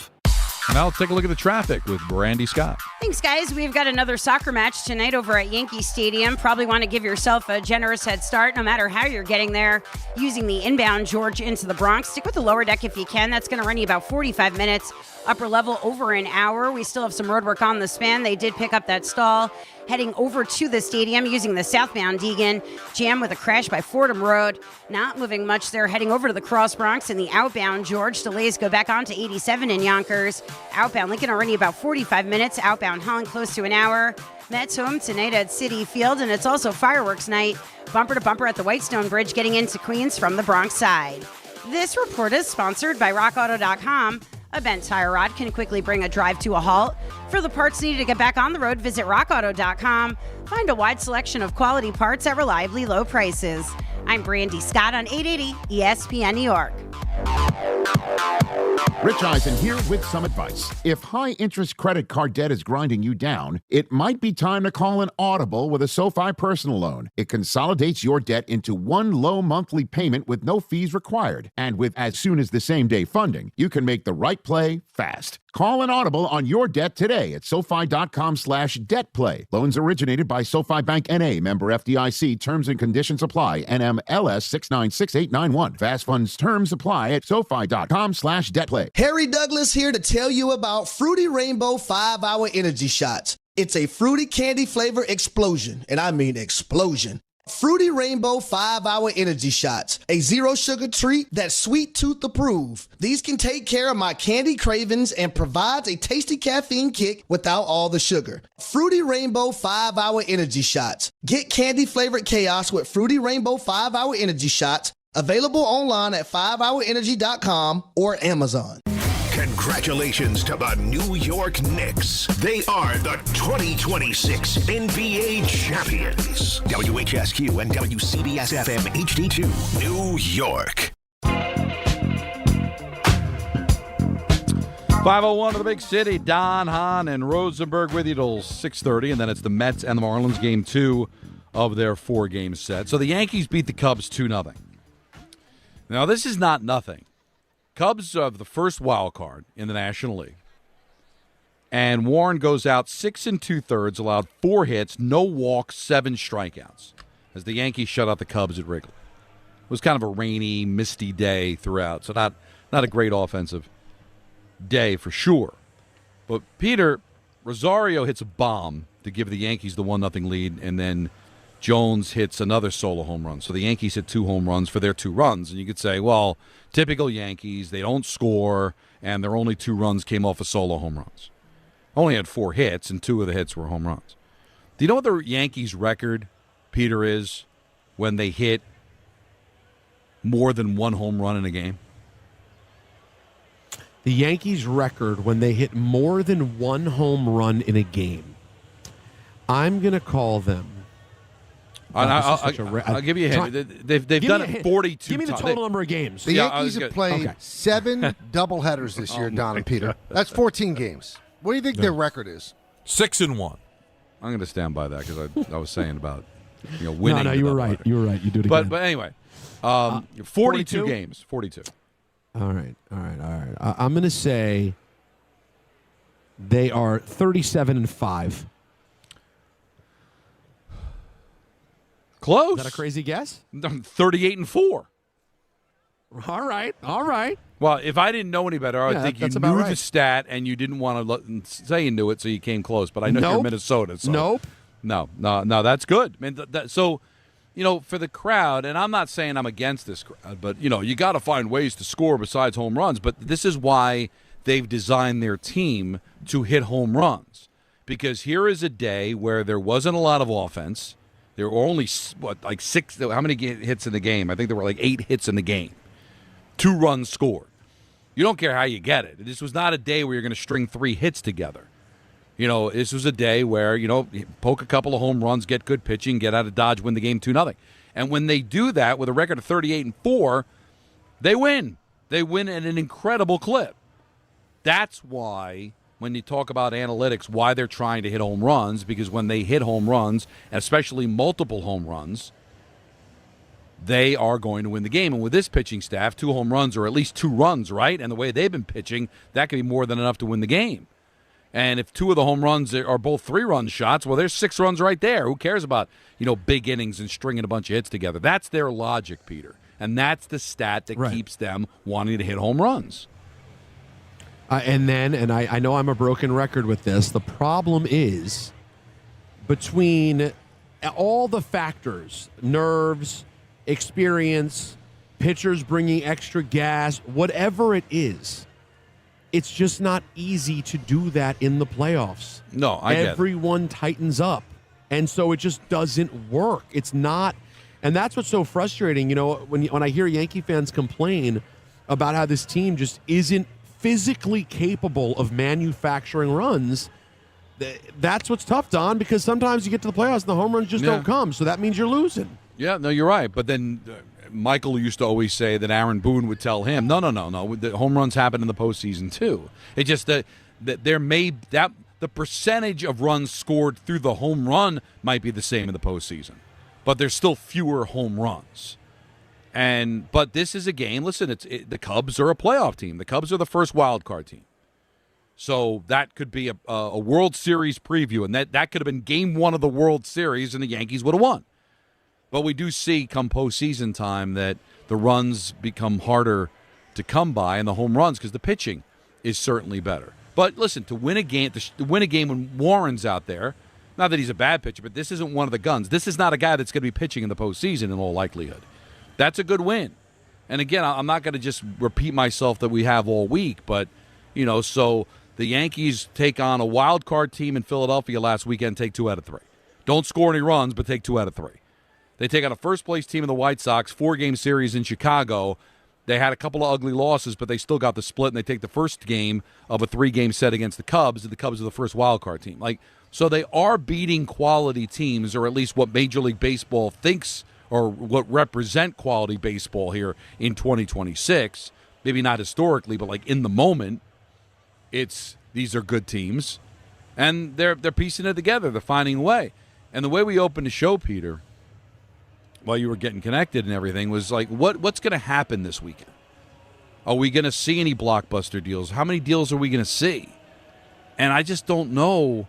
Now let's take a look at the traffic with Brandy Scott. Thanks, guys. We've got another soccer match tonight over at Yankee Stadium. Probably want to give yourself a generous head start, no matter how you're getting there, using the inbound George into the Bronx. Stick with the lower deck if you can. That's going to run you about 45 minutes. Upper level over an hour. We still have some road work on the span. They did pick up that stall. Heading over to the stadium using the southbound Deegan. Jam with a crash by Fordham Road. Not moving much there. Heading over to the Cross Bronx and the outbound George. Delays go back on to 87 in Yonkers. Outbound Lincoln will run you about 45 minutes. Outbound inbound Hahn close to an hour. Mets home tonight at Citi Field, and it's also fireworks night, bumper to bumper at the Whitestone Bridge, getting into Queens from the Bronx side. This report is sponsored by RockAuto.com. A bent tire rod can quickly bring a drive to a halt. For the parts needed to get back on the road, visit RockAuto.com. Find a wide selection of quality parts at reliably low prices. I'm Brandy Scott on 880 ESPN New York. Rich Eisen here with some advice. If high-interest credit card debt is grinding you down, it might be time to call an audible with a SoFi personal loan. It consolidates your debt into one low monthly payment with no fees required. And with as soon as the same-day funding, you can make the right play fast. Call an audible on your debt today at SoFi.com/debtplay. Loans originated by SoFi Bank N.A., member FDIC. Terms and conditions apply. NMLS 696891. Fast funds terms apply at SoFi.com/debtplay. Harry Douglas here to tell you about Fruity Rainbow 5-Hour Energy Shots. It's a fruity candy flavor explosion, and I mean explosion. Fruity Rainbow 5-Hour Energy Shots, a zero-sugar treat that's sweet tooth approved. These can take care of my candy cravings and provides a tasty caffeine kick without all the sugar. Fruity Rainbow 5-Hour Energy Shots. Get candy-flavored chaos with Fruity Rainbow 5-Hour Energy Shots. Available online at 5hourenergy.com or Amazon. Congratulations to the New York Knicks. They are the 2026 NBA champions. WHSQ and WCBS FM HD2, New York. 5:01 to the big city. Don, Hahn, and Rosenberg with you till 6:30, and then it's the Mets and the Marlins, game 2 of their 4-game set. So the Yankees beat the Cubs 2-0. Now, this is not nothing. Cubs have the first wild card in the National League. And Warren goes out 6 2/3, allowed 4 hits, no walks, 7 strikeouts, as the Yankees shut out the Cubs at Wrigley. It was kind of a rainy, misty day throughout, so not a great offensive day for sure. But Peter, Rosario hits a bomb to give the Yankees the 1-0 lead, and then Jones hits another solo home run. So the Yankees hit 2 home runs for their 2 runs. And you could say, well, typical Yankees, they don't score, and their only 2 runs came off of solo home runs. Only had 4 hits, and 2 of the hits were home runs. Do you know what the Yankees' record, Peter, is when they hit more than 1 home run in a game? The Yankees' record when they hit more than 1 home run in a game. I'm going to call them. I'll give you a hint. They've done it 42 times. Give me the total number of games. The Yankees have played 7 doubleheaders this year, Don and Peter. That's 14 games. What do you think their record is? 6-1. I'm going to stand by that because I was saying about winning. No, you were right. You were right. You do it again. But anyway, 42 games. 42. All right. I'm going to say they are 37-5. Close. Is that a crazy guess? 38-4. All right. Well, if I didn't know any better, I would think you knew the stat and you didn't want to say you knew it, so you came close. But I know you're Minnesota. So. Nope. No, that's good. I mean, so, for the crowd, and I'm not saying I'm against this crowd, but, you got to find ways to score besides home runs. But this is why they've designed their team to hit home runs. Because here is a day where there wasn't a lot of offense. There were only, 6, how many hits in the game? I think there were 8 hits in the game. 2 runs scored. You don't care how you get it. This was not a day where you're going to string 3 hits together. This was a day where, poke a couple of home runs, get good pitching, get out of Dodge, win the game 2-0. And when they do that with a record of 38-4, they win. They win at an incredible clip. That's why, when you talk about analytics, why they're trying to hit home runs, because when they hit home runs, especially multiple home runs, they are going to win the game. And with this pitching staff, 2 home runs or at least 2 runs, right? And the way they've been pitching, that could be more than enough to win the game. And if 2 of the home runs are both 3-run shots, well, there's 6 runs right there. Who cares about, big innings and stringing a bunch of hits together? That's their logic, Peter. And that's the stat that keeps them wanting to hit home runs. And I know I'm a broken record with this, the problem is between all the factors, nerves, experience, pitchers bringing extra gas, whatever it is, it's just not easy to do that in the playoffs. No, I get it. Everyone tightens up. And so it just doesn't work. It's not, and that's what's so frustrating. You know, when I hear Yankee fans complain about how this team just isn't physically capable of manufacturing runs, that's what's tough, Don, because sometimes you get to the playoffs and the home runs just don't come. So that means you're losing. Yeah, no, you're right. But then Michael used to always say that Aaron Boone would tell him, no, the home runs happen in the postseason too. It's just that the percentage of runs scored through the home run might be the same in the postseason, but there's still fewer home runs. But this is a game. Listen, the Cubs are a playoff team. The Cubs are the first wild card team. So that could be a World Series preview, and that could have been game one of the World Series, and the Yankees would have won. But we do see come postseason time that the runs become harder to come by, and the home runs, because the pitching is certainly better. But listen, to win a game when Warren's out there, not that he's a bad pitcher, but this isn't one of the guns. This is not a guy that's going to be pitching in the postseason in all likelihood. That's a good win. And again, I'm not going to just repeat myself that we have all week, but, so the Yankees take on a wild card team in Philadelphia last weekend, take 2 out of 3. Don't score any runs, but take 2 out of 3. They take on a first-place team in the White Sox, 4-game series in Chicago. They had a couple of ugly losses, but they still got the split, and they take the first game of a 3-game set against the Cubs, and the Cubs are the first wild card team. So they are beating quality teams, or at least what Major League Baseball thinks, or what represent quality baseball here in 2026. Maybe not historically, but in the moment, these are good teams, and they're piecing it together. They're finding a way. And the way we opened the show, Peter, while you were getting connected and everything, was what's going to happen this weekend? Are we going to see any blockbuster deals? How many deals are we going to see? And I just don't know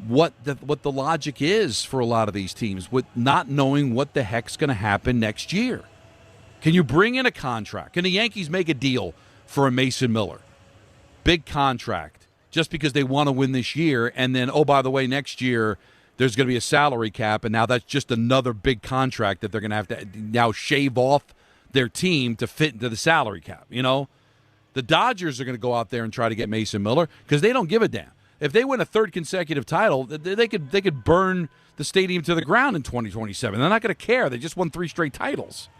what the logic is for a lot of these teams with not knowing what the heck's going to happen next year. Can you bring in a contract? Can the Yankees make a deal for a Mason Miller? Big contract, just because they want to win this year, and then, oh, by the way, next year there's going to be a salary cap, and now that's just another big contract that they're going to have to now shave off their team to fit into the salary cap. The Dodgers are going to go out there and try to get Mason Miller because they don't give a damn. If they win a third consecutive title, they could burn the stadium to the ground in 2027. They're not going to care. They just won 3 straight titles.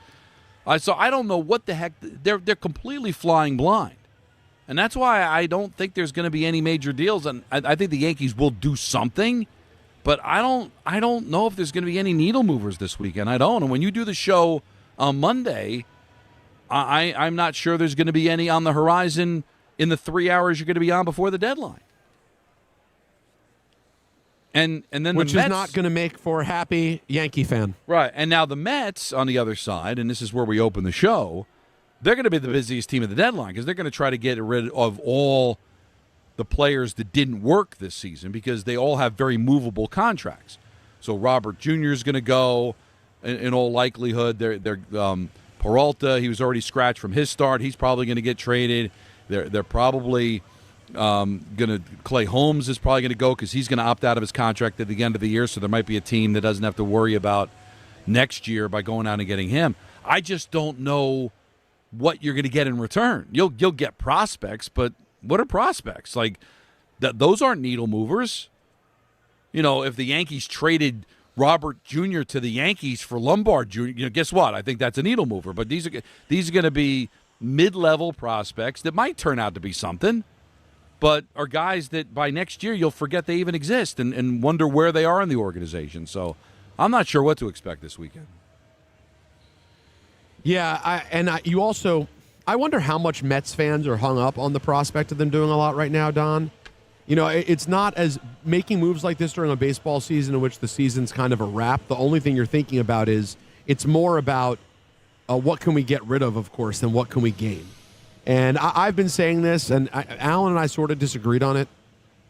So I don't know what the heck. They're completely flying blind. And that's why I don't think there's going to be any major deals. And I think the Yankees will do something. But I don't know if there's going to be any needle movers this weekend. I don't. And when you do the show on Monday, I'm not sure there's going to be any on the horizon in the 3 hours you're going to be on before the deadline. And then which the Mets, is not going to make for a happy Yankee fan. Right. And now the Mets on the other side, and this is where we open the show, they're going to be the busiest team at the deadline because they're going to try to get rid of all the players that didn't work this season because they all have very movable contracts. So Robert Jr. is going to go in all likelihood. They're Peralta, he was already scratched from his start. He's probably going to get traded. They're probably going to Clay Holmes is probably going to go because he's going to opt out of his contract at the end of the year. So there might be a team that doesn't have to worry about next year by going out and getting him. I just don't know what you're going to get in return. You'll get prospects, but what are prospects? Those aren't needle movers. If the Yankees traded Robert Jr. to the Yankees for Lombard Jr., guess what? I think that's a needle mover. But these are going to be mid-level prospects that might turn out to be something, but are guys that by next year you'll forget they even exist and wonder where they are in the organization. So I'm not sure what to expect this weekend. Yeah, I wonder how much Mets fans are hung up on the prospect of them doing a lot right now, Don. It's not as making moves like this during a baseball season in which the season's kind of a wrap. The only thing you're thinking about is it's more about what can we get rid of course, than what can we gain. And I've been saying this, and Alan and I sort of disagreed on it.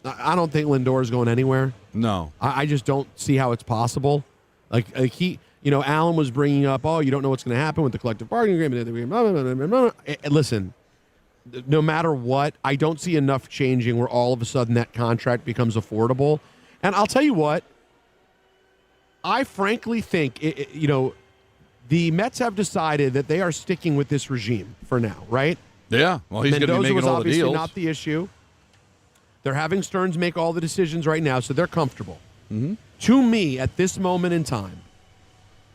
I don't think Lindor is going anywhere. No. I just don't see how it's possible. Alan was bringing up, you don't know what's going to happen with the collective bargaining agreement. Listen, no matter what, I don't see enough changing where all of a sudden that contract becomes affordable. And I'll tell you what, I frankly think, the Mets have decided that they are sticking with this regime for now, right? Yeah, well, he's going to be Mendoza making was all the obviously deals. not the issue. They're having Stearns make all the decisions right now, so they're comfortable. Mm-hmm. To me, at this moment in time,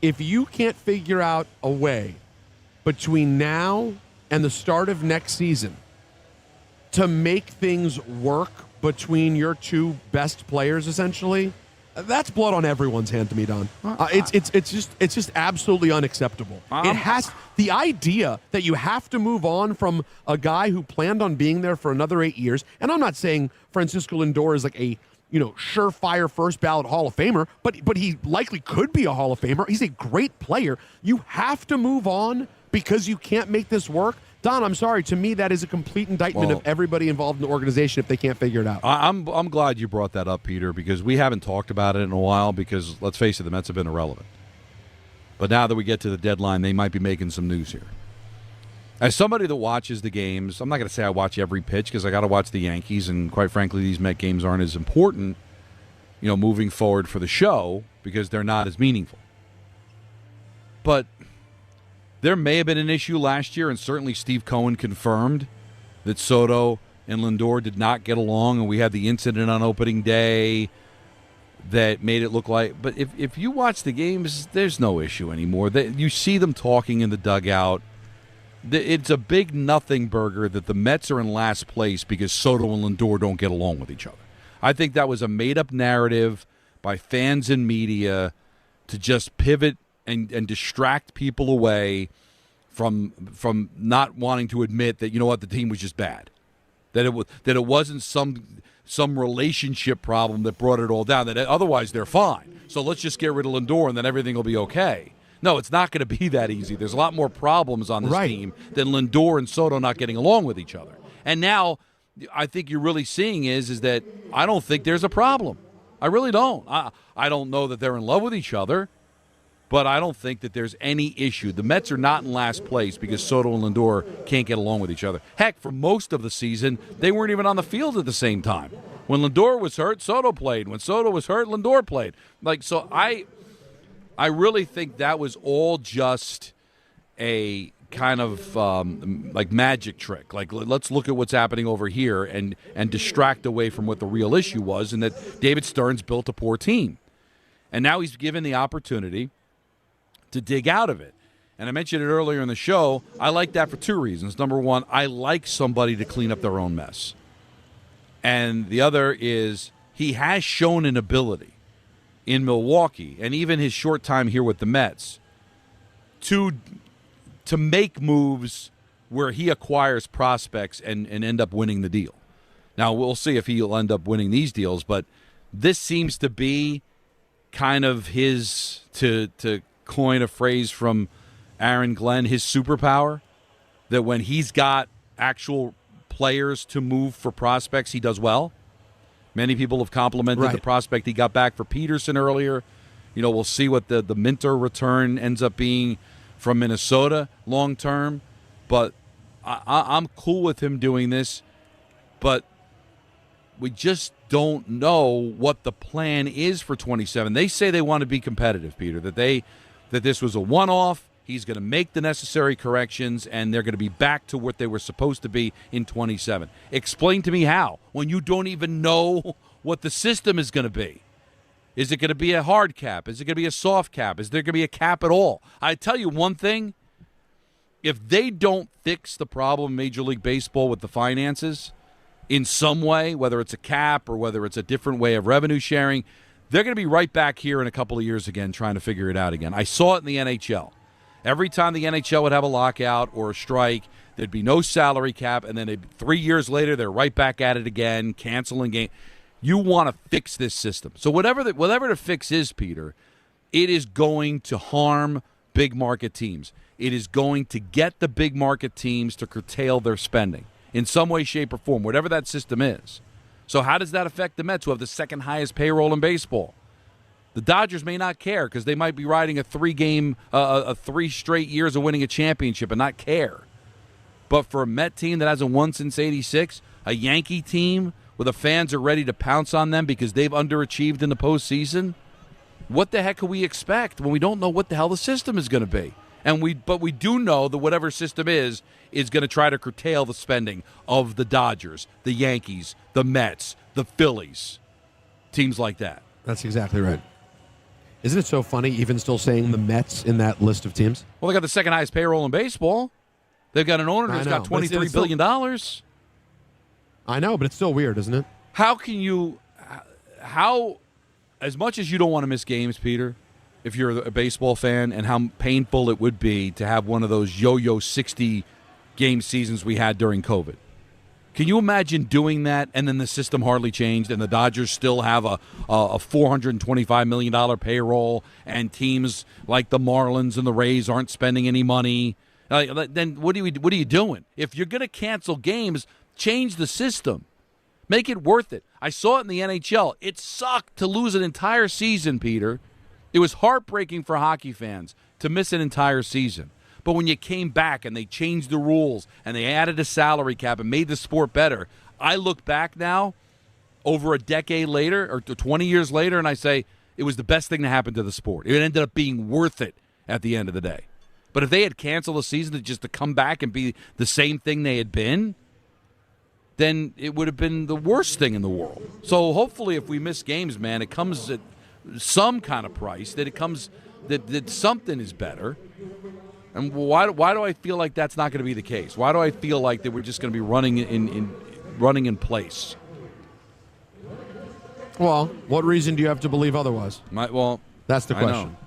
if you can't figure out a way between now and the start of next season to make things work between your two best players, essentially, that's blood on everyone's hand to me, Don. It's just absolutely unacceptable. It has the idea that you have to move on from a guy who planned on being there for another 8 years. And I'm not saying Francisco Lindor is like a surefire first ballot Hall of Famer, but he likely could be a Hall of Famer. He's a great player. You have to move on because you can't make this work. Don, I'm sorry. To me, that is a complete indictment of everybody involved in the organization if they can't figure it out. I'm glad you brought that up, Peter, because we haven't talked about it in a while because, let's face it, the Mets have been irrelevant. But now that we get to the deadline, they might be making some news here. As somebody that watches the games, I'm not going to say I watch every pitch because I got to watch the Yankees, and quite frankly, these Met games aren't as important, moving forward for the show because they're not as meaningful. But there may have been an issue last year, and certainly Steve Cohen confirmed that Soto and Lindor did not get along, and we had the incident on opening day that made it look like. But if you watch the games, there's no issue anymore. You see them talking in the dugout. It's a big nothing burger that the Mets are in last place because Soto and Lindor don't get along with each other. I think that was a made-up narrative by fans and media to just pivot and distract people away from not wanting to admit that, the team was just bad. That it wasn't some relationship problem that brought it all down, that otherwise they're fine. So let's just get rid of Lindor and then everything will be okay. No, it's not going to be that easy. There's a lot more problems on this team than Lindor and Soto not getting along with each other. And now I think you're really seeing is that I don't think there's a problem. I really don't. I don't know that they're in love with each other, but I don't think that there's any issue. The Mets are not in last place because Soto and Lindor can't get along with each other. Heck, for most of the season, they weren't even on the field at the same time. When Lindor was hurt, Soto played. When Soto was hurt, Lindor played. So I really think that was all just a kind of like magic trick. Like, let's look at what's happening over here and distract away from what the real issue was, and that David Stearns built a poor team. And now he's given the opportunity to dig out of it. And I mentioned it earlier in the show. I like that for two reasons. Number one, I like somebody to clean up their own mess. And the other is he has shown an ability in Milwaukee, and even his short time here with the Mets, to make moves where he acquires prospects and end up winning the deal. Now, we'll see if he'll end up winning these deals, but this seems to be kind of his, to coin a phrase from Aaron Glenn, his superpower, that when he's got actual players to move for prospects, he does well. Many people have complimented the prospect he got back for Peterson earlier. We'll see what the Minter return ends up being from Minnesota long term. But I'm cool with him doing this. But we just don't know what the plan is for 27. They say they want to be competitive, Peter, that this was a one-off. He's going to make the necessary corrections, and they're going to be back to what they were supposed to be in 27. Explain to me how, when you don't even know what the system is going to be. Is it going to be a hard cap? Is it going to be a soft cap? Is there going to be a cap at all? I tell you one thing. If they don't fix the problem in Major League Baseball with the finances in some way, whether it's a cap or whether it's a different way of revenue sharing, they're going to be right back here in a couple of years again trying to figure it out again. I saw it in the NHL. Every time the NHL would have a lockout or a strike, there'd be no salary cap, and then 3 years later, they're right back at it again, canceling game. You want to fix this system. So whatever the fix is, Peter, it is going to harm big market teams. It is going to get the big market teams to curtail their spending in some way, shape, or form, whatever that system is. So how does that affect the Mets, who have the second highest payroll in baseball? The Dodgers may not care because they might be riding a 3 straight years of winning a championship and not care. But for a Met team that hasn't won since '86, a Yankee team where the fans are ready to pounce on them because they've underachieved in the postseason, what the heck can we expect when we don't know what the hell the system is going to be? But we do know that whatever system is going to try to curtail the spending of the Dodgers, the Yankees, the Mets, the Phillies, teams like that. That's exactly right. Isn't it so funny even still saying the Mets in that list of teams? Well, they got the second highest payroll in baseball. They've got an owner who's got $23 billion. I know, but it's still weird, isn't it? How can you as much as you don't want to miss games, Peter, if you're a baseball fan, and how painful it would be to have one of those yo-yo 60-game seasons we had during COVID. Can you imagine doing that, and then the system hardly changed, and the Dodgers still have a $425 million payroll, and teams like the Marlins and the Rays aren't spending any money? Then what are you doing? If you're going to cancel games, change the system. Make it worth it. I saw it in the NHL. It sucked to lose an entire season, Peter. It was heartbreaking for hockey fans to miss an entire season. But when you came back and they changed the rules and they added a salary cap and made the sport better, I look back now, over a decade later or 20 years later, and I say it was the best thing to happen to the sport. It ended up being worth it at the end of the day. But if they had canceled the season just to come back and be the same thing they had been, then it would have been the worst thing in the world. So hopefully if we miss games, man, it comes at some kind of price, that it comes that something is better. And why do I feel like that's not going to be the case? Why do I feel like that we're just going to be running in place? Well, what reason do you have to believe otherwise? That's the question.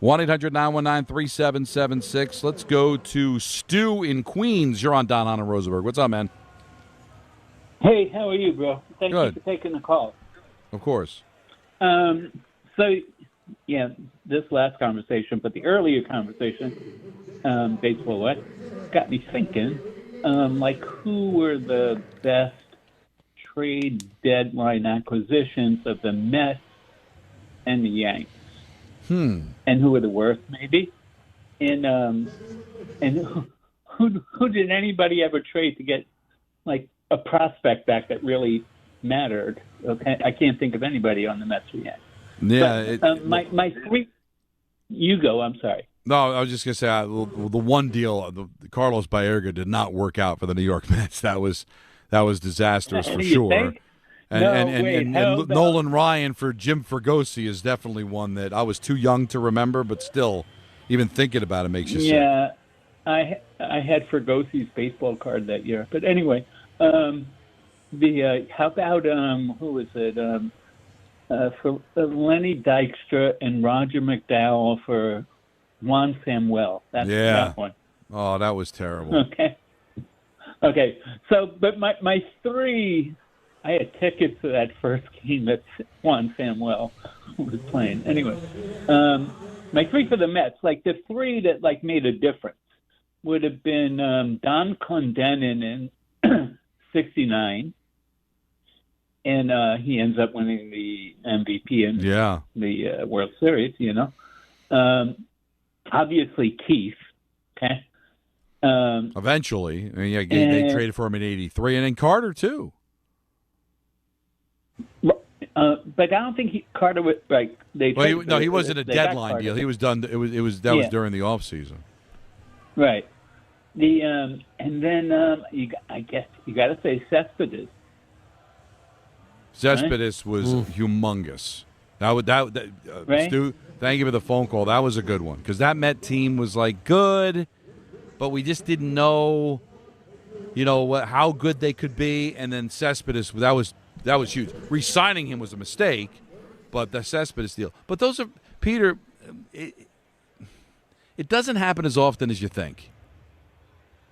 1-800-919-3776. Let's go to Stu in Queens. You're on Don, Hahn, and Rosenberg. What's up, man? Hey, how are you, bro? Thank you for taking the call. Of course. This last conversation, but the earlier conversation, baseball, what got me thinking, who were the best trade deadline acquisitions of the Mets and the Yankees? And who were the worst, maybe? And who did anybody ever trade to get, a prospect back that really mattered? Okay, I can't think of anybody on the Mets yet. Yeah, but, my three. You go. I'm sorry. No, I was just gonna say the one deal, the Carlos Baerga did not work out for the New York Mets. That was disastrous for sure. And Nolan Ryan for Jim Fregosi is definitely one that I was too young to remember, but still, even thinking about it makes you sick. Yeah, I had Fergosi's baseball card that year. But anyway, how about who was it? For Lenny Dykstra and Roger McDowell for Juan Samuel. That's that one. Oh, that was terrible. Okay. So, but my three, I had tickets to that first game that Juan Samuel was playing. Anyway, my three for the Mets, the three that made a difference would have been Don Clendenin in '69. And he ends up winning the MVP in the World Series, Obviously, Keith, okay? Eventually. I mean, they traded for him in '83, and then Carter, too. But I don't think Carter was, he wasn't a deadline deal. He was done. That was during the offseason. Right. And then I guess you got to say Cespedes. Cespedes was humongous. Right? Stu, thank you for the phone call. That was a good one because that Met team was good, but we just didn't know, how good they could be. And then Cespedes, that was huge. Re-signing him was a mistake, but the Cespedes deal. But those are Peter. It doesn't happen as often as you think.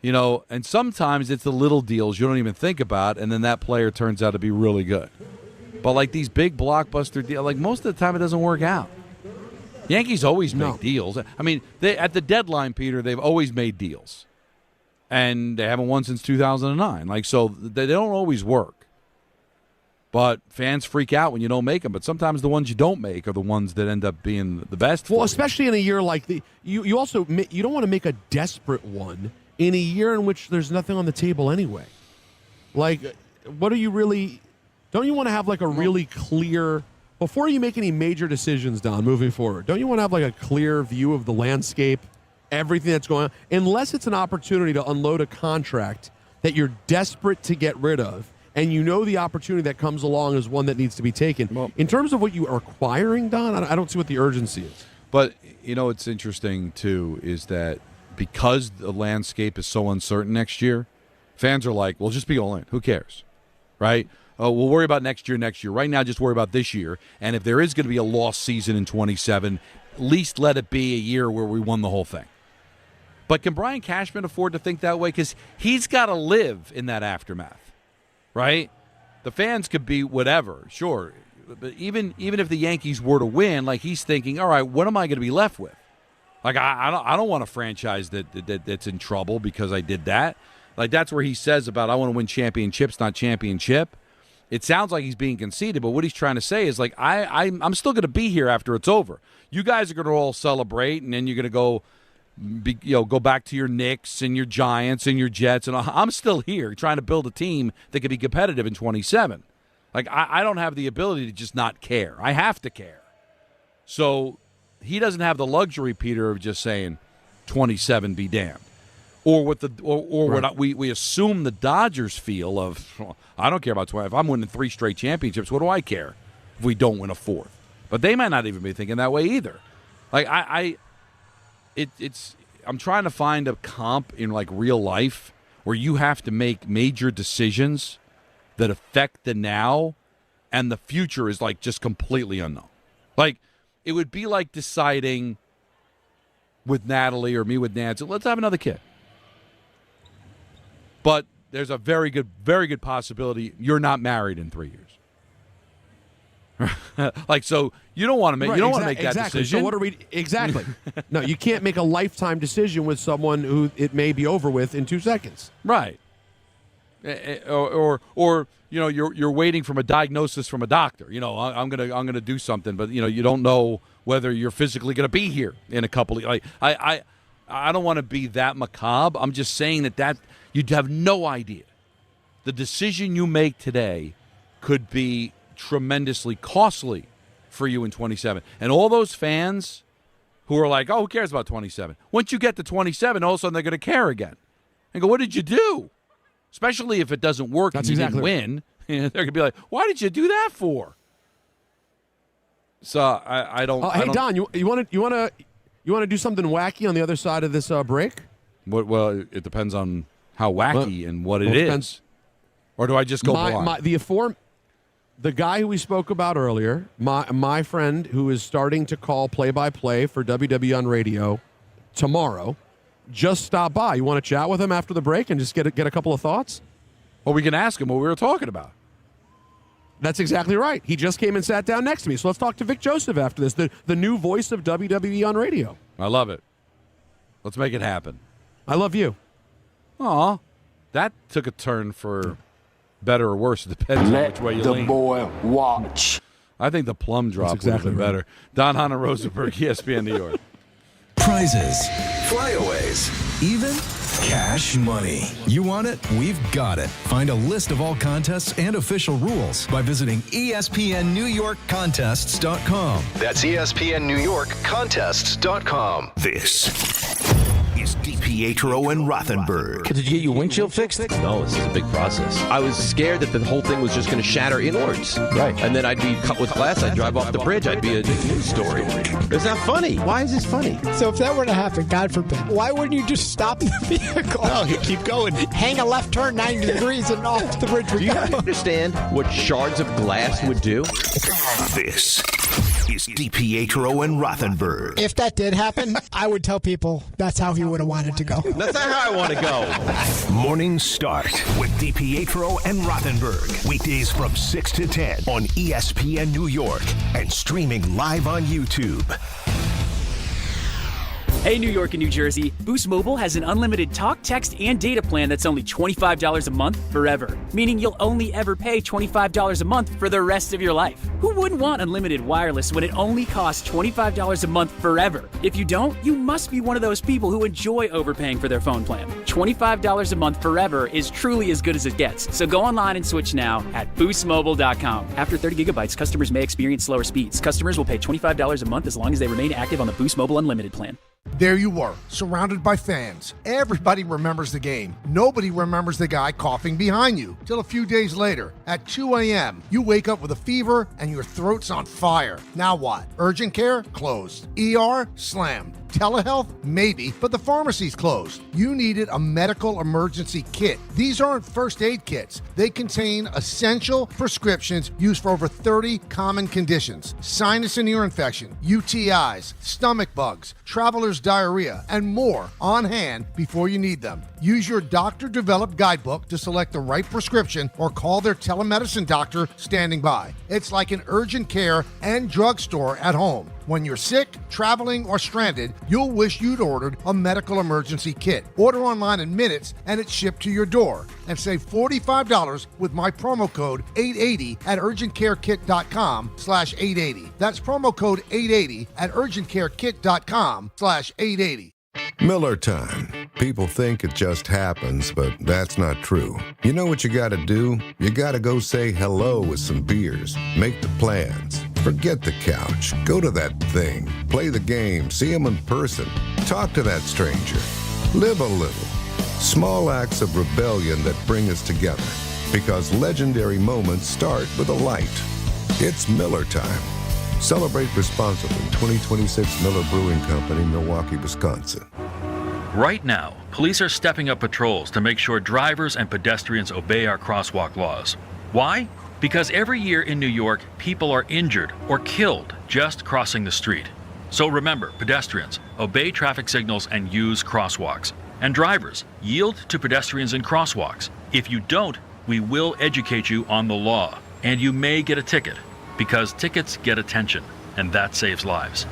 And sometimes it's the little deals you don't even think about, and then that player turns out to be really good. But these big blockbuster deals, most of the time it doesn't work out. Yankees always make deals. I mean, at the deadline, Peter, they've always made deals. And they haven't won since 2009. So they don't always work. But fans freak out when you don't make them. But sometimes the ones you don't make are the ones that end up being the best. Well, especially in a year like you also you don't want to make a desperate one in a year in which there's nothing on the table anyway. What are you really... Don't you want to have a really clear... Before you make any major decisions, Don, moving forward, don't you want to have a clear view of the landscape everything that's going on, unless it's an opportunity to unload a contract that you're desperate to get rid of, and you know the opportunity that comes along is one that needs to be taken. Well, in terms of what you are acquiring, Don, I don't see what the urgency is. But, what's interesting, too, is that because the landscape is so uncertain next year, fans are like, well, just be all in. Who cares? Right? We'll worry about next year. Right now, just worry about this year. And if there is going to be a lost season in 27, at least let it be a year where we won the whole thing. But can Brian Cashman afford to think that way? Because he's got to live in that aftermath, right? The fans could be whatever, sure. But even if the Yankees were to win, like he's thinking, all right, what am I going to be left with? Like I don't want a franchise that's in trouble because I did that. Like that's where he says about I want to win championships, not championship. It sounds like he's being conceited, but what he's trying to say is like I'm still going to be here after it's over. You guys are going to all celebrate, and then you're going to go back to your Knicks and your Giants and your Jets, and I'm still here trying to build a team that could be competitive in 27. Like I don't have the ability to just not care. I have to care. So he doesn't have the luxury, Peter, of just saying 27 be damned. Or what what we assume the Dodgers feel of, well, I don't care about 20. If I'm winning 3 straight championships, what do I care if we don't win a 4th? But they might not even be thinking that way either. Like I'm trying to find a comp in like real life where you have to make major decisions that affect the now, and the future is like just completely unknown. Like it would be like deciding with Natalie or me with Nancy, let's have another kid. But there's a very good possibility you're not married in 3 years. Like, so you don't want to make that decision. So what are we exactly? No, you can't make a lifetime decision with someone who it may be over with in 2 seconds. Right. Or you're waiting from a diagnosis from a doctor. I'm gonna do something, but you don't know whether you're physically gonna be here in a couple of I don't want to be that macabre. I'm just saying that you'd have no idea. The decision you make today could be tremendously costly for you in 27. And all those fans who are like, oh, who cares about 27? Once you get to 27, all of a sudden they're going to care again. And go, what did you do? Especially if it doesn't work and you didn't win. They're going to be like, why did you do that for? So I don't. Hey, Don, you want to do something wacky on the other side of this break? Well, it depends on how wacky and what it is. Or do I just go blind? The guy who we spoke about earlier, my friend who is starting to call play-by-play for WWE on radio tomorrow, just stopped by. You want to chat with him after the break and just get a couple of thoughts? Well, we can ask him what we were talking about. That's exactly right. He just came and sat down next to me. So let's talk to Vic Joseph after this, the new voice of WWE on radio. I love it. Let's make it happen. I love you. Aw, that took a turn for better or worse. It depends on which way you lean. Let the boy watch. I think the plum drop would have been better. Don, Hahn, and Rosenberg, ESPN New York. Prizes, flyaways, even cash money. You want it? We've got it. Find a list of all contests and official rules by visiting ESPNNewYorkContests.com. That's ESPNNewYorkContests.com. This is DiPietro and Rothenberg. Did you get your windshield fixed? No, this is a big process. I was scared that the whole thing was just going to shatter inwards. Right. And then I'd be cut with glass. I'd drive off the bridge. I'd be a news story. It's not funny. Why is this funny? So if that were to happen, God forbid, why wouldn't you just stop the vehicle? No, you keep going. Hang a left turn 90 degrees and off the bridge we go. Do you understand what shards of glass would do? This is DiPietro and Rothenberg. If that did happen, I would tell people that's how he would have wanted to go. That's not how I want to go. Morning Start with DiPietro and Rothenberg. Weekdays from 6 to 10 on ESPN New York and streaming live on YouTube. Hey, New York and New Jersey, Boost Mobile has an unlimited talk, text, and data plan that's only $25 a month forever, meaning you'll only ever pay $25 a month for the rest of your life. Who wouldn't want unlimited wireless when it only costs $25 a month forever? If you don't, you must be one of those people who enjoy overpaying for their phone plan. $25 a month forever is truly as good as it gets, so go online and switch now at boostmobile.com. After 30 gigabytes, customers may experience slower speeds. Customers will pay $25 a month as long as they remain active on the Boost Mobile Unlimited plan. There you were, surrounded by fans. Everybody remembers the game. Nobody remembers the guy coughing behind you. Till a few days later, at 2 a.m., you wake up with a fever and your throat's on fire. Now what? Urgent care? Closed. ER? Slammed. Telehealth? Maybe, but the pharmacy's closed. You needed a medical emergency kit. These aren't first aid kits. They contain essential prescriptions used for over 30 common conditions. Sinus and ear infection, UTIs, stomach bugs, traveler's diarrhea, and more on hand before you need them. Use your doctor-developed guidebook to select the right prescription or call their telemedicine doctor standing by. It's like an urgent care and drugstore at home. When you're sick, traveling, or stranded, you'll wish you'd ordered a medical emergency kit. Order online in minutes and it's shipped to your door. And save $45 with my promo code 880 at urgentcarekit.com/880. That's promo code 880 at urgentcarekit.com/880. Miller time. People think it just happens, but that's not true. You know what you gotta do? You gotta go say hello with some beers. Make the plans. Forget the couch. Go to that thing. Play the game. See him in person. Talk to that stranger. Live a little. Small acts of rebellion that bring us together. Because legendary moments start with a light. It's Miller time. Celebrate responsibly. 2026 Miller Brewing Company, Milwaukee, Wisconsin. Right now, police are stepping up patrols to make sure drivers and pedestrians obey our crosswalk laws. Why? Because every year in New York, people are injured or killed just crossing the street. So remember, pedestrians, obey traffic signals and use crosswalks. And drivers, yield to pedestrians in crosswalks. If you don't, we will educate you on the law, and you may get a ticket, because tickets get attention, and that saves lives.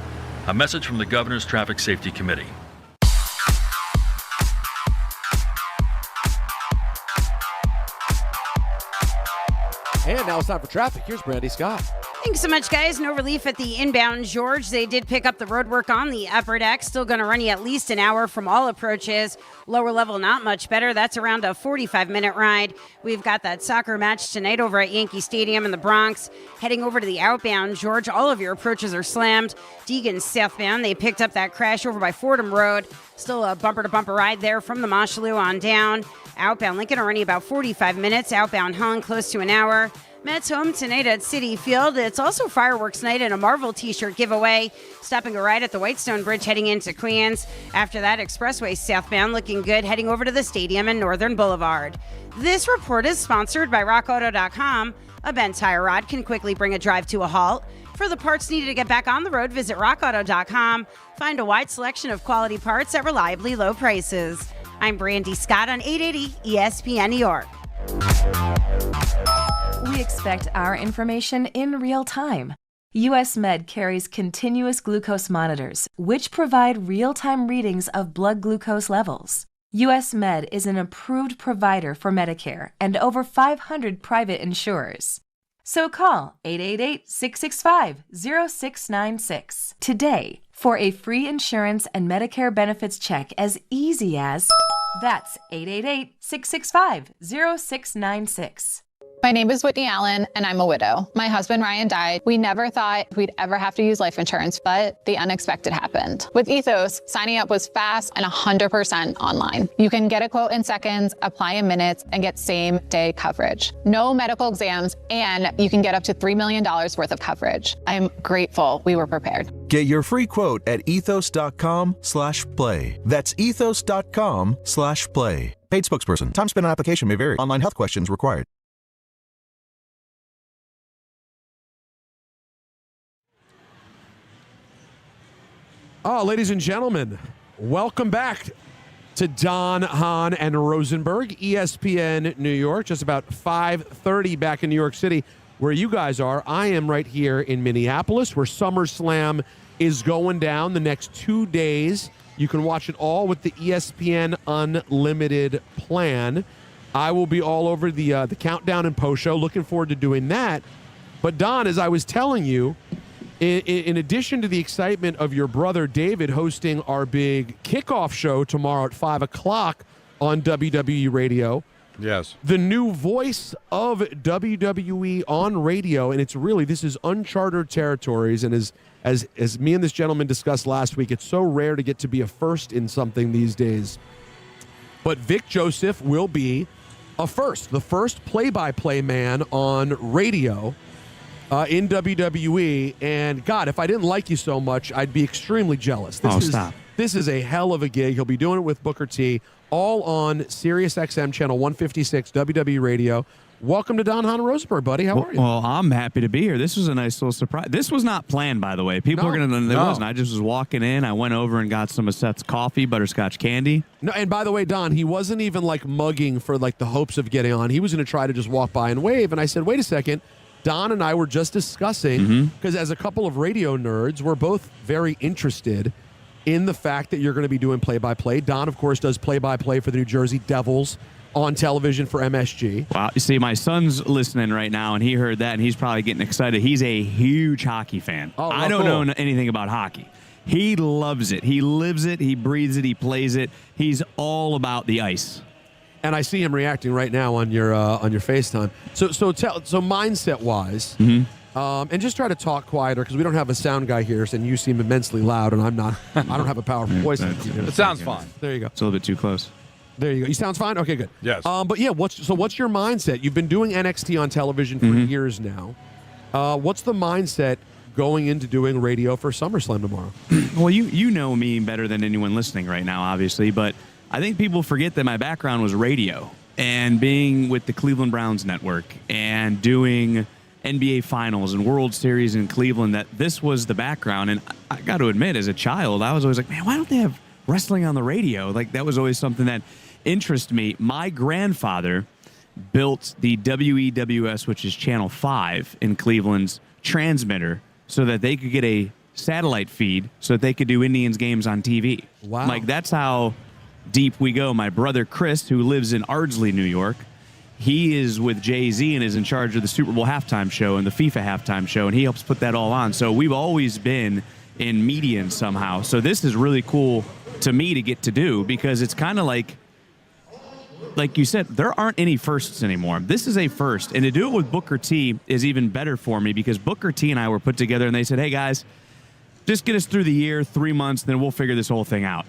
A message from the Governor's Traffic Safety Committee. And now it's time for traffic. Here's Brandy Scott. Thanks so much, guys. No relief at the inbound George. They did pick up the road work on the upper deck. Still going to run you at least an hour from all approaches. Lower level, not much better. That's around a 45-minute ride. We've got that soccer match tonight over at Yankee Stadium in the Bronx. Heading over to the outbound George, all of your approaches are slammed. Deegan southbound, they picked up that crash over by Fordham Road. Still a bumper-to-bumper ride there from the Mosholu on down. Outbound Lincoln are running about 45 minutes. Outbound Hahn close to an hour. Mets home tonight at Citi Field. It's also fireworks night and a Marvel t-shirt giveaway. Stopping a ride at the Whitestone Bridge heading into Queens. After that, Expressway southbound looking good heading over to the stadium and Northern Boulevard. This report is sponsored by RockAuto.com. A bent tire rod can quickly bring a drive to a halt. For the parts needed to get back on the road, visit RockAuto.com. Find a wide selection of quality parts at reliably low prices. I'm Brandy Scott on 880 ESPN New York. We expect our information in real time. US Med carries continuous glucose monitors, which provide real-time readings of blood glucose levels. US Med is an approved provider for Medicare and over 500 private insurers. So call 888-665-0696 today for a free insurance and Medicare benefits check as easy as... That's 888-665-0696. My name is Whitney Allen, and I'm a widow. My husband, Ryan, died. We never thought we'd ever have to use life insurance, but the unexpected happened. With Ethos, signing up was fast and 100% online. You can get a quote in seconds, apply in minutes, and get same-day coverage. No medical exams, and you can get up to $3 million worth of coverage. I'm grateful we were prepared. Get your free quote at ethos.com/play. That's ethos.com/play. Paid spokesperson. Time spent on application may vary. Online health questions required. Oh, ladies and gentlemen, welcome back to Don, Hahn, and Rosenberg, ESPN New York. Just about 5:30 back in New York City, where you guys are. I am right here in Minneapolis, where SummerSlam is going down the next 2 days. You can watch it all with the ESPN Unlimited plan. I will be all over the countdown and post show. Looking forward to doing that. But Don, as I was telling you, in addition to the excitement of your brother David hosting our big kickoff show tomorrow at 5 o'clock on WWE Radio. Yes. The new voice of WWE on radio, and this is uncharted territories, and as as me and this gentleman discussed last week, it's so rare to get to be a first in something these days. But Vic Joseph will be a first, the first play-by-play man on radio in WWE. And God, if I didn't like you so much, I'd be extremely jealous. Stop. This is a hell of a gig. He'll be doing it with Booker T, all on Sirius XM channel 156 WWE Radio. Welcome to Don Hahn and Rosenberg, buddy. How are you? Well, I'm happy to be here. This was a nice little surprise. This was not planned, by the way. People are going to know it wasn't. I just was walking in. I went over and got some of Seth's coffee, butterscotch candy. No, and by the way, Don, he wasn't even like mugging for like the hopes of getting on. He was going to try to just walk by and wave. And I said, wait a second. Don and I were just discussing, because as a couple of radio nerds, we're both very interested in the fact that you're going to be doing play-by-play. Don, of course, does play-by-play for the New Jersey Devils on television for MSG. Wow. You see, my son's listening right now, and he heard that, and he's probably getting excited. He's a huge hockey fan. I don't know anything about hockey. He loves it. He lives it. He breathes it. He plays it. He's all about the ice. And I see him reacting right now on your FaceTime. So mindset-wise, and just try to talk quieter because we don't have a sound guy here, and you seem immensely loud, and I'm not. I don't have a powerful voice. It sounds fine. There you go. It's a little bit too close. There you go. You sounds fine? Okay, good. Yes. But yeah, what's your mindset? You've been doing NXT on television for years now. What's the mindset going into doing radio for SummerSlam tomorrow? Well, you know me better than anyone listening right now, obviously, but I think people forget that my background was radio and being with the Cleveland Browns network and doing NBA Finals and World Series in Cleveland, that this was the background. And I got to admit, as a child, I was always like, man, why don't they have wrestling on the radio? Like, that was always something that interested me. My grandfather built the WEWS, which is Channel 5 in Cleveland's transmitter, so that they could get a satellite feed so that they could do Indians games on TV. Wow. Like, that's how deep we go. My brother Chris, who lives in Ardsley, New York, he is with Jay-Z and is in charge of the Super Bowl halftime show and the FIFA halftime show, and he helps put that all on. So we've always been in media somehow. So this is really cool to me to get to do, because it's kind of like you said, there aren't any firsts anymore. This is a first. And to do it with Booker T is even better for me, because Booker T and I were put together and they said, hey, guys, just get us through the year, 3 months, then we'll figure this whole thing out.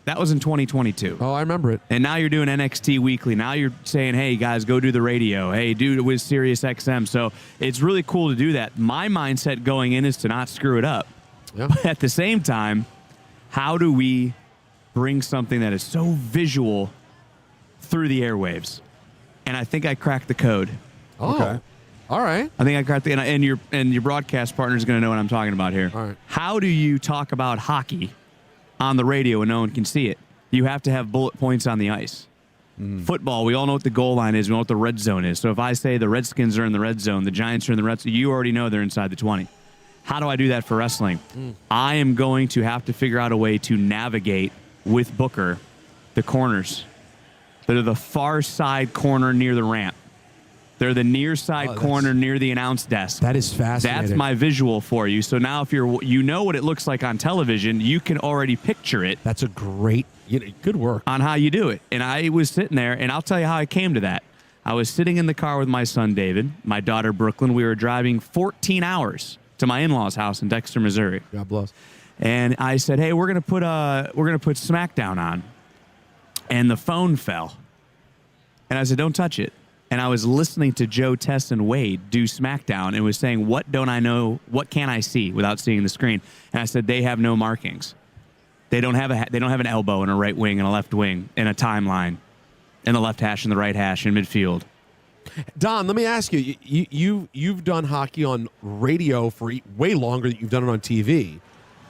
That was in 2022. Oh, I remember it. And now you're doing NXT weekly. Now you're saying, hey, guys, go do the radio. Hey, do it with Sirius XM. So it's really cool to do that. My mindset going in is to not screw it up. Yeah. But at the same time, how do we bring something that is so visual through the airwaves? And I think I cracked the code. Oh, okay. All right. I think I cracked the and your broadcast partner is going to know what I'm talking about here. All right. How do you talk about hockey on the radio and no one can see it? You have to have bullet points on the ice. Football, we all know what the goal line is. We know what the red zone is. So if I say the Redskins are in the red zone, the Giants are in the red zone, you already know they're inside the 20. How do I do that for wrestling? I am going to have to figure out a way to navigate with Booker the corners. They're the far side corner near the ramp. They're the near side corner near the announce desk. That is fascinating. That's my visual for you. So now if you know what it looks like on television, you can already picture it. That's a great, good work. On how you do it. And I was sitting there, and I'll tell you how I came to that. I was sitting in the car with my son, David, my daughter, Brooklyn. We were driving 14 hours to my in-laws' house in Dexter, Missouri. God bless. And I said, hey, we're gonna put SmackDown on. And the phone fell. And I said, don't touch it. And I was listening to Joe, Tess, and Wade do SmackDown and was saying, what don't I know? What can I see without seeing the screen? And I said, they have no markings. They don't have an elbow and a right wing and a left wing and a timeline and the left hash and the right hash in midfield. Don, let me ask you, you've done hockey on radio for way longer than you've done it on TV.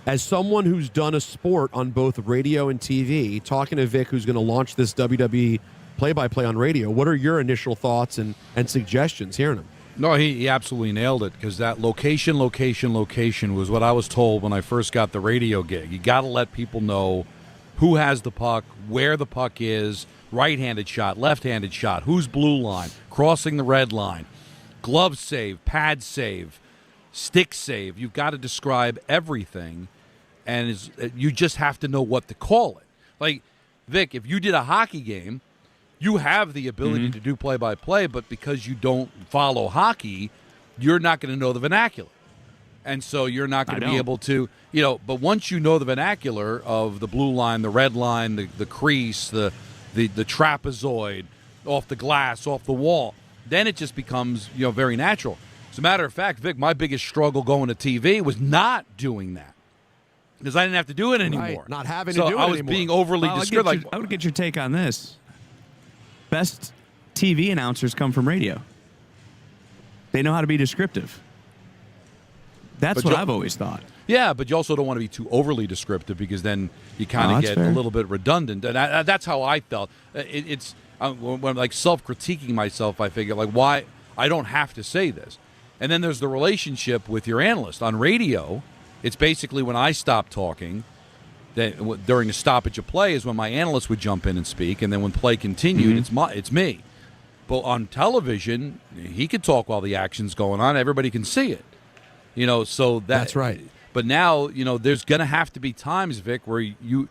As someone who's done a sport on both radio and TV, talking to Vic, who's going to launch this WWE play-by-play on radio, what are your initial thoughts and suggestions hearing him? No, he absolutely nailed it, because that location was what I was told when I first got the radio gig. You got to let people know who has the puck, where the puck is, right-handed shot, left-handed shot, who's blue line, crossing the red line, glove save, pad save, stick save. You've got to describe everything, and you just have to know what to call it. Like, Vic, if you did a hockey game, you have the ability to do play-by-play, but because you don't follow hockey, you're not going to know the vernacular. And so you're not going to be able to, but once you know the vernacular of the blue line, the red line, the crease, the trapezoid, off the glass, off the wall, then it just becomes, very natural. As a matter of fact, Vic, my biggest struggle going to TV was not doing that. Because I didn't have to do it anymore. Right, not having to do it anymore. So I was being overly descriptive. I would get your take on this. Best TV announcers come from radio. They know how to be descriptive. That's what I've always thought. Yeah, but you also don't want to be too overly descriptive because then you kind of get a little bit redundant. And that's how I felt. It's when I'm like self-critiquing myself, I figure, like, why I don't have to say this. And then there's the relationship with your analyst. On radio, it's basically when I stop talking, that during the stoppage of play is when my analyst would jump in and speak, and then when play continued, it's me. But on television, he could talk while the action's going on. Everybody can see it. So that's right. But now, there's going to have to be times, Vic, where you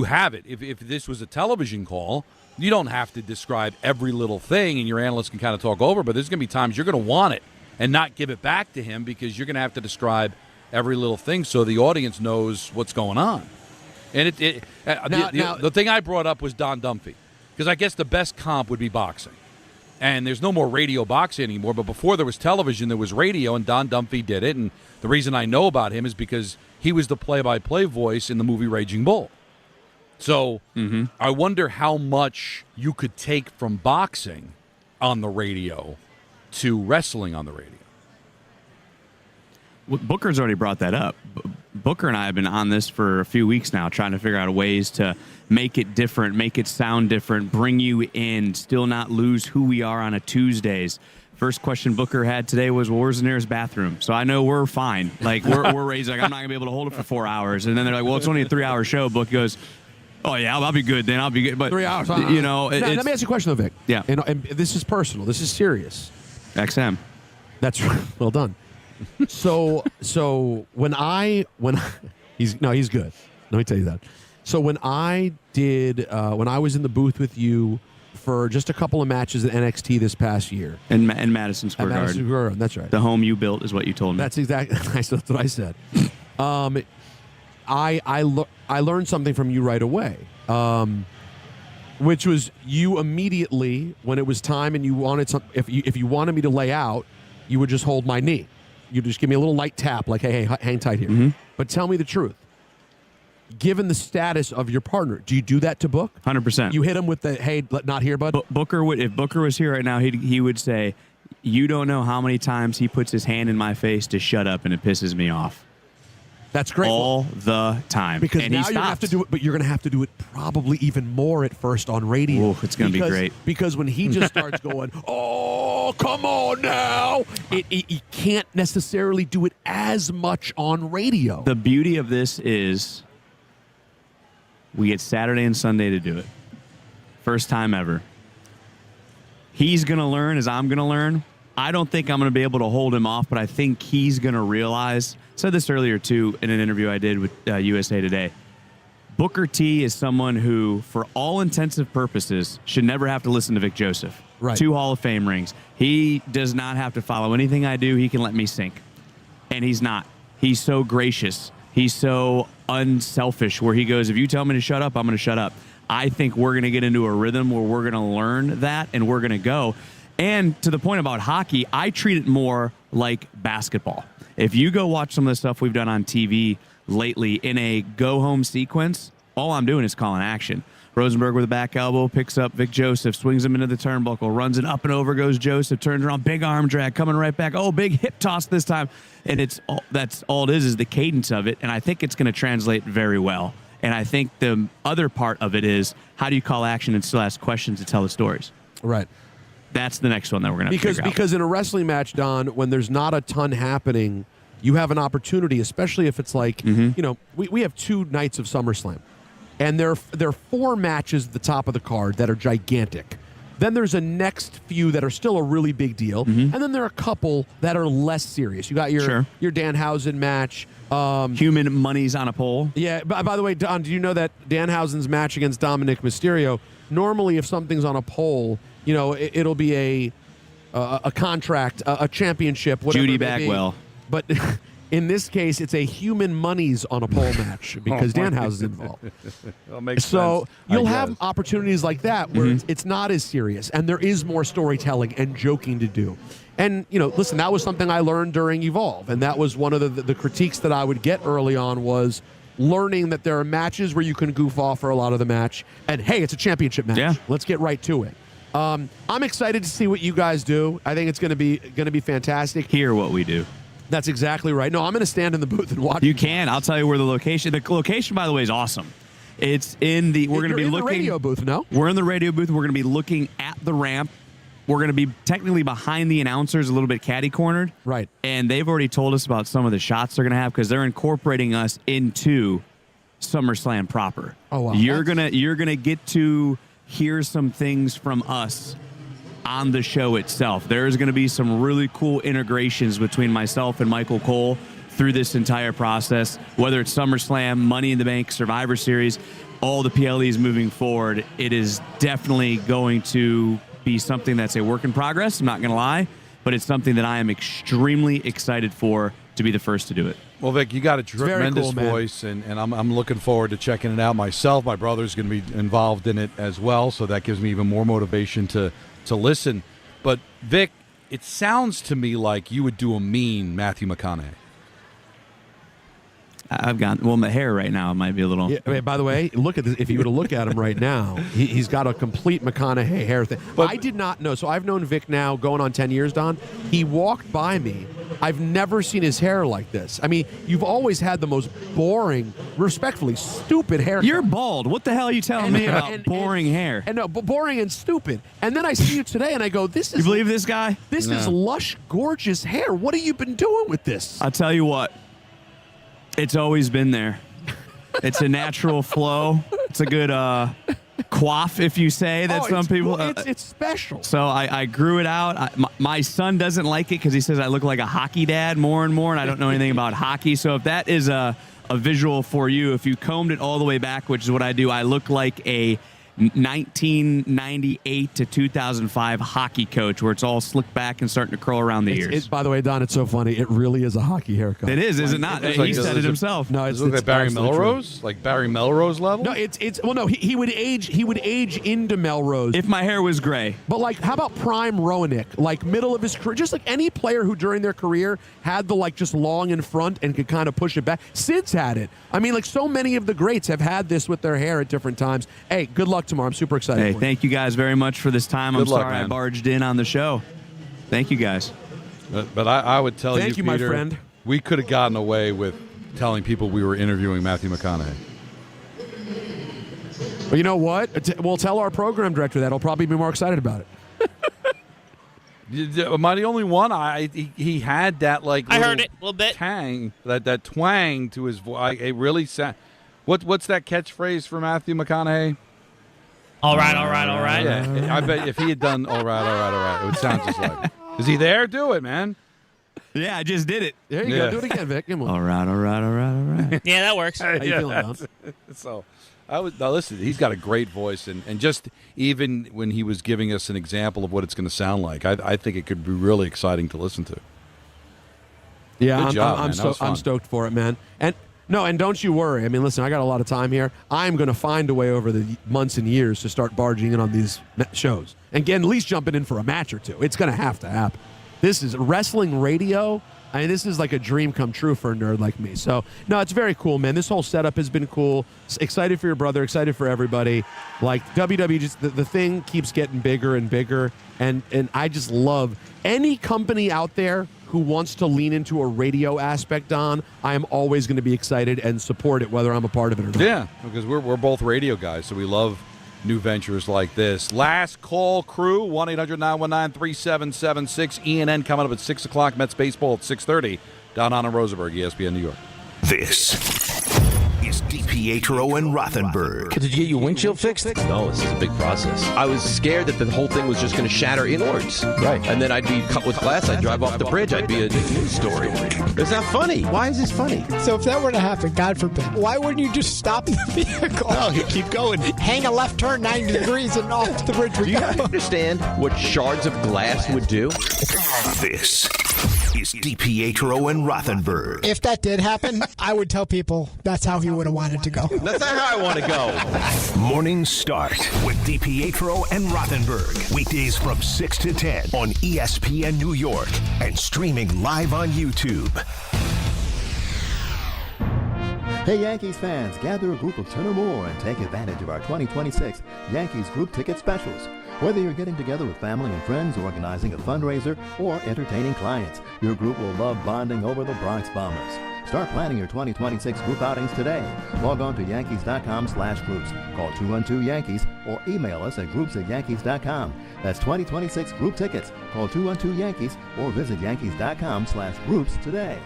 have it. If this was a television call, you don't have to describe every little thing, and your analyst can kind of talk over. But there's going to be times you're going to want it and not give it back to him because you're going to have to describe every little thing so the audience knows what's going on. And the thing I brought up was Don Dumphy, because I guess the best comp would be boxing. And there's no more radio boxing anymore, but before there was television, there was radio, and Don Dumphy did it. And the reason I know about him is because he was the play-by-play voice in the movie Raging Bull. So I wonder how much you could take from boxing on the radio to wrestling on the radio. Booker's already brought that up. Booker and I have been on this for a few weeks now, trying to figure out ways to make it different, make it sound different, bring you in, still not lose who we are on a Tuesdays. First question Booker had today was, well, where's the nearest bathroom? So I know we're fine. Like, we're raised, like, I'm not going to be able to hold it for 4 hours. And then they're like, well, it's only a 3-hour show. Book goes, oh, yeah, I'll be good then. I'll be good. But 3 hours. Let me ask you a question, though, Vic. Yeah. And this is personal. This is serious. XM. That's right. Well done. So when he's good. Let me tell you that. So when I was in the booth with you for just a couple of matches at NXT this past year, in Madison Square Garden. That's right. The home you built is what you told me. That's exactly. That's what I said. I learned something from you right away, which was you immediately, when it was time and you wanted some, if you wanted me to lay out, you would just hold my knee. You just give me a little light tap, like, hey, hang tight here. But tell me the truth. Given the status of your partner, do you do that to Book? 100%. You hit him with the, hey, not here, bud? Booker would, if Booker was here right now, he would say, you don't know how many times he puts his hand in my face to shut up, and it pisses me off. That's great. All the time. Because and now you're going to have to do it, but you're going to have to do it probably even more at first on radio. Ooh, it's going to be great. Because when he just starts going, oh, come on now, he can't necessarily do it as much on radio. The beauty of this is we get Saturday and Sunday to do it. First time ever. He's going to learn as I'm going to learn. I don't think I'm going to be able to hold him off, but I think he's going to realize. I said this earlier, too, in an interview I did with USA Today. Booker T is someone who, for all intensive purposes, should never have to listen to Vic Joseph. Right. 2 Hall of Fame rings. He does not have to follow anything I do. He can let me sink. And he's not. He's so gracious. He's so unselfish where he goes, if you tell me to shut up, I'm going to shut up. I think we're going to get into a rhythm where we're going to learn that and we're going to go. And to the point about hockey, I treat it more like basketball. If you go watch some of the stuff we've done on TV lately in a go-home sequence, all I'm doing is calling action. Rosenberg with a back elbow, picks up Vic Joseph, swings him into the turnbuckle, runs it up and over goes Joseph, turns around, big arm drag, coming right back. Oh, big hip toss this time. And that's all it is the cadence of it. And I think it's going to translate very well. And I think the other part of it is, how do you call action and still ask questions to tell the stories? Right. That's the next one that we're going to figure out. Because in a wrestling match, Don, when there's not a ton happening, you have an opportunity, especially if it's like, we have 2 nights of SummerSlam. And there are 4 matches at the top of the card that are gigantic. Then there's a next few that are still a really big deal. And then there are a couple that are less serious. You got your Danhausen match. Human money's on a pole. Yeah. By the way, Don, do you know that Danhausen's match against Dominic Mysterio, normally if something's on a pole, it'll be a contract, a championship, whatever Judy it may be. Bagwell. But In this case, it's a human monies on a pole match because Danhausen is involved. Well, makes So sense, you'll I have guess. opportunities like that where it's not as serious and there is more storytelling and joking to do. And, listen, that was something I learned during Evolve, and that was one of the critiques that I would get early on was learning that there are matches where you can goof off for a lot of the match, and, hey, it's a championship match. Yeah. Let's get right to it. I'm excited to see what you guys do. I think it's going to be fantastic. Hear what we do. That's exactly right. No, I'm going to stand in the booth and watch. You can. I'll tell you where the location. The location, by the way, is awesome. It's in the. We're going to be looking. The radio booth. No, we're in the radio booth. We're going to be looking at the ramp. We're going to be technically behind the announcers, a little bit catty cornered. Right. And they've already told us about some of the shots they're going to have because they're incorporating us into SummerSlam proper. Oh wow. You're gonna get to hear some things from us on the show itself. There's going to be some really cool integrations between myself and Michael Cole through this entire process, whether it's SummerSlam, Money in the Bank, Survivor Series, all the PLEs moving forward. It is definitely going to be something that's a work in progress. I'm not going to lie, but it's something that I am extremely excited for to be the first to do it. Well, Vic, you got a tremendous cool, man. voice, and I'm looking forward to checking it out myself. My brother's going to be involved in it as well, so that gives me even more motivation to listen. But, Vic, it sounds to me like you would do a mean Matthew McConaughey. I've got, my hair right now might be a little. Yeah, I mean, by the way, look at this. If you were to look at him right now, he's got a complete McConaughey hair thing. But I did not know. So I've known Vic now going on 10 years, Don. He walked by me. I've never seen his hair like this. I mean, you've always had the most boring, respectfully, stupid hair. You're bald. What the hell are you telling me about boring hair? And no, boring and stupid. And then I see you today, and I go, "This is." You believe this guy? This is lush, gorgeous hair. What have you been doing with this? I'll tell you what. It's always been there. It's a natural flow. It's a good coif, if you say that some people. It's special. So I grew it out. My son doesn't like it because he says I look like a hockey dad more and more, and I don't know anything about hockey. So if that is a visual for you, if you combed it all the way back, which is what I do, I look like a 1998 to 2005 hockey coach where it's all slicked back and starting to curl around the ears. By the way, Don, it's so funny. It really is a hockey haircut. It is it not? He said it himself. No, Does it look like Barry Melrose? Like Barry Melrose level? No, he would age into Melrose if my hair was gray. But like, how about prime Roenick? Like middle of his career, just like any player who during their career had the just long in front and could kind of push it back. Sid's had it. I mean, like so many of the greats have had this with their hair at different times. Hey, good luck tomorrow. I'm super excited. Hey, thank you guys very much for this time. I'm sorry I barged in on the show. Thank you guys. But I would tell Thank you, Peter, my friend. We could have gotten away with telling people we were interviewing Matthew McConaughey. Well, you know what? We'll tell our program director that. He'll probably be more excited about it. Am I the only one? He had that I heard it a little bit. Tang, that twang to his voice. It really what's that catchphrase for Matthew McConaughey? All right. Yeah, I bet if he had done all right, it would sound just like. Is he there? Do it, man. Yeah, I just did it. There you go. Do it again, Vic. Come on. All right. Yeah, that works. How you feeling, Don? So, now listen. He's got a great voice, and just even when he was giving us an example of what it's going to sound like, I think it could be really exciting to listen to. Yeah, Good job, man. I'm stoked for it, man. And don't you worry. I mean, listen, I got a lot of time here. I'm going to find a way over the months and years to start barging in on these shows. And again, at least jumping in for a match or two. It's going to happen. This is wrestling radio. I mean, this is like a dream come true for a nerd like me. So, no, it's very cool, man. This whole setup has been cool. Excited for your brother. Excited for everybody. Like, WWE, just the thing keeps getting bigger and bigger. And I just love any company out there who wants to lean into a radio aspect on, I am always going to be excited and support it, whether I'm a part of it or not. Yeah, because we're both radio guys, so we love new ventures like this. Last call crew, 1-800-919-3776. ENN coming up at 6 o'clock. Mets baseball at 6:30. Don Hahn and Rosenberg, ESPN New York. This is DiPietro and Rothenberg. Did you get your windshield fixed? No, this is a big process. I was scared that the whole thing was just going to shatter inwards. Right. And then I'd be cut with glass. I'd drive off the bridge. I'd be a news story. It's not funny. Why is this funny? So if that were to happen, God forbid, why wouldn't you just stop the vehicle? No, you keep going. Hang a left turn 90 degrees and off the bridge we Do you go. understand what shards of glass would do? This is DiPietro and Rothenberg. If that did happen, I would tell people that's how he would have wanted to go. That's not how I want to go. Morning Start with DiPietro and Rothenberg. Weekdays from 6 to 10 on ESPN New York and streaming live on YouTube. Hey Yankees fans, gather a group of 10 or more and take advantage of our 2026 Yankees group ticket specials. Whether you're getting together with family and friends, organizing a fundraiser, or entertaining clients, your group will love bonding over the Bronx Bombers. Start planning your 2026 group outings today. Log on to Yankees.com/groups. Call 212-YANKEES or email us at groups@Yankees.com. That's 2026 group tickets. Call 212-YANKEES or visit Yankees.com/groups today.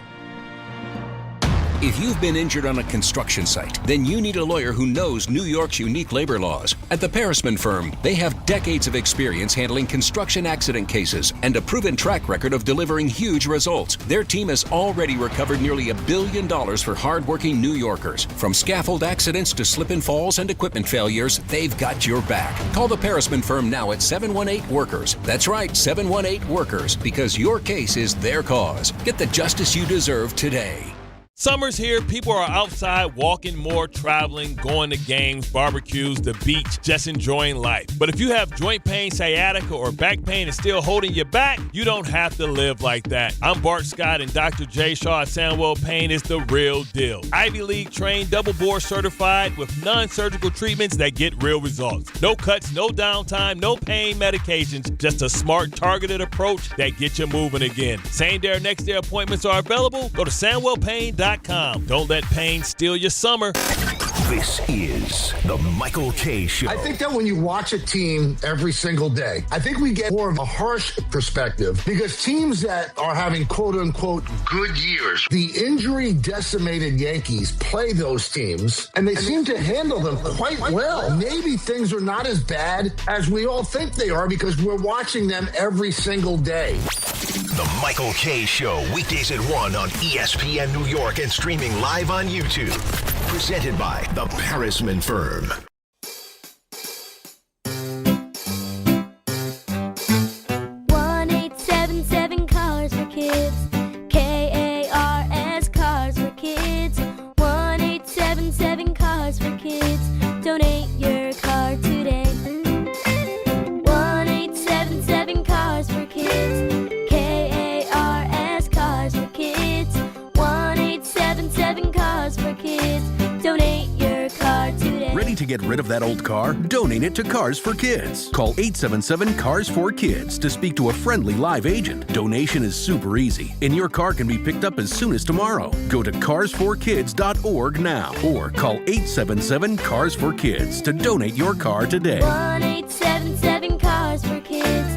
If you've been injured on a construction site, then you need a lawyer who knows New York's unique labor laws. At the Parisman Firm, they have decades of experience handling construction accident cases and a proven track record of delivering huge results. Their team has already recovered nearly $1 billion for hardworking New Yorkers. From scaffold accidents to slip and falls and equipment failures, they've got your back. Call the Parisman Firm now at 718-WORKERS. That's right, 718-WORKERS, because your case is their cause. Get the justice you deserve today. Summer's here. People are outside walking more, traveling, going to games, barbecues, the beach, just enjoying life. But if you have joint pain, sciatica, or back pain is still holding you back, you don't have to live like that. I'm Bart Scott, and Dr. J. Shaw at Sandwell Pain is the real deal. Ivy League trained, double board certified with non-surgical treatments that get real results. No cuts, no downtime, no pain medications, just a smart, targeted approach that gets you moving again. Same day or next day appointments are available. Go to SandwellPain.com. Don't let pain steal your summer. This is the Michael K. Show. I think that when you watch a team every single day, I think we get more of a harsh perspective because teams that are having quote-unquote good years, the injury-decimated Yankees play those teams, and they seem to handle them quite well. Maybe things are not as bad as we all think they are because we're watching them every single day. The Michael K. Show, weekdays at 1 on ESPN New York and streaming live on YouTube. Presented by the Parisman Firm. 1-877 Cars for Kids. KARS Cars for Kids. 1-877 Cars for Kids. Donate your car today. 1-877 Cars for Kids. KARS Cars for Kids. 1-877 Cars for Kids. Donate your car today. Ready to get rid of that old car? Donate it to Cars for Kids. Call 877-CARS-4-KIDS to speak to a friendly live agent. Donation is super easy, and your car can be picked up as soon as tomorrow. Go to carsforkids.org now or call 877-CARS-4-KIDS to donate your car today. 1-877 Cars for Kids.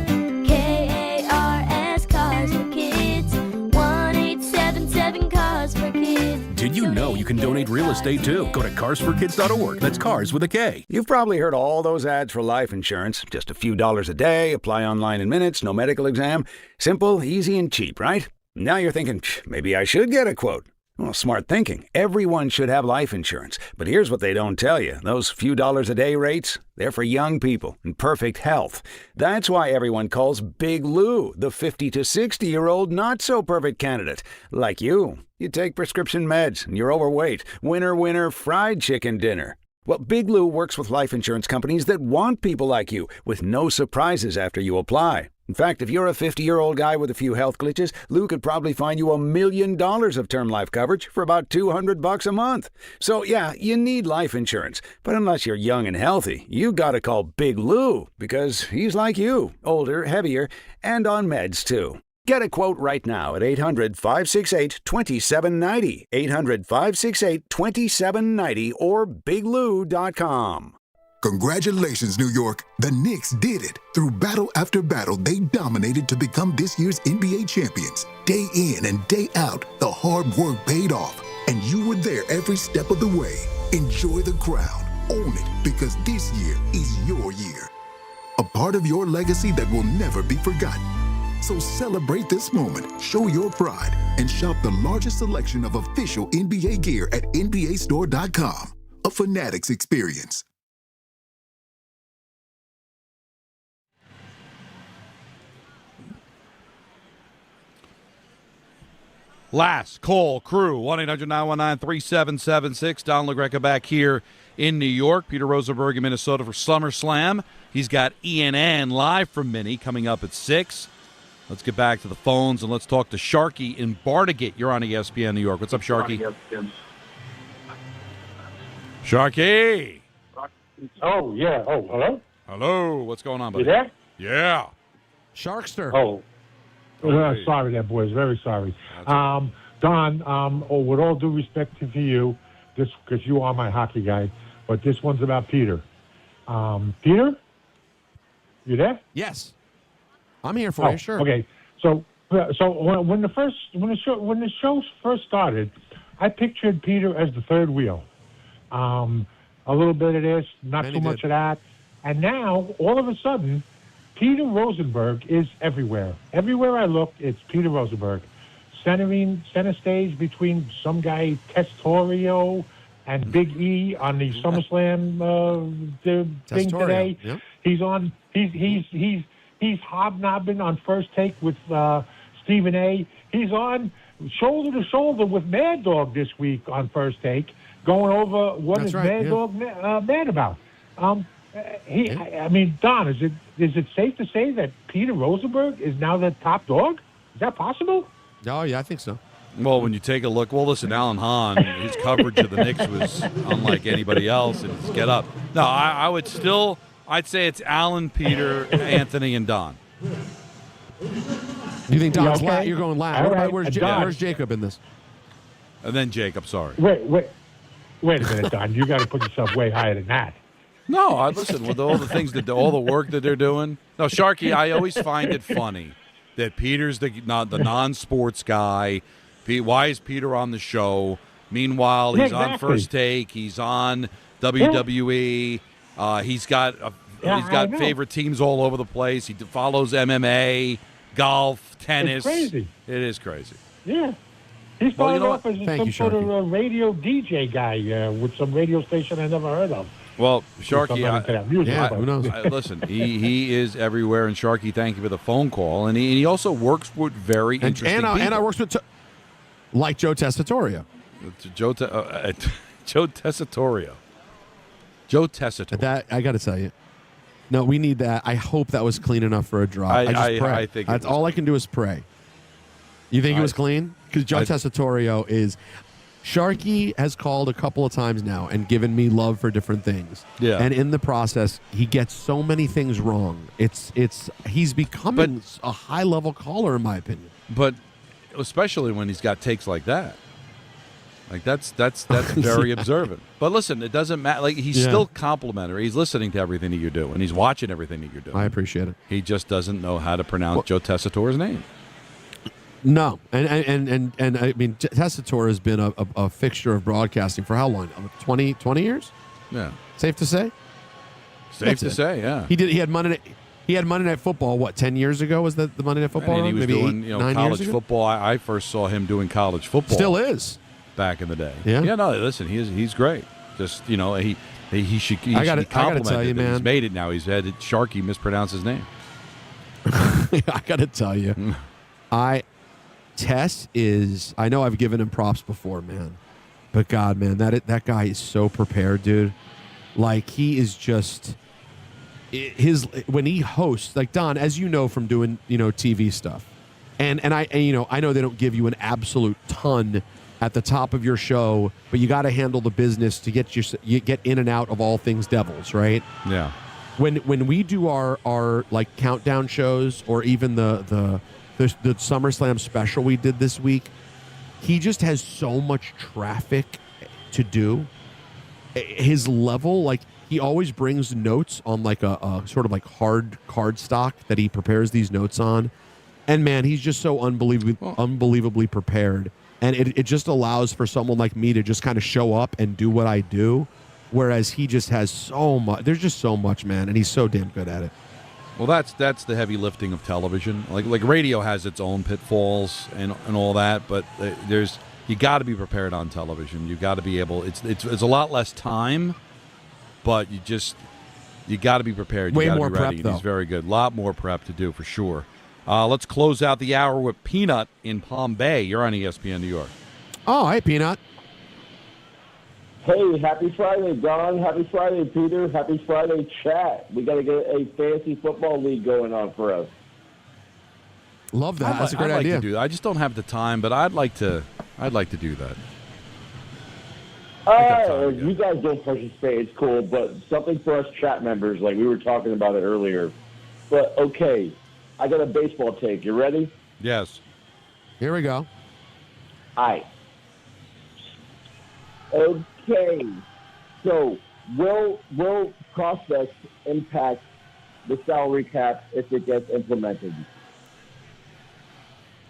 KARS Cars for Kids. 1-877 Cars for Kids. Did you know you can donate real estate too? Go to carsforkids.org. That's cars with a K. You've probably heard all those ads for life insurance. Just a few dollars a day, apply online in minutes, no medical exam. Simple, easy, and cheap, right? Now you're thinking, maybe I should get a quote. Well, smart thinking. Everyone should have life insurance. But here's what they don't tell you. Those few dollars a day rates, they're for young people in perfect health. That's why everyone calls Big Lou the 50 to 60-year-old not-so-perfect candidate. Like you. You take prescription meds and you're overweight. Winner, fried chicken dinner. Well, Big Lou works with life insurance companies that want people like you with no surprises after you apply. In fact, if you're a 50-year-old guy with a few health glitches, Lou could probably find you $1 million of term life coverage for about $200 a month. So, yeah, you need life insurance. But unless you're young and healthy, you gotta call Big Lou because he's like you, older, heavier, and on meds, too. Get a quote right now at 800-568-2790, 800-568-2790, or biglou.com. Congratulations, New York. The Knicks did it. Through battle after battle, they dominated to become this year's NBA champions. Day in and day out, the hard work paid off, and you were there every step of the way. Enjoy the crown. Own it, because this year is your year. A part of your legacy that will never be forgotten. So celebrate this moment, show your pride, and shop the largest selection of official NBA gear at NBAstore.com. A Fanatics experience. Last call crew, 1-800-919-3776. Don LaGreca back here in New York. Peter Rosenberg in Minnesota for SummerSlam. He's got ENN live from Minnie coming up at 6. Let's get back to the phones and let's talk to Sharky in Barnegat. You're on ESPN New York. What's up, Sharky? Sharky! Oh, yeah. Oh, hello? Hello. What's going on, buddy? You there? Yeah. Sharkster. Oh. Sorry there, boys. Very sorry. Don, with all due respect to you, this because you are my hockey guy, but this one's about Peter. Peter? You there? Yes. I'm here for you, sure. Okay. So when the show first started, I pictured Peter as the third wheel. A little bit of this, not too much of that. And now, all of a sudden, Peter Rosenberg is everywhere. Everywhere I look, it's Peter Rosenberg. Center stage between some guy, Testorio, and Big E on the SummerSlam thing today. Yep. He's on. He's hobnobbing on First Take with Stephen A. He's on shoulder to shoulder with Mad Dog this week on First Take, going over what is Mad Dog mad about. I mean, Don, is it safe to say that Peter Rosenberg is now the top dog? Is that possible? Oh, yeah, I think so. Well, when you take a look, listen, Alan Hahn, his coverage of the Knicks was unlike anybody else. And it's get up. No, I'd say it's Alan, Peter, Anthony, and Don. You think Don's okay? You're going last. All right. Where's Jacob in this? And then Jacob, sorry. Wait a minute, Don. You got to put yourself way higher than that. No, I listen with all the things all the work that they're doing. No, Sharky, I always find it funny that Peter's the non-sports guy. Why is Peter on the show? Meanwhile, he's on First Take. He's on WWE. He's got favorite teams all over the place. He follows MMA, golf, tennis. It's crazy. It is crazy. Yeah. He's started off as some sort Sharky. of radio DJ guy with some radio station I never heard of. Well, Sharky, who knows? Listen, he is everywhere, and Sharky, thank you for the phone call. And he also works with very interesting people. And I works with, like Joe Tessitorio. Joe Tessitorio. Joe Tessitorio. That, I got to tell you. No, we need that. I hope that was clean enough for a drop. I just pray. I think that's all I can do is pray. You think it was clean? Because Joe Tessitorio is... Sharky has called a couple of times now and given me love for different things. Yeah. And in the process, he gets so many things wrong. He's becoming a high-level caller, in my opinion. But especially when he's got takes like that. Like that's very observant. But listen, it doesn't matter. Like he's still complimentary. He's listening to everything that you're doing. He's watching everything that you're doing. I appreciate it. He just doesn't know how to pronounce Joe Tessitore's name. No, and I mean, Tessitore has been a fixture of broadcasting for how long? 20 years? Yeah. Safe to say? Safe to say, yeah. He had Monday Night Football, what, 10 years ago was the Monday Night Football? And he was maybe doing 9 college years ago? football. I first saw him doing college football. Still is. Back in the day. Yeah. Yeah, no, listen, he's great. Just, he should be complimented. I gotta tell you, man. He's made it now. He's had Sharky mispronounce his name. I got to tell you. Tess is, I know I've given him props before, man. But God, man, that guy is so prepared, dude. Like, he is just, when he hosts, like Don, as you know from doing, TV stuff. And I know they don't give you an absolute ton at the top of your show, but you got to handle the business to you get in and out of all things Devils, right? Yeah. When we do our like countdown shows or even the SummerSlam special we did this week, he just has so much traffic to do. His level, like he always brings notes on like a sort of like hard card stock that he prepares these notes on. And man, he's just so unbelievably prepared. And it just allows for someone like me to just kind of show up and do what I do. Whereas he just has so much. There's just so much, man. And he's so damn good at it. Well, that's the heavy lifting of television. Like radio has its own pitfalls and all that, but you got to be prepared on television. You got to be able. It's a lot less time, but you got to be prepared. You Way gotta more be ready. prep, though. He's very good. A lot more prep to do for sure. Let's close out the hour with Peanut in Palm Bay. You're on ESPN New York. Oh, hey, Peanut. Hey, happy Friday, Don. Happy Friday, Peter. Happy Friday, chat. We got to get a fantasy football league going on for us. Love that. That's a great I'd idea. Like to do that. I just don't have the time, but I'd like to do that. You guys don't participate. It's cool, but something for us chat members, like we were talking about it earlier. But, okay, I got a baseball take. You ready? Yes. Here we go. All right. Okay. So, will prospects impact the salary cap if it gets implemented?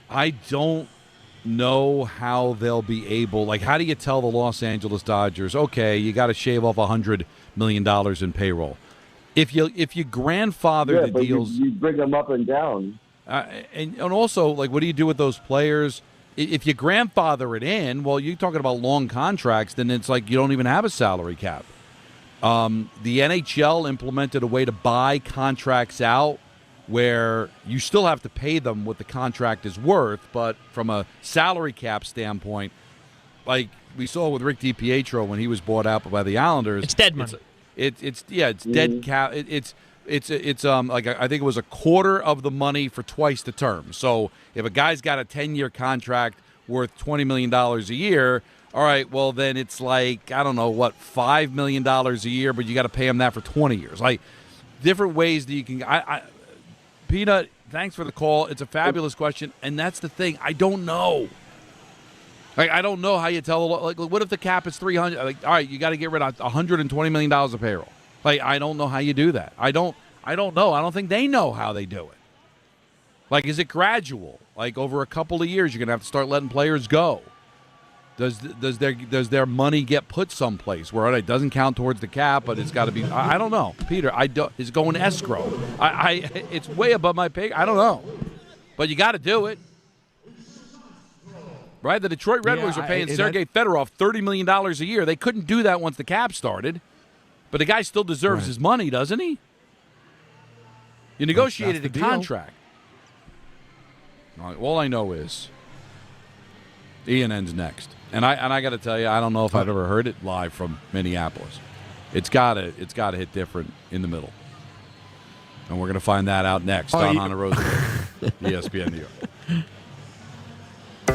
I don't know how they'll be able. Like, how do you tell the Los Angeles Dodgers, okay, you got to shave off $100 million in payroll? If you grandfather the deals, you bring them up and down, and also, like, what do you do with those players? If you grandfather it in, well, you're talking about long contracts, then it's like you don't even have a salary cap. The NHL implemented a way to buy contracts out where you still have to pay them what the contract is worth, but from a salary cap standpoint, like we saw with Rick DiPietro when he was bought out by the Islanders, it's dead money. It's dead cap. It's like I think it was a quarter of the money for twice the term. So if a guy's got a 10-year contract worth $20 million a year, all right, well then it's like, I don't know what, $5 million a year, but you got to pay him that for 20 years. Like different ways that you can. Peanut, thanks for the call. It's a fabulous question, and that's the thing. I don't know. Like, I don't know how you tell. Like, what if the cap is 300? Like, all right, you got to get rid of $120 million of payroll. Like, I don't know how you do that. I don't know. I don't think they know how they do it. Like, is it gradual? Like, over a couple of years, you're gonna have to start letting players go. Does their money get put someplace where it doesn't count towards the cap, but it's got to be? I don't know, Peter. Is going to escrow? It's way above my pay. I don't know, but you got to do it, right? The Detroit Red Wings are paying Sergei Fedorov $30 million a year. They couldn't do that once the cap started, but the guy still deserves his money, doesn't he? You negotiated a contract. All I know is ENN's next. And I got to tell you, I don't know if I've ever heard it live from Minneapolis. It's got to hit different in the middle. And we're going to find that out next on Hahn and Rosenberg, ESPN New York.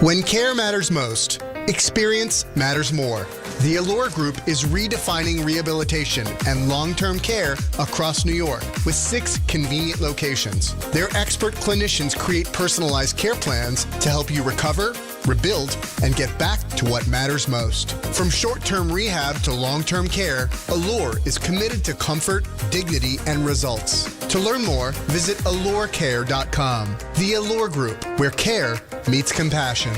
When care matters most, experience matters more. The Allure Group is redefining rehabilitation and long-term care across New York with 6 convenient locations. Their expert clinicians create personalized care plans to help you recover, rebuild, and get back to what matters most. From short-term rehab to long-term care, Allure is committed to comfort, dignity, and results. To learn more, visit allurecare.com. The Allure Group, where care meets compassion.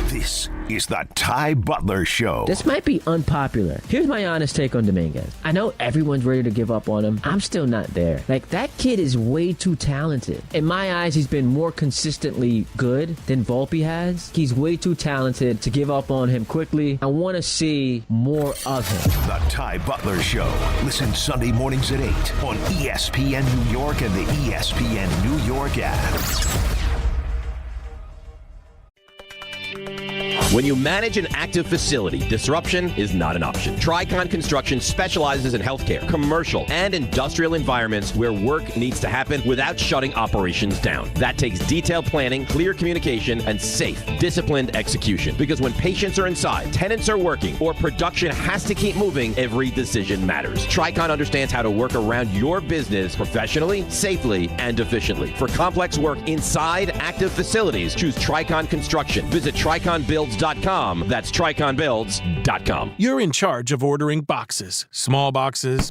This is the Ty Butler Show. This might be unpopular. Here's my honest take on Dominguez. I know everyone's ready to give up on him. I'm still not there. Like, that kid is way too talented. In my eyes, he's been more consistently good than Volpe has. He's way too talented to give up on him quickly. I want to see more of him. The Ty Butler Show. Listen Sunday mornings at 8 on ESPN New York and the ESPN New York app. When you manage an active facility, disruption is not an option. Tricon Construction specializes in healthcare, commercial, and industrial environments where work needs to happen without shutting operations down. That takes detailed planning, clear communication, and safe, disciplined execution. Because when patients are inside, tenants are working, or production has to keep moving, every decision matters. Tricon understands how to work around your business professionally, safely, and efficiently. For complex work inside active facilities, choose Tricon Construction. Visit triconbuilds.com. That's triconbuilds.com. You're in charge of ordering boxes. Small boxes,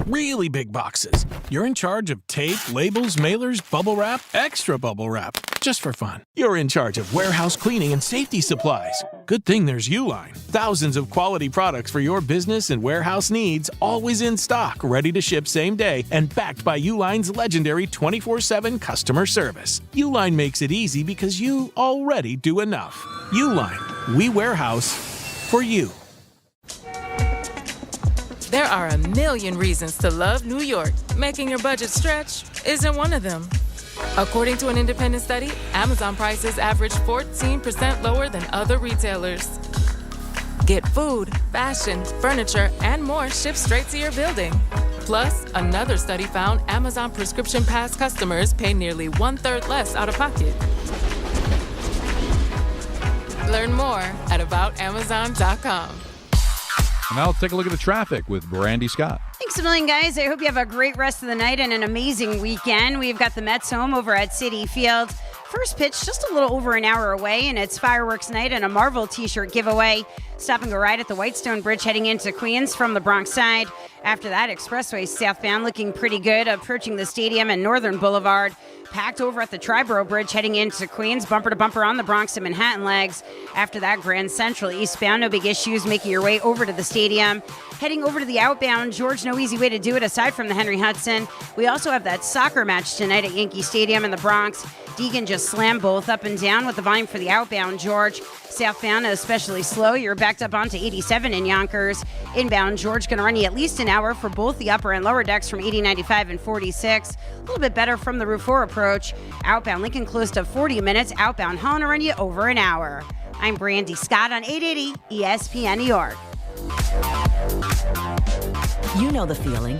really big boxes. You're in charge of tape, labels, mailers, bubble wrap, extra bubble wrap, just for fun. You're in charge of warehouse cleaning and safety supplies. Good thing there's Uline. Thousands of quality products for your business and warehouse needs, always in stock, ready to ship same day, and backed by Uline's legendary 24/7 customer service. Uline makes it easy because you already do enough. Uline, we warehouse for you. There are a million reasons to love New York. Making your budget stretch isn't one of them. According to an independent study, Amazon prices average 14% lower than other retailers. Get food, fashion, furniture, and more shipped straight to your building. Plus, another study found Amazon Prescription Pass customers pay nearly 1/3 less out of pocket. Learn more at aboutamazon.com. Now let's take a look at the traffic with Brandy Scott. Thanks a million, guys. I hope you have a great rest of the night and an amazing weekend. We've got the Mets home over at Citi Field. First pitch just a little over an hour away, and it's fireworks night and a Marvel t-shirt giveaway. Stop and go ride at the Whitestone Bridge heading into Queens from the Bronx side. After that, expressway southbound looking pretty good, approaching the stadium and Northern Boulevard. Packed over at the Triborough Bridge heading into Queens, bumper to bumper on the Bronx and Manhattan legs. After that, Grand Central eastbound, no big issues, making your way over to the stadium. Heading over to the outbound, George, no easy way to do it aside from the Henry Hudson. We also have that soccer match tonight at Yankee Stadium in the Bronx. Deegan just slammed both up and down with the volume for the outbound, George. Southbound, especially slow. You're backed up onto 87 in Yonkers. Inbound, George going to run you at least an hour for both the upper and lower decks from 80, 95, and 46. A little bit better from the Route 4 approach. Outbound, Lincoln close to 40 minutes. Outbound, Hahn run you over an hour. I'm Brandy Scott on 880 ESPN New York. You know the feeling.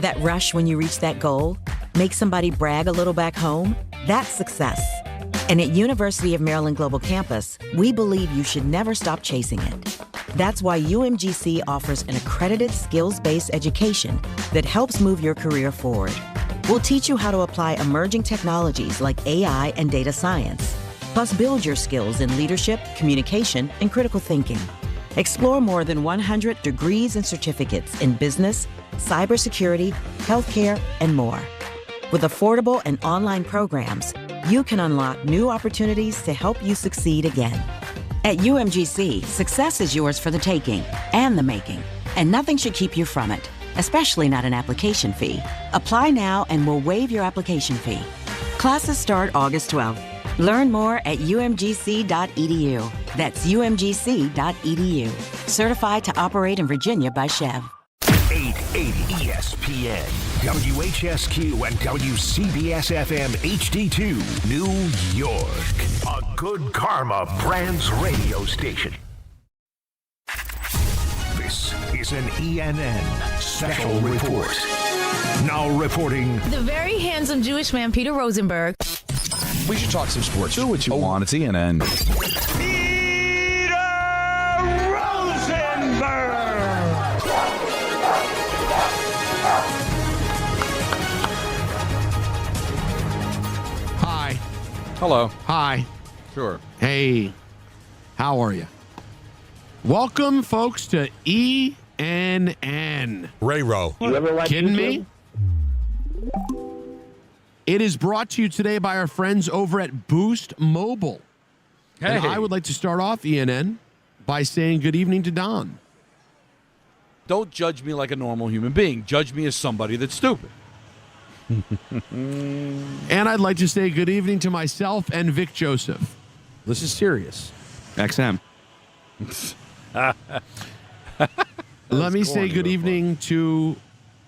That rush when you reach that goal. Make somebody brag a little back home. That's success. And at University of Maryland Global Campus, we believe you should never stop chasing it. That's why UMGC offers an accredited skills-based education that helps move your career forward. We'll teach you how to apply emerging technologies like AI and data science, plus build your skills in leadership, communication, and critical thinking. Explore more than 100 degrees and certificates in business, cybersecurity, healthcare, and more. With affordable and online programs, you can unlock new opportunities to help you succeed again. At UMGC, success is yours for the taking and the making, and nothing should keep you from it, especially not an application fee. Apply now and we'll waive your application fee. Classes start August 12th. Learn more at umgc.edu. That's umgc.edu. Certified to operate in Virginia by Chev. 880 ESPN, WHSQ, and WCBS-FM HD2, New York. A Good Karma Brands radio station. This is an ENN special report. Now reporting. The very handsome Jewish man, Peter Rosenberg. We should talk some sports. Do what you want. It's ENN. Hi. Hello. Hi. Sure. Hey. How are you? Welcome, folks, to ENN. Ray-Ro. Kidding me? It is brought to you today by our friends over at Boost Mobile. Hey. And I would like to start off ENN by saying good evening to Don. Don't judge me like a normal human being. Judge me as somebody that's stupid. And I'd like to say good evening to myself and Vic Joseph. This is serious. XM. Let me say good evening to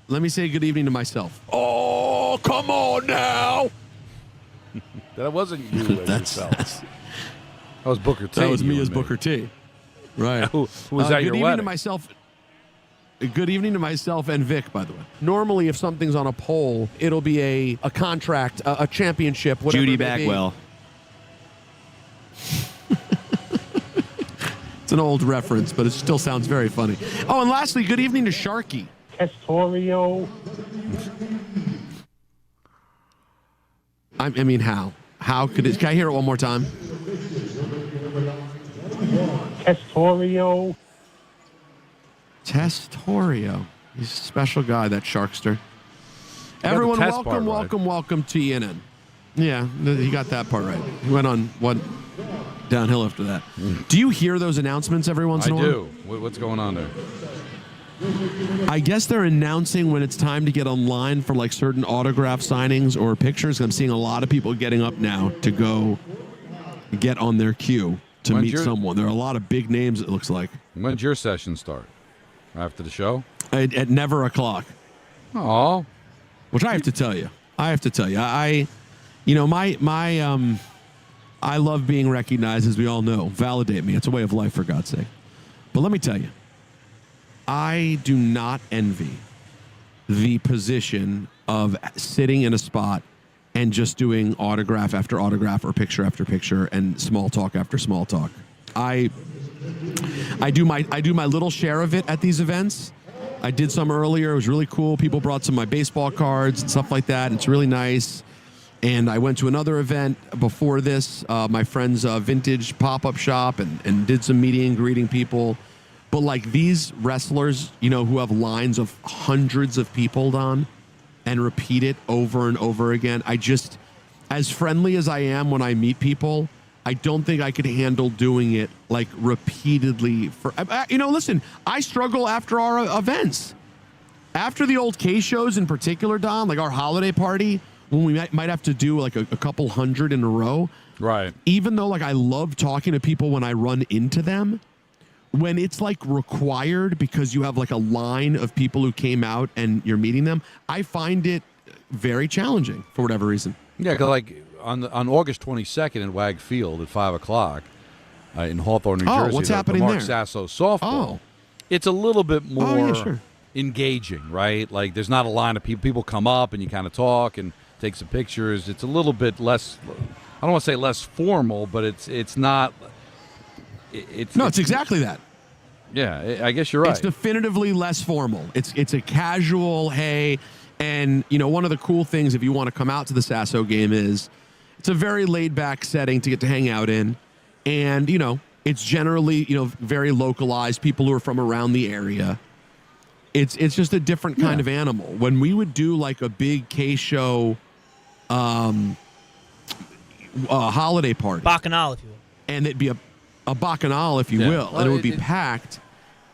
myself. Oh, come on now. That wasn't you as yourself. That was Booker T. That was me as Booker T. Right. Who was at your evening wedding? to myself. Good evening to myself and Vic, by the way. Normally, if something's on a poll, it'll be a contract, a championship, whatever Judy it may be. Bagwell. It's an old reference, but it still sounds very funny. Oh, and lastly, good evening to Sharky. Testorio. I mean, how? How could it? Can I hear it one more time? Testorio. Testorio. He's a special guy, that Sharkster. Everyone, welcome to ENN. Yeah, he got that part right. He went on one downhill after that. Do you hear those announcements every once in a while? I do. What's going on there? I guess they're announcing when it's time to get online for like certain autograph signings or pictures. I'm seeing a lot of people getting up now to go get on their queue to meet someone. There are a lot of big names, it looks like. When's your session start? After the show? at never o'clock. Oh, which I have to tell you. I love being recognized, as we all know. Validate me. It's a way of life, for God's sake. But let me tell you, I do not envy the position of sitting in a spot and just doing autograph after autograph or picture after picture and small talk after small talk. I do my little share of it at these events. I did some earlier. It was really cool. People brought some of my baseball cards and stuff like that. It's really nice. And I went to another event before this, my friend's vintage pop-up shop, and did some meeting and greeting people. But like these wrestlers, who have lines of hundreds of people, Don, and repeat it over and over again. I just, as friendly as I am when I meet people, I don't think I could handle doing it like repeatedly. Listen, I struggle after our events. After the old K shows in particular, Don, like our holiday party, when we might have to do like a couple hundred in a row. Right. Even though like I love talking to people when I run into them, when it's like required because you have like a line of people who came out and you're meeting them, I find it very challenging for whatever reason. Yeah, because like on August 22nd in Wag Field at 5 o'clock in Hawthorne, New Jersey. What's happening Mark there? Sasso softball. It's a little bit more engaging, right? Like there's not a line of people. People come up and you kind of talk and take some pictures. It's a little bit less. I don't want to say less formal, but it's not. It's exactly that. Yeah, I guess you're right. It's definitively less formal. It's a casual, hey, and one of the cool things if you want to come out to the Sasso game is it's a very laid back setting to get to hang out in, and it's generally very localized, people who are from around the area. It's just a different kind of animal. When we would do like a big K show holiday party, Bacchanal, if you will, and it'd be a bacchanal, if you will, and it would be packed.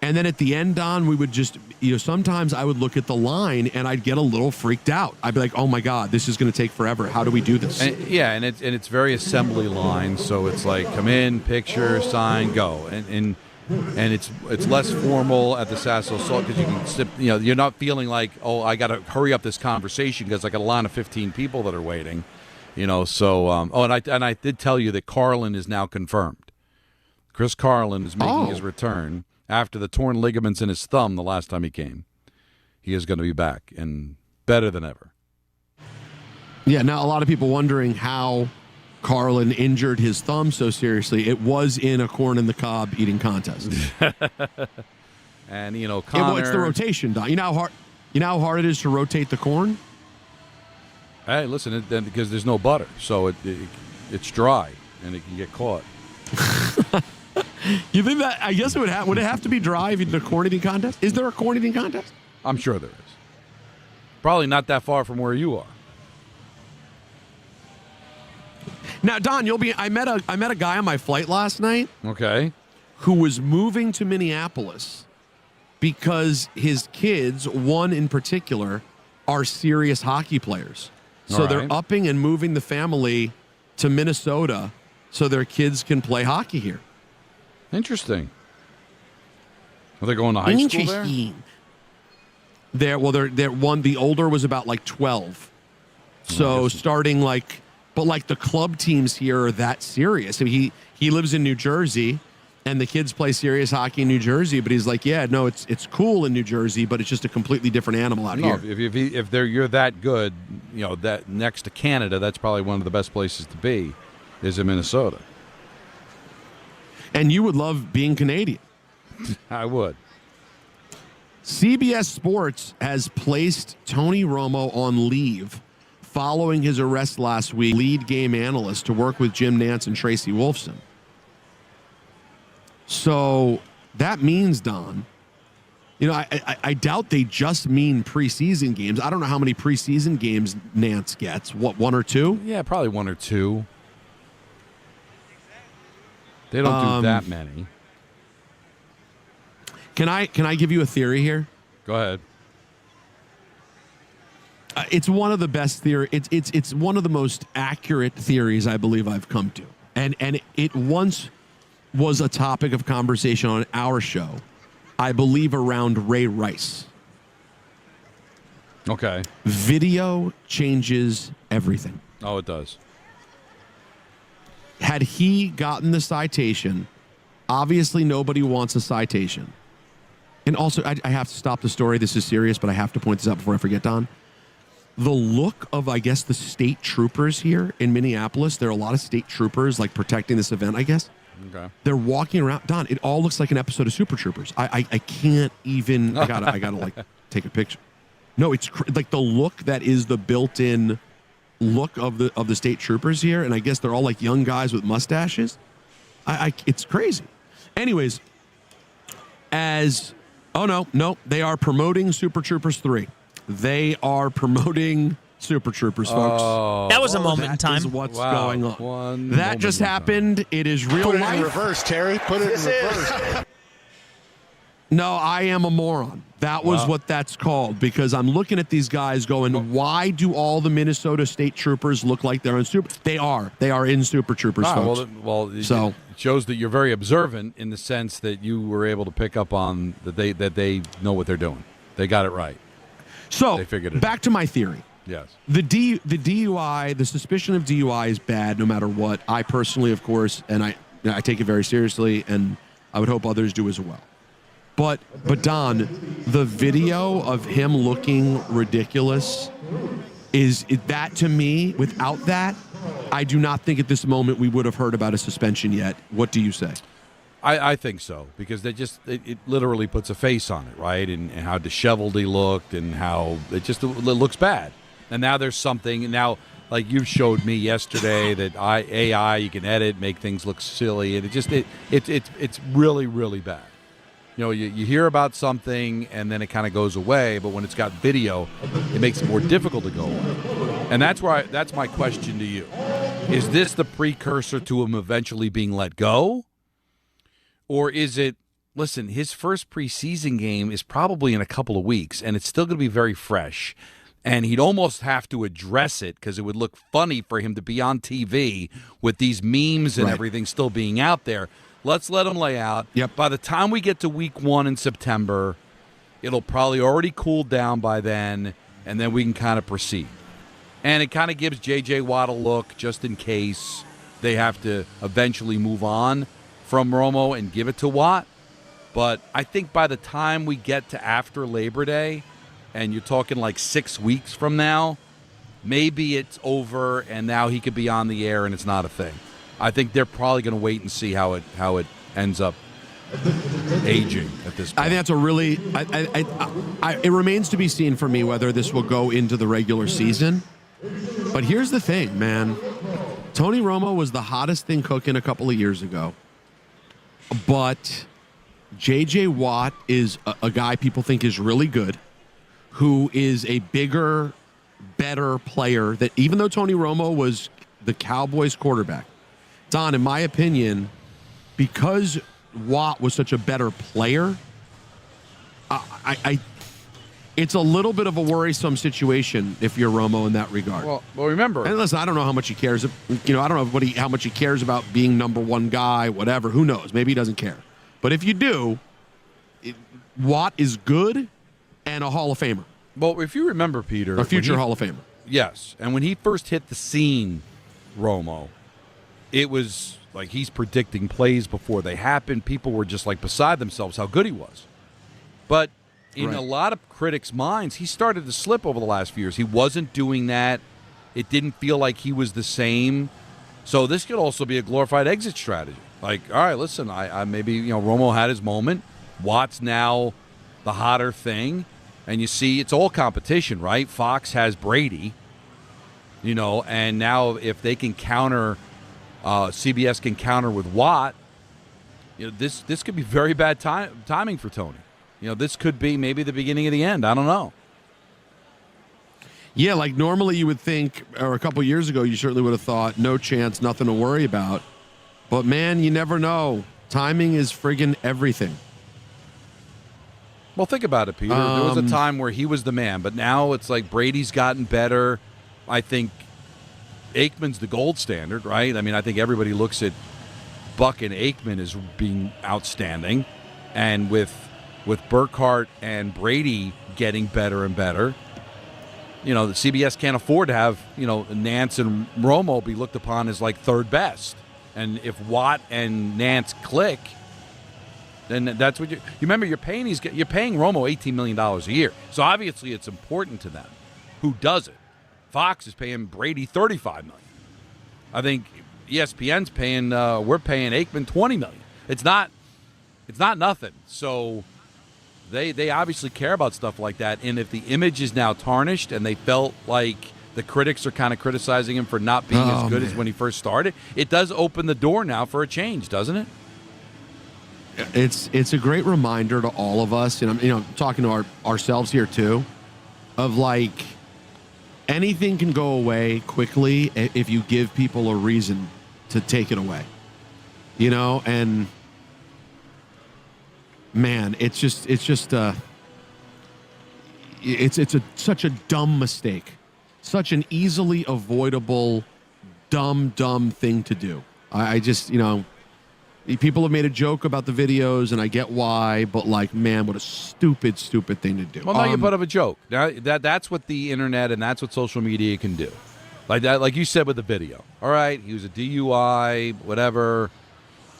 And then at the end, Don, we would just, sometimes I would look at the line and I'd get a little freaked out. I'd be like, oh my God, this is going to take forever. How do we do this? And it's very assembly line. So it's like, come in, picture, sign, go. And it's less formal at the Sasso Salt because you can sip, you're not feeling like, oh, I got to hurry up this conversation because I got a line of 15 people that are waiting, so, and I did tell you that Carlin is now confirmed. Chris Carlin is making his return after the torn ligaments in his thumb the last time he came. He is going to be back and better than ever. Yeah, now a lot of people wondering how Carlin injured his thumb so seriously. It was in a corn in the cob eating contest. And, Connor... It's the rotation, Don. You know how hard it is to rotate the corn? Hey, listen, because there's no butter, so it's dry and it can get caught. You think that? I guess would it have to be dry if you did a corn eating contest? Is there a corn eating contest? I'm sure there is. Probably not that far from where you are. Now, Don, I met a guy on my flight last night. Okay. Who was moving to Minneapolis because his kids, one in particular, are serious hockey players. So they're upping and moving the family to Minnesota so their kids can play hockey here. Interesting. Are they going to high school there? They're one. The older was about like 12. So starting but the club teams here are that serious. I mean, he lives in New Jersey, and the kids play serious hockey in New Jersey. But he's like, it's cool in New Jersey, but it's just a completely different animal out here. If you're that good, that next to Canada, that's probably one of the best places to be, is in Minnesota. And you would love being Canadian. I would. CBS Sports has placed Tony Romo on leave following his arrest last week, lead game analyst to work with Jim Nantz and Tracy Wolfson. So that means, Don, I doubt they just mean preseason games. I don't know how many preseason games Nantz gets. What, 1 or 2? Yeah, probably 1 or 2. They don't do that many. Can I give you a theory here? Go ahead. It's one of the best theory. It's one of the most accurate theories I believe I've come to, and it once was a topic of conversation on our show, I believe, around Ray Rice. Okay. Video changes everything. Oh, it does. Had he gotten the citation, obviously nobody wants a citation. And also, I have to stop the story. This is serious, but I have to point this out before I forget, Don. The look of, I guess, the state troopers here in Minneapolis, there are a lot of state troopers, like, protecting this event, I guess. Okay. They're walking around. Don, it all looks like an episode of Super Troopers. I can't even, I gotta like, take a picture. No, it's like the look that is the built-in look of the state troopers here, and I guess they're all like young guys with mustaches. It's crazy. Anyways, no, they are promoting Super Troopers 3. They are promoting Super Troopers, folks. That was a moment in time. That is what's going on. That just happened. It is real life. Put it in reverse, Terry. Put it in reverse. No, I am a moron. That was what that's called, because I'm looking at these guys going, why do all the Minnesota State Troopers look like they're in Super? They are in Super Troopers, folks. Well, it shows that you're very observant in the sense that you were able to pick up on that they know what they're doing. They got it right. So they figured it back to my theory. Yes. The DUI, the suspicion of DUI is bad no matter what. I personally, of course, and I take it very seriously, and I would hope others do as well. But Don, the video of him looking ridiculous is that, to me, without that, I do not think at this moment we would have heard about a suspension yet. What do you say? I think so, because it literally puts a face on it, right? And how disheveled he looked, and how it looks bad. And now there's something, and now, like you showed me yesterday, that AI, you can edit, make things look silly, and it's really, really bad. You know, you hear about something and then it kind of goes away, but when it's got video, it makes it more difficult to go away. And that's my question to you. Is this the precursor to him eventually being let go? Or is it, listen, his first preseason game is probably in a couple of weeks, and it's still going to be very fresh. And he'd almost have to address it because it would look funny for him to be on TV with these memes and everything still being out there. Let's let him lay out. Yep. By the time we get to week 1 in September, it'll probably already cool down by then, and then we can kind of proceed. And it kind of gives J.J. Watt a look just in case they have to eventually move on from Romo and give it to Watt. But I think by the time we get to after Labor Day, and you're talking like 6 weeks from now, maybe it's over and now he could be on the air and it's not a thing. I think they're probably going to wait and see how it ends up aging at this point. I think that's a really it remains to be seen for me whether this will go into the regular season. But here's the thing, man. Tony Romo was the hottest thing cooking a couple of years ago. But J.J. Watt is a guy people think is really good, who is a bigger, better player. That even though Tony Romo was the Cowboys quarterback, Don, in my opinion, because Watt was such a better player, it's a little bit of a worrisome situation if you're Romo in that regard. Well, remember. And listen, I don't know how much he cares. I don't know how much he cares about being number one guy, whatever. Who knows? Maybe he doesn't care. But if you do, Watt is good and a Hall of Famer. Well, if you remember, Peter. A future Hall of Famer. Yes. And when he first hit the scene, Romo, it was like he's predicting plays before they happened. People were just like beside themselves how good he was. But in a lot of critics' minds, he started to slip over the last few years. He wasn't doing that. It didn't feel like he was the same. So this could also be a glorified exit strategy. Like, all right, listen, I maybe, Romo had his moment. Watt's now the hotter thing. And you see, it's all competition, right? Fox has Brady, and now if they can counter, CBS can counter with Watt, this could be very bad timing for Tony. This could be maybe the beginning of the end. I don't know. Yeah, like normally you would think, or a couple years ago, you certainly would have thought, no chance, nothing to worry about. But, man, you never know. Timing is friggin' everything. Well, think about it, Peter. There was a time where he was the man, but now it's like Brady's gotten better. I think Aikman's the gold standard, right? I mean, I think everybody looks at Buck and Aikman as being outstanding. And with Burkhardt and Brady getting better and better, the CBS can't afford to have, Nance and Romo be looked upon as like third best. And if Watt and Nance click, then that's what you remember. You're paying Romo $18 million a year. So obviously it's important to them. Who does it? Fox is paying Brady $35 million. I think ESPN's paying. We're paying Aikman $20 million. It's not nothing. So they obviously care about stuff like that. And if the image is now tarnished, and they felt like the critics are kind of criticizing him for not being as good as when he first started, it does open the door now for a change, doesn't it? It's a great reminder to all of us, and I'm talking to ourselves here too, of like anything can go away quickly if you give people a reason to take it away. And man, it's such a dumb mistake. Such an easily avoidable, dumb thing to do. I just, people have made a joke about the videos, and I get why, but like, man, what a stupid thing to do. Well, not you put up a joke. Now, that's what the internet and that's what social media can do. Like that, like you said with the video. All right, he was a DUI, whatever,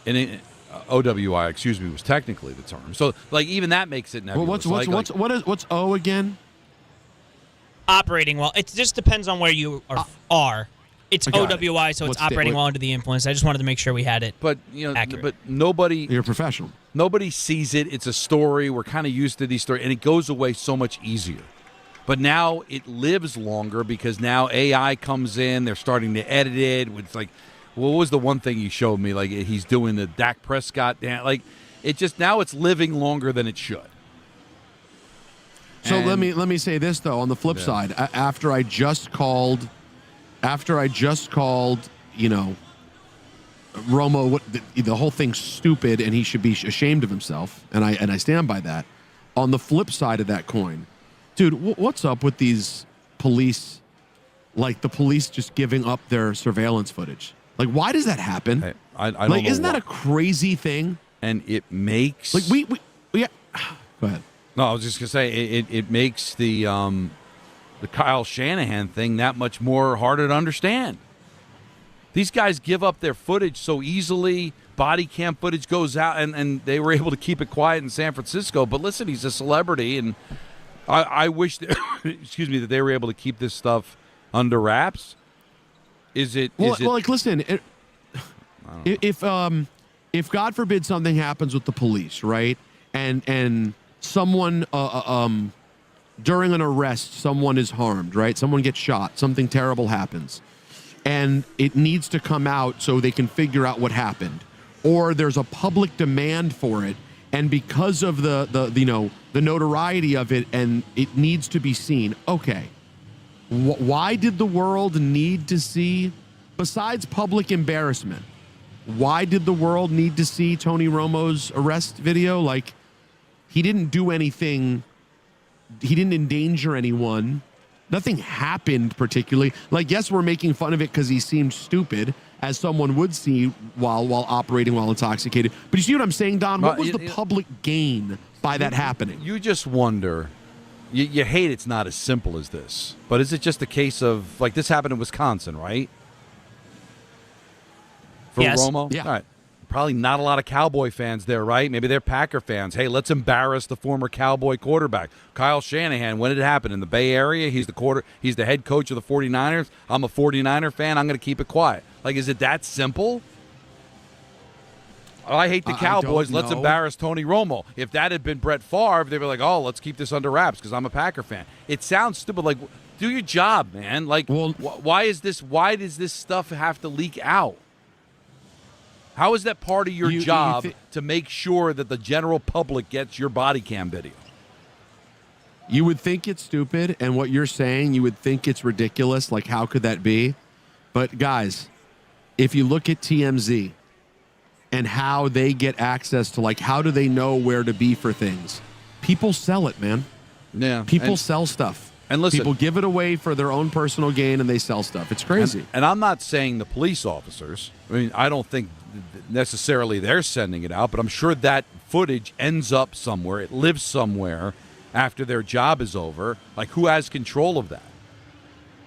and OWI, excuse me, was technically the term. So, like, even that makes it nebulous. Well, what's O again? Operating well. It just depends on where you are. It's OWI, so it's operating well under the influence. I just wanted to make sure we had it. But accurate. But nobody. You're a professional. Nobody sees it. It's a story. We're kind of used to these stories, and it goes away so much easier. But now it lives longer because now AI comes in. They're starting to edit it. It's like, what was the one thing you showed me? Like he's doing the Dak Prescott dance. Like it just now it's living longer than it should. So let me say this though. On the flip side, after I just called, Romo, the whole thing's stupid and he should be ashamed of himself, and I stand by that. On the flip side of that coin, dude, what's up with these police? Like the police just giving up their surveillance footage. Like, why does that happen? I don't know. Isn't that a crazy thing? And it makes like we go ahead. No, I was just gonna say it makes the Kyle Shanahan thing that much more harder to understand. These guys give up their footage so easily. Body cam footage goes out, and they were able to keep it quiet in San Francisco. But listen, he's a celebrity, and I wish that, excuse me, that they were able to keep this stuff under wraps. Listen, if God forbid something happens with the police, right, and someone during an arrest, someone is harmed, right? Someone gets shot, something terrible happens, and it needs to come out so they can figure out what happened, or there's a public demand for it, and because of the notoriety of it, and it needs to be seen. Okay, why did the world need to see, besides public embarrassment? Why did the world need to see Tony Romo's arrest video? Like, he didn't do anything. He didn't endanger anyone. Nothing happened particularly. Like, yes, we're making fun of it because he seemed stupid, as someone would see while operating while intoxicated. But you see what I'm saying, Don? What was the public gain by that happening? You just wonder. You hate it's not as simple as this. But is it just a case of, like, this happened in Wisconsin, right? For Romo? Yeah. All right. Probably not a lot of Cowboy fans there, right? Maybe they're Packer fans. Hey, let's embarrass the former Cowboy quarterback. Kyle Shanahan, when did it happen? In the Bay Area? He's the head coach of the 49ers. I'm a 49er fan. I'm going to keep it quiet. Like, is it that simple? Oh, I hate the Cowboys. Let's embarrass Tony Romo. If that had been Brett Favre, they'd be like, oh, let's keep this under wraps because I'm a Packer fan. It sounds stupid. Like, do your job, man. Like, why does this stuff have to leak out? How is that part of your job to make sure that the general public gets your body cam video? You would think it's stupid, and what you're saying, you would think it's ridiculous. Like, how could that be? But, guys, if you look at TMZ and how they get access to, like, how do they know where to be for things? People sell it, man. Yeah. People sell stuff. And listen, people give it away for their own personal gain, and they sell stuff. It's crazy. And I'm not saying the police officers. I mean, I don't think necessarily they're sending it out, but I'm sure that footage ends up somewhere. It lives somewhere after their job is over. Like, who has control of that?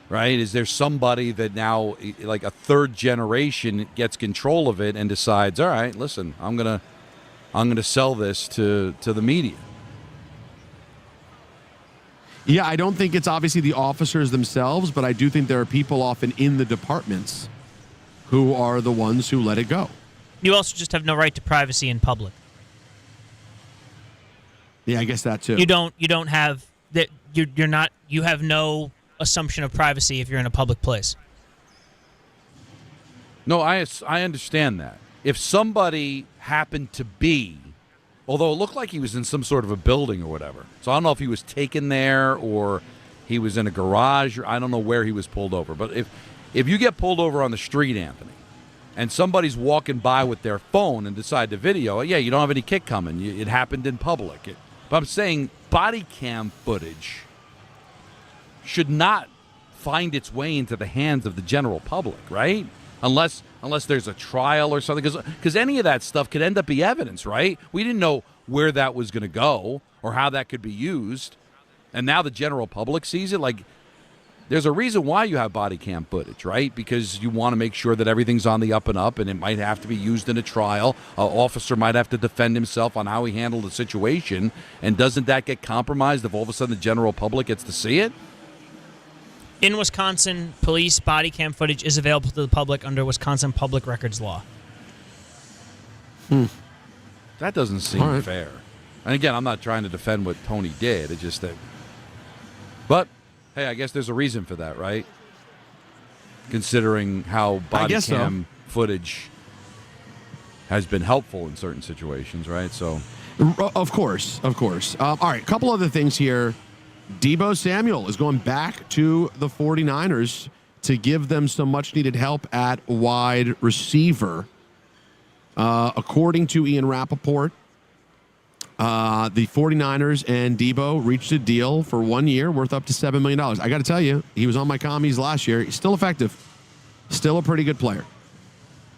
right? Is there somebody that now, like a third generation, gets control of it and decides, all right, listen, I'm gonna sell this to the media? Yeah, I don't think it's obviously the officers themselves, but I do think there are people often in the departments who are the ones who let it go. You also just have no right to privacy in public. Yeah, I guess that too. You don't have that. You're not. You have no assumption of privacy if you're in a public place. No, I understand that. If somebody happened to be, although it looked like he was in some sort of a building or whatever, so I don't know if he was taken there or he was in a garage, or I don't know where he was pulled over. But if you get pulled over on the street, Anthony, and somebody's walking by with their phone and decide to video, yeah, you don't have any kick coming. It happened in public. But I'm saying body cam footage should not find its way into the hands of the general public, right? Unless there's a trial or something, because any of that stuff could end up be evidence, right? We didn't know where that was going to go or how that could be used, and now the general public sees it. Like, there's a reason why you have body cam footage, right? Because you want to make sure that everything's on the up and up, and it might have to be used in a trial. An officer might have to defend himself on how he handled the situation, and doesn't that get compromised if all of a sudden the general public gets to see it? In Wisconsin, police body cam footage is available to the public under Wisconsin public records law. That doesn't seem fair. And again, I'm not trying to defend what Tony did. It's just that. But hey, I guess there's a reason for that, right? Considering how body cam footage has been helpful in certain situations, right? So, of course. All right, a couple other things here. Deebo Samuel is going back to the 49ers to give them some much-needed help at wide receiver. According to Ian Rappaport, the 49ers and Deebo reached a deal for 1 year worth up to $7 million. I got to tell you, he was on my commies last year. He's still effective. Still a pretty good player.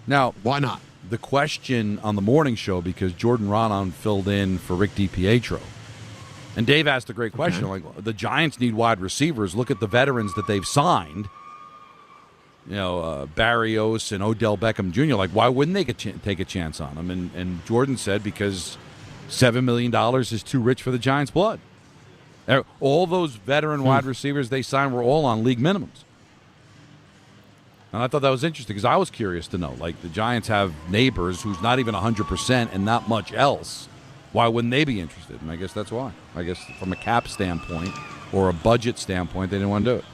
Now, why not? The question on the morning show, because Jordan Raanan filled in for Rick DiPietro. And Dave asked a great question. Like, the Giants need wide receivers. Look at the veterans that they've signed. You know, Barrios and Odell Beckham Jr. Like, why wouldn't they take a chance on them? And Jordan said because $7 million is too rich for the Giants' blood. All those veteran wide receivers they signed were all on league minimums. And I thought that was interesting because I was curious to know. Like, the Giants have Nabers, who's not even 100% and not much else. Why wouldn't they be interested? And I guess that's why. I guess from a cap standpoint or a budget standpoint, they didn't want to do it.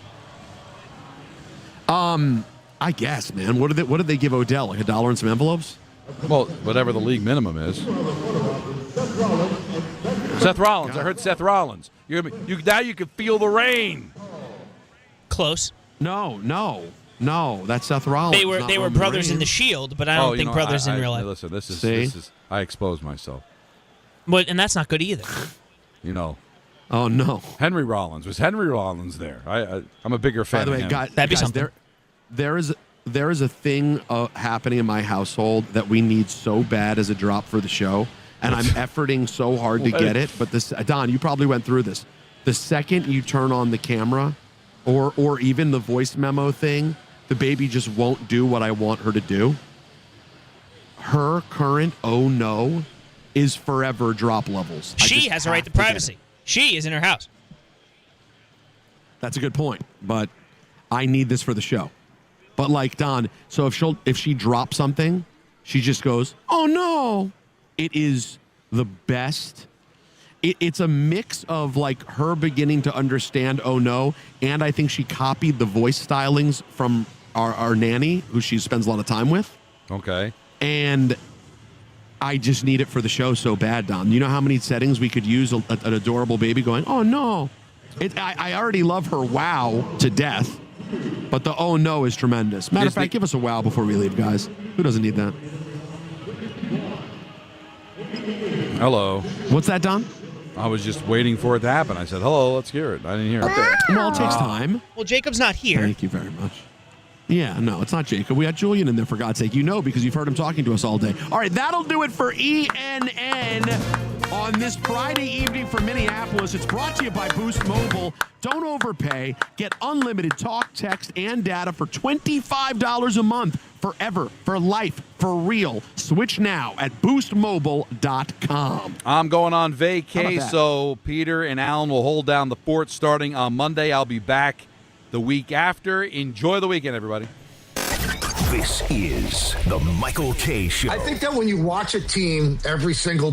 I guess, man. What did they give Odell? Like $1 in some envelopes? Well, whatever the league minimum is. Seth Rollins. I heard Seth Rollins. Now you can feel the rain. Close. No. That's Seth Rollins. They were brothers in the Shield, but I don't think brothers in real life. Listen, this is. I exposed myself. But and that's not good either. You know. Oh no. Henry Rollins. Was Henry Rollins there? I'm a bigger fan. By the way, of him. That'd be something. There is a thing happening in my household that we need so bad as a drop for the show, and I'm efforting so hard to get it. But this, Don, you probably went through this. The second you turn on the camera, or even the voice memo thing, the baby just won't do what I want her to do. Her current oh no is forever drop levels. She has a right to privacy. She is in her house. That's a good point, but I need this for the show. But like Don, so if she drops something, she just goes, "Oh no!" It is the best. It's a mix of like her beginning to understand "oh no," and I think she copied the voice stylings from our nanny, who she spends a lot of time with. Okay. And I just need it for the show so bad, Don. You know how many settings we could use an adorable baby going, "Oh no." I already love her wow to death. But the oh no is tremendous. Matter of fact, give us a wow before we leave, guys. Who doesn't need that? Hello. What's that, Don? I was just waiting for it to happen. I said, hello, let's hear it. I didn't hear it. Well, it takes time. Well, Jacob's not here. Thank you very much. Yeah, no, it's not Jacob. We had Julian in there, for God's sake. You know, because you've heard him talking to us all day. All right, that'll do it for ENN. on this Friday evening from Minneapolis. It's brought to you by Boost Mobile. Don't overpay. Get unlimited talk, text, and data for $25 a month. Forever, for life, for real. Switch now at boostmobile.com. I'm going on vacay, so Peter and Alan will hold down the fort starting on Monday. I'll be back the week after. Enjoy the weekend, everybody. This is the Michael K. Show. I think that when you watch a team every single